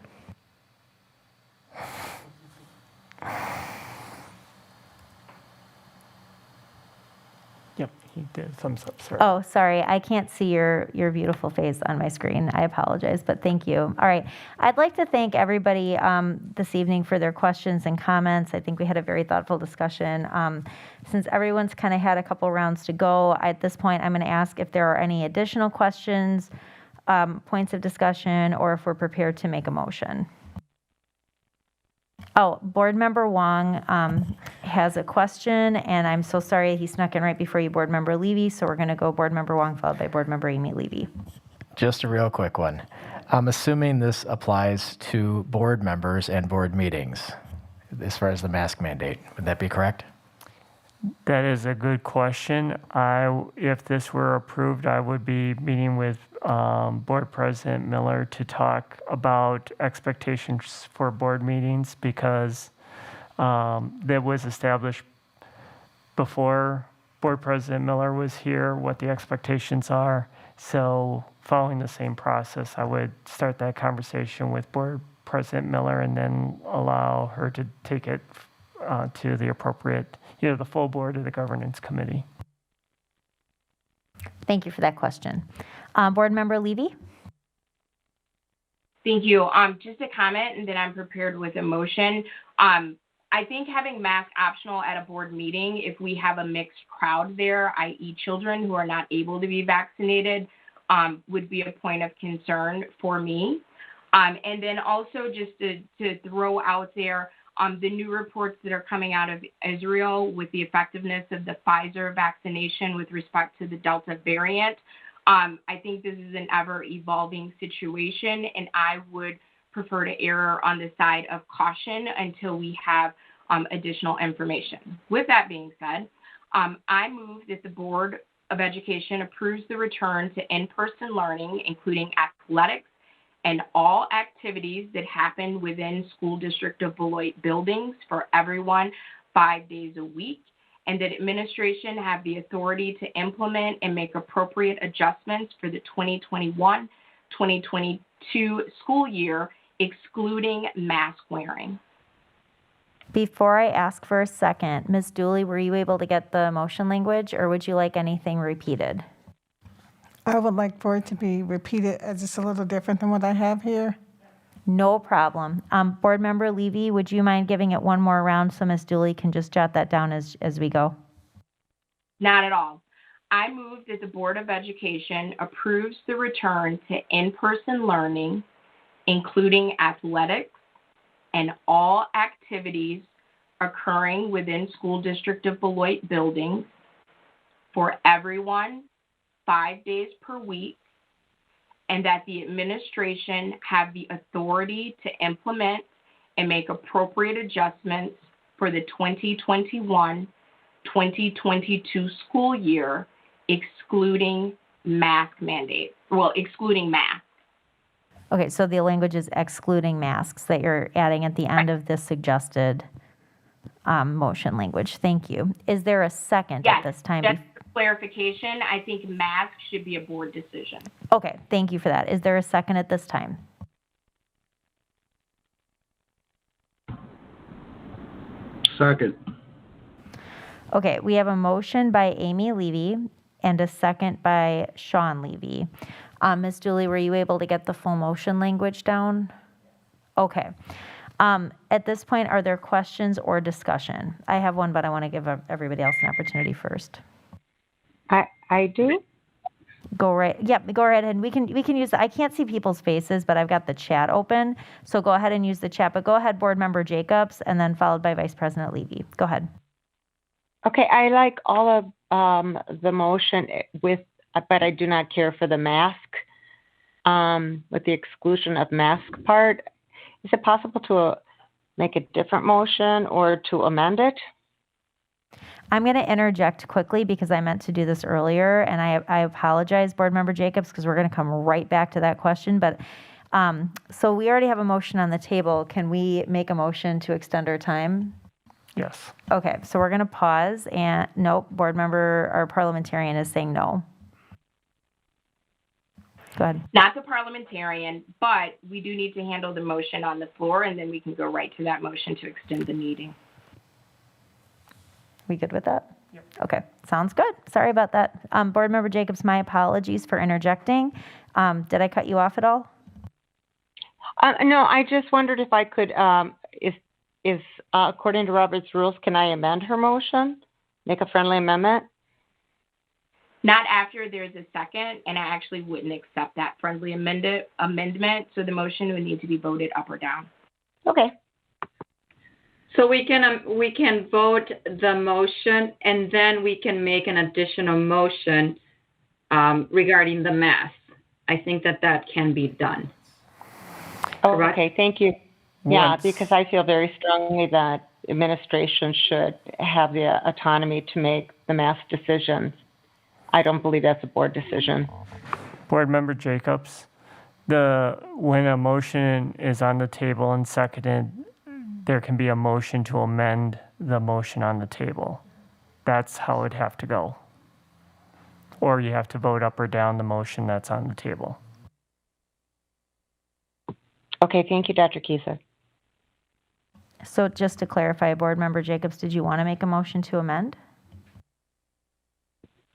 Yep, he did. thumbs up, sorry. Oh, sorry, I can't see your beautiful face on my screen. I apologize, but thank you. All right, I'd like to thank everybody this evening for their questions and comments. I think we had a very thoughtful discussion. Since everyone's kind of had a couple rounds to go, at this point, I'm going to ask if there are any additional questions, points of discussion, or if we're prepared to make a motion. Oh, Board Member Wong has a question, and I'm so sorry he snuck in right before you, Board Member Levy, so we're going to go Board Member Wong followed by Board Member Amy Levy. Just a real quick one. I'm assuming this applies to board members and board meetings as far as the mask mandate. Would that be correct? That is a good question. If this were approved, I would be meeting with Board President Miller to talk about expectations for board meetings because that was established before Board President Miller was here, what the expectations are. So following the same process, I would start that conversation with Board President Miller and then allow her to take it to the appropriate, either the full board or the governance committee. Thank you for that question. Board Member Levy? Thank you. Just a comment, and then I'm prepared with a motion. I think having mask optional at a board meeting, if we have a mixed crowd there, i.e. children who are not able to be vaccinated, would be a point of concern for me. And then also just to throw out there, the new reports that are coming out of Israel with the effectiveness of the Pfizer vaccination with respect to the Delta variant. I think this is an ever-evolving situation, and I would prefer to err on the side of caution until we have additional information. With that being said, I move that the Board of Education approves the return to in-person learning, including athletics, and all activities that happen within School District of Beloit buildings for everyone 5 days a week, and that administration have the authority to implement and make appropriate adjustments for the 2021-2022 school year, excluding mask wearing. Before I ask for a second, Ms. Dooley, were you able to get the motion language, or would you like anything repeated? I would like for it to be repeated as it's a little different than what I have here. No problem. Board Member Levy, would you mind giving it one more round so Ms. Dooley can just jot that down as we go? Not at all. I move that the Board of Education approves the return to in-person learning, including athletics and all activities occurring within School District of Beloit buildings for everyone 5 days per week, and that the administration have the authority to implement and make appropriate adjustments for the 2021-2022 school year, excluding mask mandates. Well, excluding masks. Okay, so the language is excluding masks that you're adding at the end of this suggested motion language. Thank you. Is there a second at this time? Just for clarification, I think masks should be a board decision. Okay, thank you for that. Is there a second at this time? Second. Okay, we have a motion by Amy Levy and a second by Sean Levy. Ms. Dooley, were you able to get the full motion language down? Okay. At this point, are there questions or discussion? I have one, but I want to give everybody else an opportunity first. I do. Go right. Yep. Go right ahead. And we can use. I can't see people's faces, but I've got the chat open. So go ahead and use the chat. But go ahead, Board Member Jacobs, and then followed by Vice President Levy. Go ahead. Okay, I like all of the motion but I do not care for the mask with the exclusion of mask part. Is it possible to make a different motion or to amend it? I'm going to interject quickly because I meant to do this earlier, and I apologize, Board Member Jacobs, because we're going to come right back to that question. But so we already have a motion on the table. Can we make a motion to extend our time? Yes. Okay, so we're going to pause, and nope, Board Member, our parliamentarian is saying no. Go ahead. Not the parliamentarian, but we do need to handle the motion on the floor, and then we can go right to that motion to extend the meeting. We good with that? Okay, sounds good. Sorry about that. Board Member Jacobs, my apologies for interjecting. Did I cut you off at all? No, I just wondered if I could, is according to Robert's rules, can I amend her motion? Make a friendly amendment? Not after there's a second, and I actually wouldn't accept that friendly amendment, so the motion would need to be voted up or down. Okay. So we can vote the motion, and then we can make an additional motion regarding the mask. I think that can be done. Oh, Correct? okay, thank you. Yeah, Once- because I feel very strongly that administration should have the autonomy to make the mask decisions. I don't believe that's a board decision. Board Member Jacobs, when a motion is on the table and seconded, there can be a motion to amend the motion on the table. That's how it'd have to go. Or you have to vote up or down the motion that's on the table. Okay, thank you, Dr. Kieser. So just to clarify, Board Member Jacobs, did you want to make a motion to amend?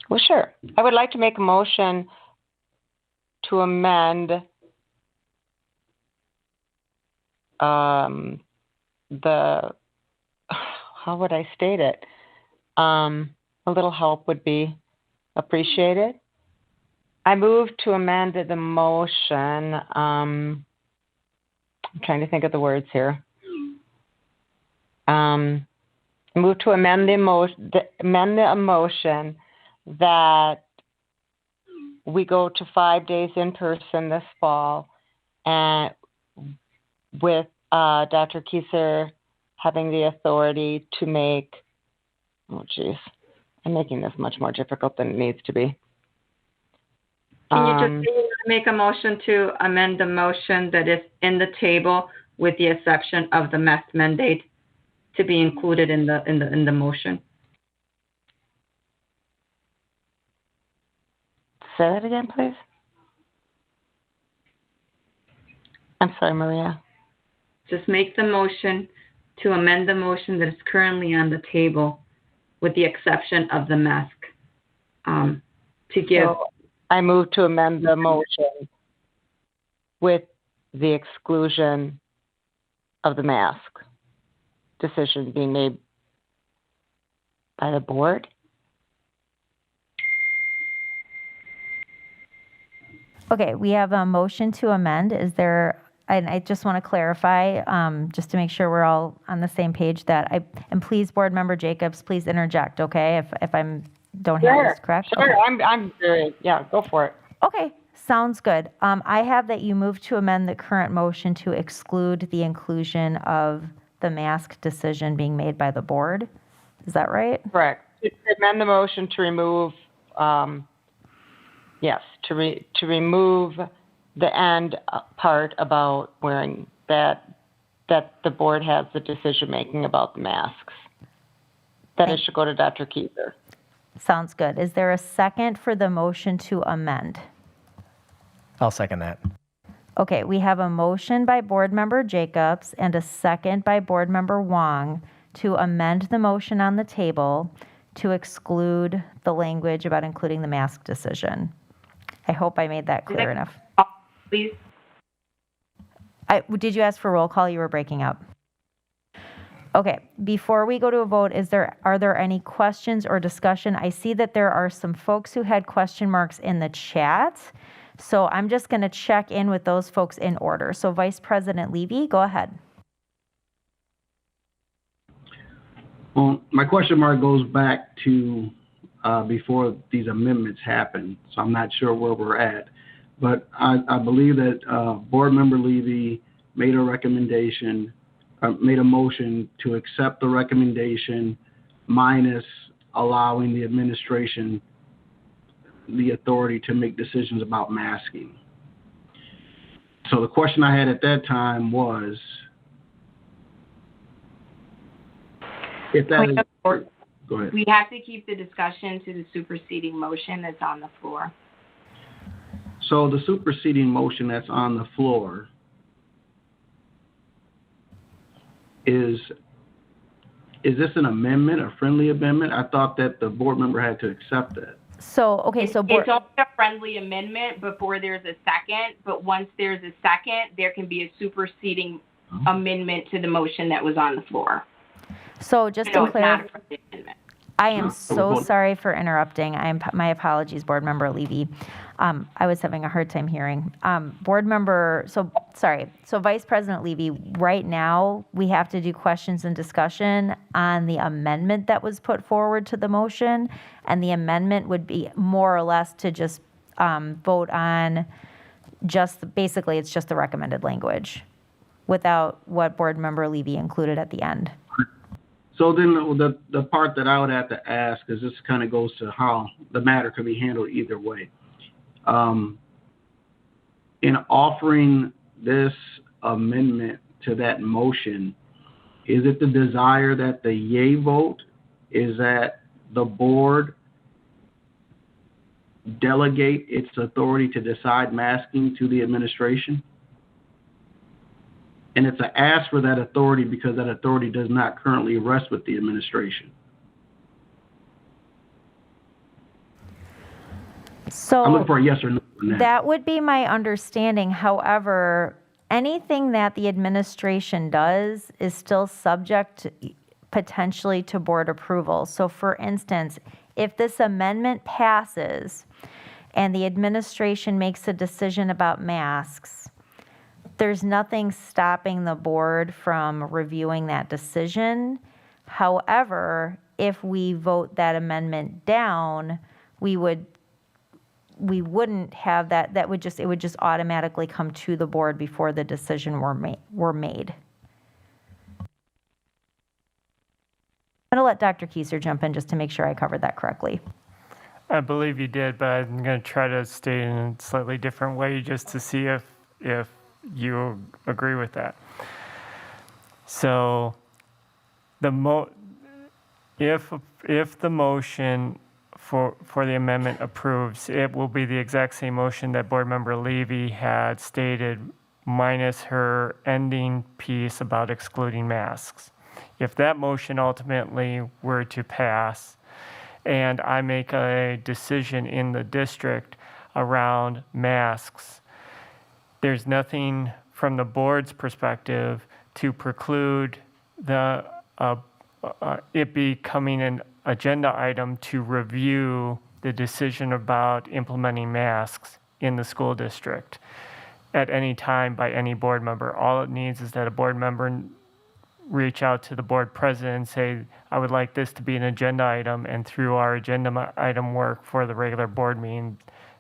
Well, sure. I would like to make a motion to amend how would I state it? A little help would be appreciated. I move to amend the motion. I'm trying to think of the words here. Move to amend the motion that we go to 5 days in person this fall, and with Dr. Kieser having the authority to make, oh geez, I'm making this much more difficult than it needs to be. Can you just make a motion to amend the motion that is in the table with the exception of the mask mandate to be included in the motion? Say that again, please. I'm sorry, Maria. Just make the motion to amend the motion that is currently on the table with the exception of the mask. To give. So I move to amend the motion with the exclusion of the mask decision being made by the board. Okay, we have a motion to amend. Is there, and I just want to clarify, just to make sure we're all on the same page and please, Board Member Jacobs, please interject, okay, if don't have this correct? Sure, Okay. I'm very, yeah, go for it. Okay, sounds good. I have that you move to amend the current motion to exclude the inclusion of the mask decision being made by the board. Is that right? Correct. To amend the motion to remove, yes, to remove the end part about wearing that the board has the decision making about the masks. That it should go to Dr. Kieser. Sounds good. Is there a second for the motion to amend? I'll second that. Okay, we have a motion by Board Member Jacobs and a second by Board Member Wong to amend the motion on the table to exclude the language about including the mask decision. I hope I made that clear enough. Please. Did you ask for roll call? You were breaking up. Okay, before we go to a vote, are there any questions or discussion? I see that there are some folks who had question marks in the chat. So I'm just going to check in with those folks in order. So Vice President Levy, go ahead. Well, my question mark goes back to before these amendments happened, so I'm not sure where we're at. But I believe that Board Member Levy made a recommendation, made a motion to accept the recommendation minus allowing the administration the authority to make decisions about masking. So the question I had at that time was, if that is, go ahead. We have to keep the discussion to the superseding motion that's on the floor. So the superseding motion that's on the floor is this an amendment, a friendly amendment? I thought that the board member had to accept that. So, okay, It's so board, only a friendly amendment before there's a second, but once there's a second, there can be a superseding amendment to the motion that was on the floor. so just No, to it's clarify, not a friendly amendment. I am so sorry for interrupting. My apologies, Board Member Levy. I was having a hard time hearing. So Vice President Levy, right now, we have to do questions and discussion on the amendment that was put forward to the motion. And the amendment would be more or less to just vote on basically, it's just the recommended language without what Board Member Levy included at the end. So then the part that I would have to ask is this kind of goes to how the matter could be handled either way. In offering this amendment to that motion, is it the desire that the yay vote is that the board delegate its authority to decide masking to the administration? And it's an ask for that authority because that authority does not currently rest with the administration. So I'm looking for a yes or no on that. that would be my understanding. However, anything that the administration does is still subject potentially to board approval. So for instance, if this amendment passes and the administration makes a decision about masks, there's nothing stopping the board from reviewing that decision. However, if we vote that amendment down, we wouldn't have that. It would just automatically come to the board before the decision were made. I'm going to let Dr. Keiser jump in just to make sure I covered that correctly. I believe you did, but I'm going to try to state it in a slightly different way just to see if you agree with that. So if the motion for the amendment approves, it will be the exact same motion that Board Member Levy had stated, minus her ending piece about excluding masks. If that motion ultimately were to pass, and I make a decision in the district around masks, there's nothing from the board's perspective to preclude it becoming an agenda item to review the decision about implementing masks in the school district at any time by any board member. All it needs is that a board member reach out to the board president and say, I would like this to be an agenda item, and through our agenda item work for the regular board meeting,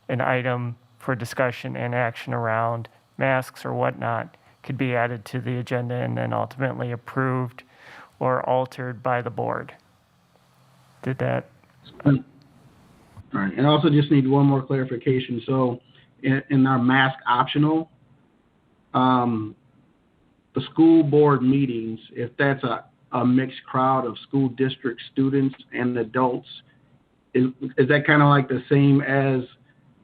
an item for discussion and action around masks or whatnot could be added to the agenda and then ultimately approved or altered by the board. Did that? All right, and I also just need one more clarification. So in our mask optional, the school board meetings, if that's a mixed crowd of school district students and adults, is that kind of like the same as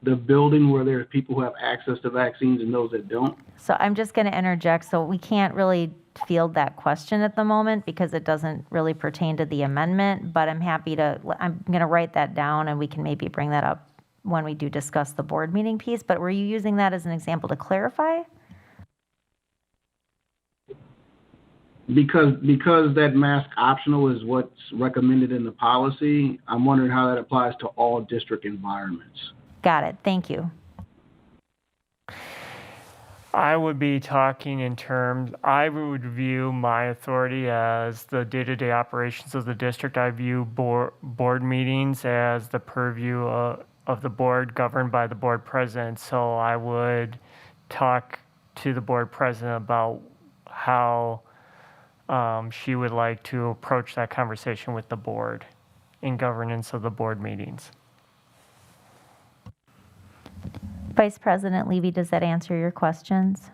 the building where there are people who have access to vaccines and those that don't? So I'm just going to interject. So we can't really field that question at the moment because it doesn't really pertain to the amendment, but I'm going to write that down and we can maybe bring that up when we do discuss the board meeting piece. But were you using that as an example to clarify? Because that mask optional is what's recommended in the policy, I'm wondering how that applies to all district environments. Got it. Thank you. I would be talking in terms, I would view my authority as the day-to-day operations of the district. I view board meetings as the purview of the board governed by the board president. So I would talk to the board president about how she would like to approach that conversation with the board in governance of the board meetings. Vice President Levy, does that answer your questions?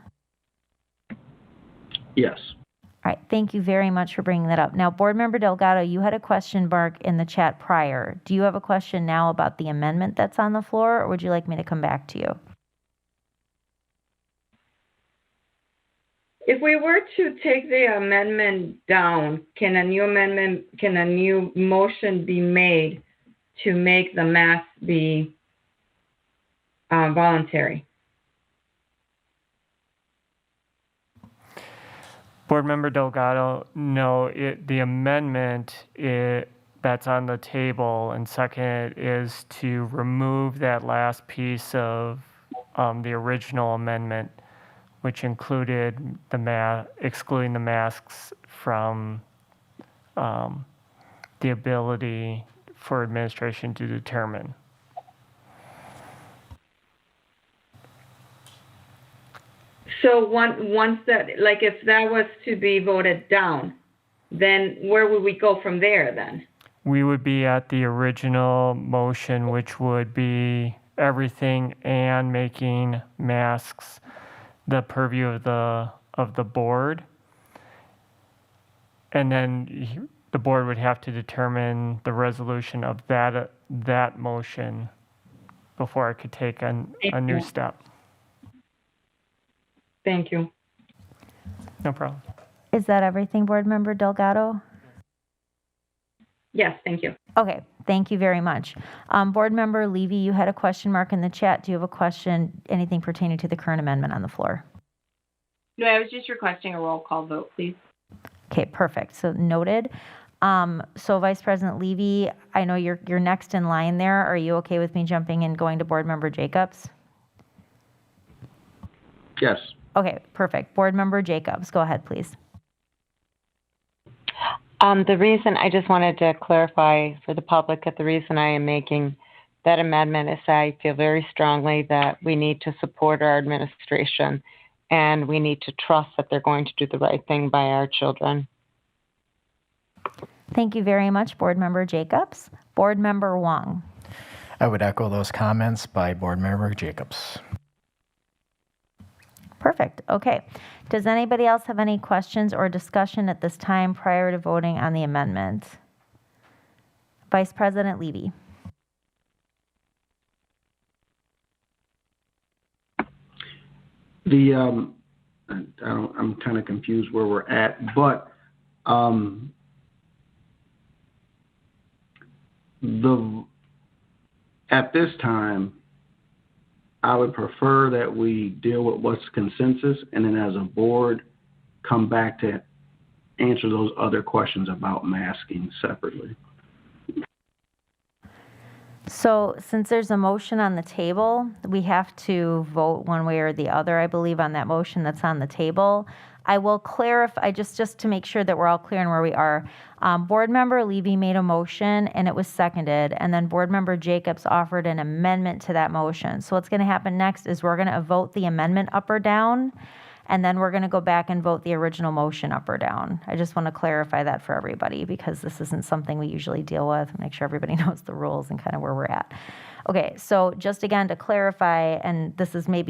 Yes. All right, thank you very much for bringing that up. Now, Board Member Delgado, you had a question mark in the chat prior. Do you have a question now about the amendment that's on the floor, or would you like me to come back to you? If we were to take the amendment down, can a new motion be made to make the mask be voluntary? Board Member Delgado, no, the amendment that's on the table and second is to remove that last piece of the original amendment, which included excluding the masks from the ability for administration to determine. So once that, like if that was to be voted down, then where would we go from there then? We would be at the original motion, which would be everything and making masks the purview of the board. And then the board would have to determine the resolution of that motion before I could take a new step. Thank you. No problem. Is that everything, Board Member Delgado? Yes, thank you. Okay, thank you very much. Board Member Levy, you had a question mark in the chat. Do you have a question, anything pertaining to the current amendment on the floor? No, I was just requesting a roll call vote, please. Okay, perfect. So noted. So Vice President Levy, I know you're next in line there. Are you okay with me jumping and going to Board Member Jacobs? Yes. Okay, perfect. Board Member Jacobs, go ahead, please. The reason, I just wanted to clarify for the public that the reason I am making that amendment is I feel very strongly that we need to support our administration and we need to trust that they're going to do the right thing by our children. Thank you very much, Board Member Jacobs. Board Member Wong. I would echo those comments by Board Member Jacobs. Perfect. Okay. Does anybody else have any questions or discussion at this time prior to voting on the amendment? Vice President Levy. I'm kind of confused where we're at, but at this time, I would prefer that we deal with what's consensus and then as a board come back to answer those other questions about masking separately. So since there's a motion on the table, we have to vote one way or the other, I believe, on that motion that's on the table. I will clarify, just to make sure that we're all clear on where we are. Board Member Levy made a motion and it was seconded, and then Board Member Jacobs offered an amendment to that motion. So what's going to happen next is we're going to vote the amendment up or down, and then we're going to go back and vote the original motion up or down. I just want to clarify that for everybody because this isn't something we usually deal with. Make sure everybody knows the rules and kind of where we're at. Okay, so just again to clarify, and this is me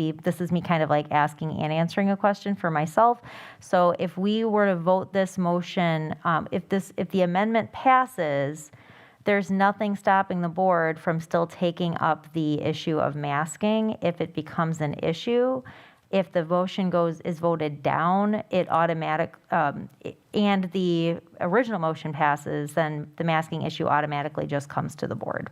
kind of like asking and answering a question for myself. So if we were to vote this motion, if the amendment passes, there's nothing stopping the board from still taking up the issue of masking if it becomes an issue. If the motion is voted down, and the original motion passes, then the masking issue automatically just comes to the board.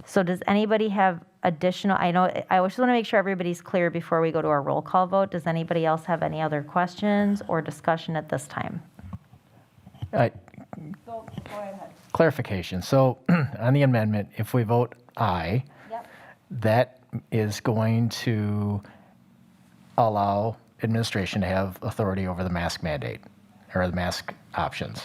So does anybody have additional, I just want to make sure everybody's clear before we go to our roll call vote. Does anybody else have any other questions or discussion at this time? Go ahead. Clarification. So on the amendment, if we vote aye, that is going to allow administration to have authority over the mask mandate or the mask options.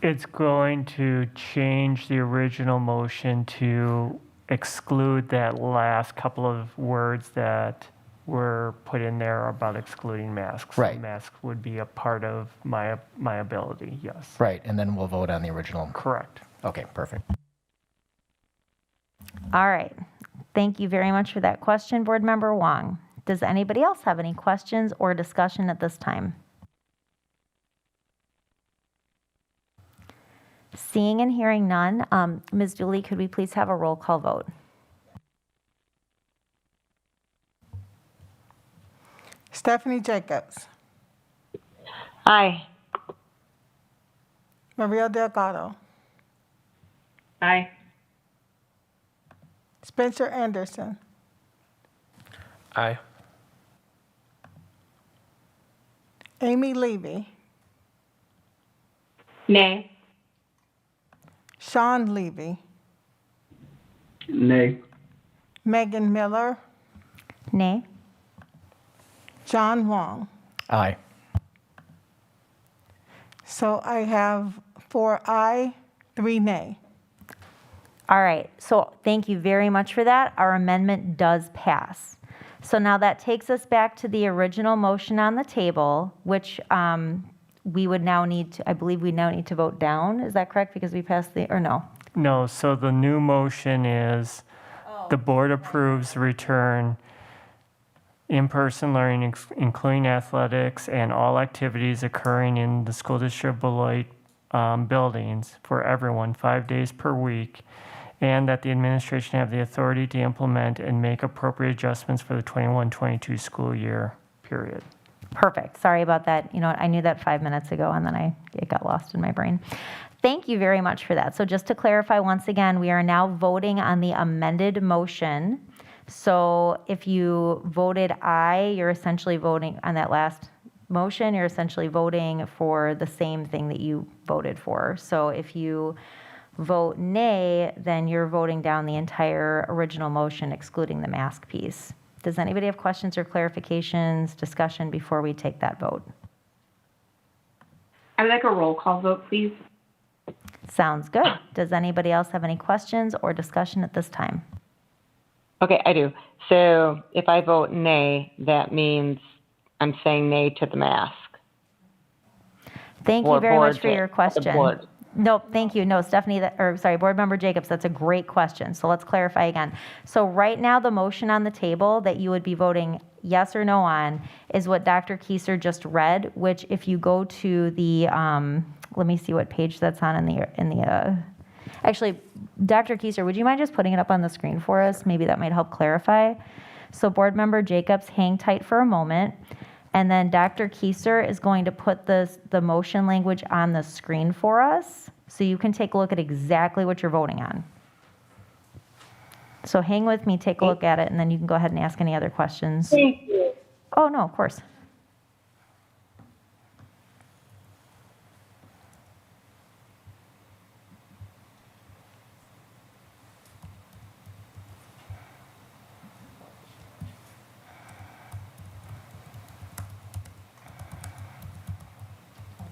It's going to change the original motion to exclude that last couple of words that were put in there about excluding masks. Right. Masks would be a part of my ability, yes. Right, and then we'll vote on the original. Correct. Okay, perfect. All right. Thank you very much for that question, Board Member Wong. Does anybody else have any questions or discussion at this time? Seeing and hearing none, Ms. Dooley, could we please have a roll call vote? Stephanie Jacobs, Aye. Maria Delgado, Aye. Spencer Anderson, Aye. Amy Levy, Nay. Sean Levy, Nay. Megan Miller, Nay. John Wong. Aye. So I have 4 aye, 3 nay. All right, so thank you very much for that. Our amendment does pass. So now that takes us back to the original motion on the table, which we would now need to, I believe we now need to vote down. Is that correct? Because we passed the, or no? No, so the new motion is the board approves the return in-person learning, including athletics and all activities occurring in the school district Beloit buildings for everyone 5 days per week, and that the administration have the authority to implement and make appropriate adjustments for the 21-22 school year period. Perfect. Sorry about that. You know what? I knew that 5 minutes ago, and then it got lost in my brain. Thank you very much for that. So just to clarify once again, we are now voting on the amended motion. So if you voted aye, you're essentially voting on that last motion, you're essentially voting for the same thing that you voted for. So if you vote nay, then you're voting down the entire original motion, excluding the mask piece. Does anybody have questions or clarifications, discussion before we take that vote? I would like a roll call vote, please. Sounds good. Does anybody else have any questions or discussion at this time? Okay, I do. So if I vote nay, that means I'm saying nay to the mask. Thank you Or very much board for your the question. board. No, thank you. No, Stephanie, Board Member Jacobs, that's a great question. So let's clarify again. So right now, the motion on the table that you would be voting yes or no on is what Dr. Kieser just read, which if you go to the, let me see what page that's on actually, Dr. Kieser, would you mind just putting it up on the screen for us? Maybe that might help clarify. So Board Member Jacobs, hang tight for a moment. And then Dr. Kieser is going to put the motion language on the screen for us, so you can take a look at exactly what you're voting on. So hang with me, take a look at it, and then you can go ahead and ask any other questions. Thank you. Oh, no, of course.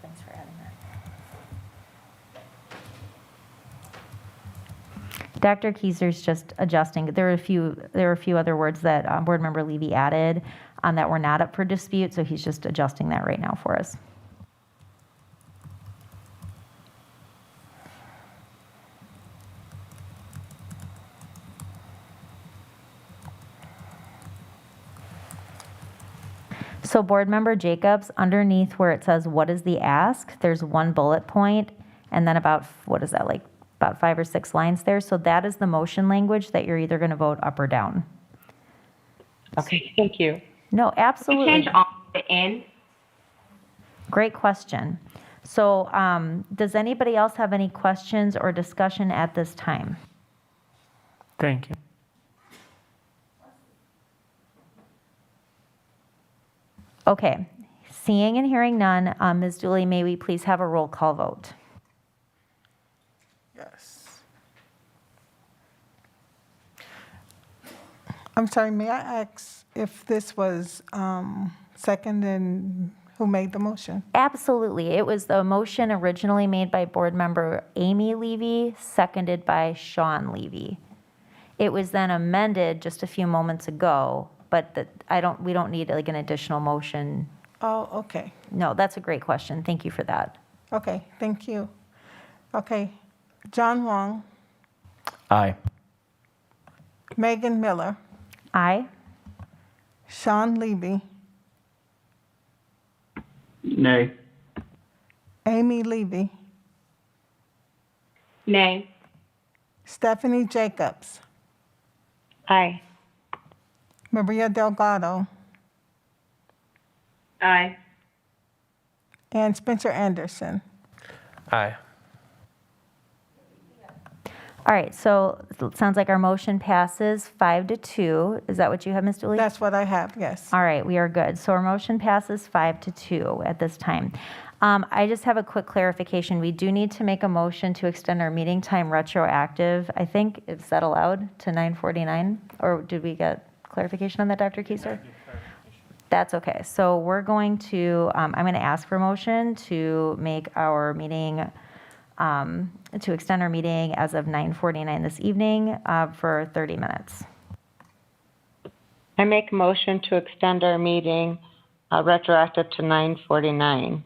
Thanks for adding that. Dr. Kieser's just adjusting. There are a few other words that Board Member Levy added that were not up for dispute, so he's just adjusting that right now for us. So Board Member Jacobs, underneath where it says, what is the ask, there's one bullet point, and then about, what is that, like about 5 or 6 lines there. So that is the motion language that you're either going to vote up or down. Okay, thank you. No, absolutely. Change on the end. Great question. So does anybody else have any questions or discussion at this time? Thank you. Okay, seeing and hearing none, Ms. Dooley, may we please have a roll call vote? Yes. I'm sorry, may I ask if this was second and who made the motion? Absolutely. It was the motion originally made by Board Member Amy Levy, seconded by Sean Levy. It was then amended just a few moments ago, but we don't need like an additional motion. Oh, okay. No, that's a great question. Thank you for that. Okay, thank you. Okay, John Wong, Aye. Megan Miller, Aye. Sean Levy, Nay. Amy Levy, Nay. Stephanie Jacobs, Aye. Maria Delgado, Aye. and Spencer Anderson. Aye. All right, so it sounds like our motion passes 5-2. Is that what you have, Ms. Dooley? That's what I have, yes. All right, we are good. So our motion passes 5-2 at this time. I just have a quick clarification. We do need to make a motion to extend our meeting time retroactive. I think, is that allowed to 9:49? Or did we get clarification on that, Dr. Keiser? That's okay. So we're going to, I'm going to ask for a motion to make our meeting, to extend our meeting as of 9:49 this evening for 30 minutes. I make a motion to extend our meeting retroactive to 9:49.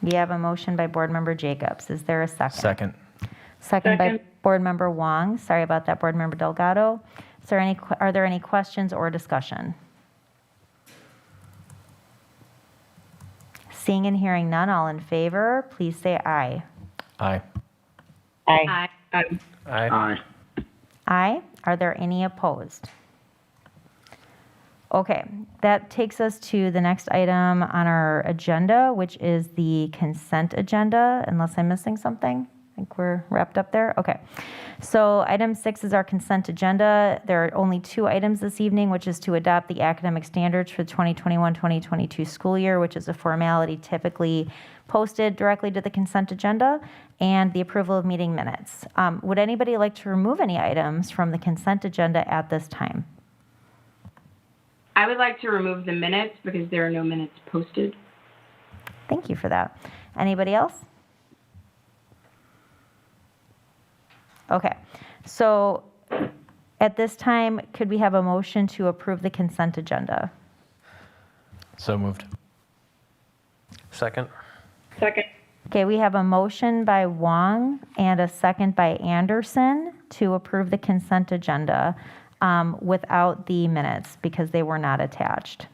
We have a motion by Board Member Jacobs. Is there a second? Second. Second by Second. Board Member Wong. Sorry about that, Board Member Delgado. Are there any questions or discussion? Seeing and hearing none, all in favor, please say aye. Aye. Aye. Aye. Aye. Aye. Aye. Are there any opposed? Okay, that takes us to the next item on our agenda, which is the consent agenda, unless I'm missing something. I think we're wrapped up there. Okay. So item 6 is our consent agenda. There are only 2 items this evening, which is to adopt the academic standards for the 2021-2022 school year, which is a formality typically posted directly to the consent agenda, and the approval of meeting minutes. Would anybody like to remove any items from the consent agenda at this time? I would like to remove the minutes because there are no minutes posted. Thank you for that. Anybody else? Okay, so at this time, could we have a motion to approve the consent agenda? So moved. Second. Second. Okay, we have a motion by Wong and a second by Anderson to approve the consent agenda without the minutes because they were not attached.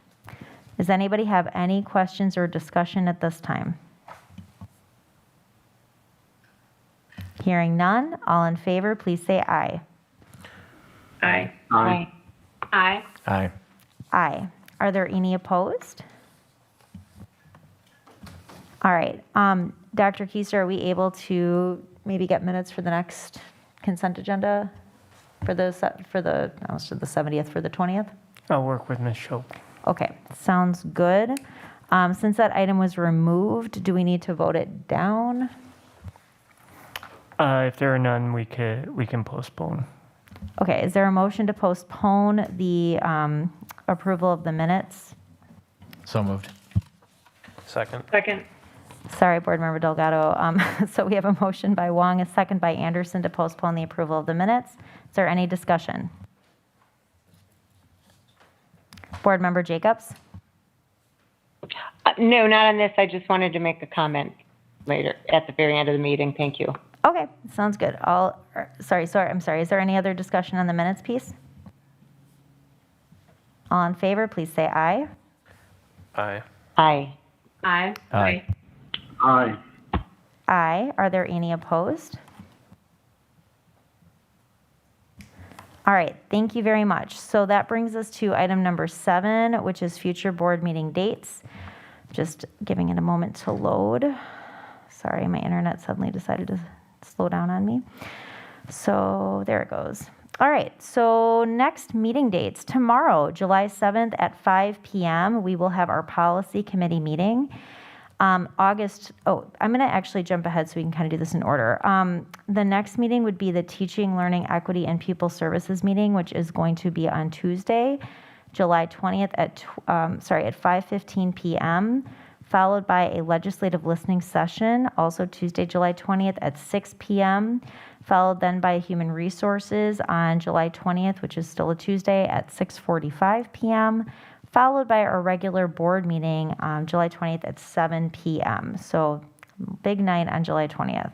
Does anybody have any questions or discussion at this time? Hearing none, all in favor, please say aye. Aye. Aye. Aye. Aye. Aye. Are there any opposed? All right, Dr. Keiser, are we able to maybe get minutes for the next consent agenda for the 70th, for the 20th? I'll work with Ms. Shope. Okay, sounds good. Since that item was removed, do we need to vote it down? If there are none, we can postpone. Okay, is there a motion to postpone the approval of the minutes? So moved. Second. Second. Sorry, Board Member Delgado. So we have a motion by Wong, a second by Anderson to postpone the approval of the minutes. Is there any discussion? Board Member Jacobs? No, not on this. I just wanted to make a comment later at the very end of the meeting. Thank you. Okay, sounds good. Sorry. Is there any other discussion on the minutes piece? All in favor, please say aye. Aye. Aye. Aye. Aye. Aye. Aye. Are there any opposed? All right, thank you very much. So that brings us to item number 7, which is future board meeting dates. Just giving it a moment to load. Sorry, my internet suddenly decided to slow down on me. So there it goes. All right, so next meeting dates. Tomorrow, July 7th at 5 p.m., we will have our policy committee meeting. I'm going to actually jump ahead so we can kind of do this in order. The next meeting would be the Teaching, Learning, Equity, and People Services meeting, which is going to be on Tuesday, July 20th at 5:15 p.m., followed by a legislative listening session, also Tuesday, July 20th at 6 p.m., followed then by Human Resources on July 20th, which is still a Tuesday, at 6:45 p.m., followed by our regular board meeting on July 20th at 7 p.m. So big night on July 20th.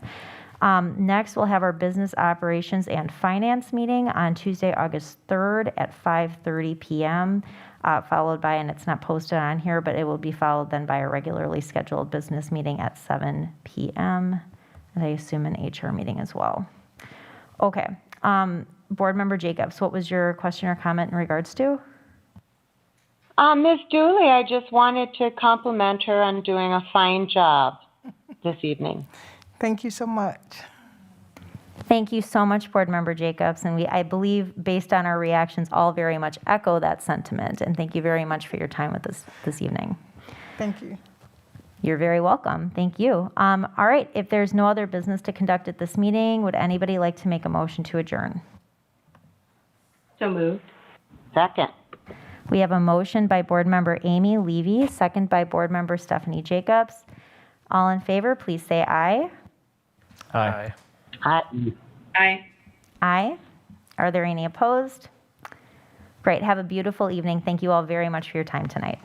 Next, we'll have our Business Operations and Finance meeting on Tuesday, August 3rd at 5:30 p.m., followed by, and it's not posted on here, but it will be followed then by a regularly scheduled business meeting at 7 p.m., and I assume an HR meeting as well. Okay. Board Member Jacobs, what was your question or comment in regards to? Ms. Dooley, I just wanted to compliment her on doing a fine job this evening. Thank you so much. Thank you so much, Board Member Jacobs. And I believe, based on our reactions, all very much echo that sentiment. And thank you very much for your time with us this evening. Thank you. You're very welcome. Thank you. All right, if there's no other business to conduct at this meeting, would anybody like to make a motion to adjourn? So moved. Second. We have a motion by Board Member Amy Levy, second by Board Member Stephanie Jacobs. All in favor, please say aye. Aye. Aye. Aye. Are there any opposed? Great. Have a beautiful evening. Thank you all very much for your time tonight.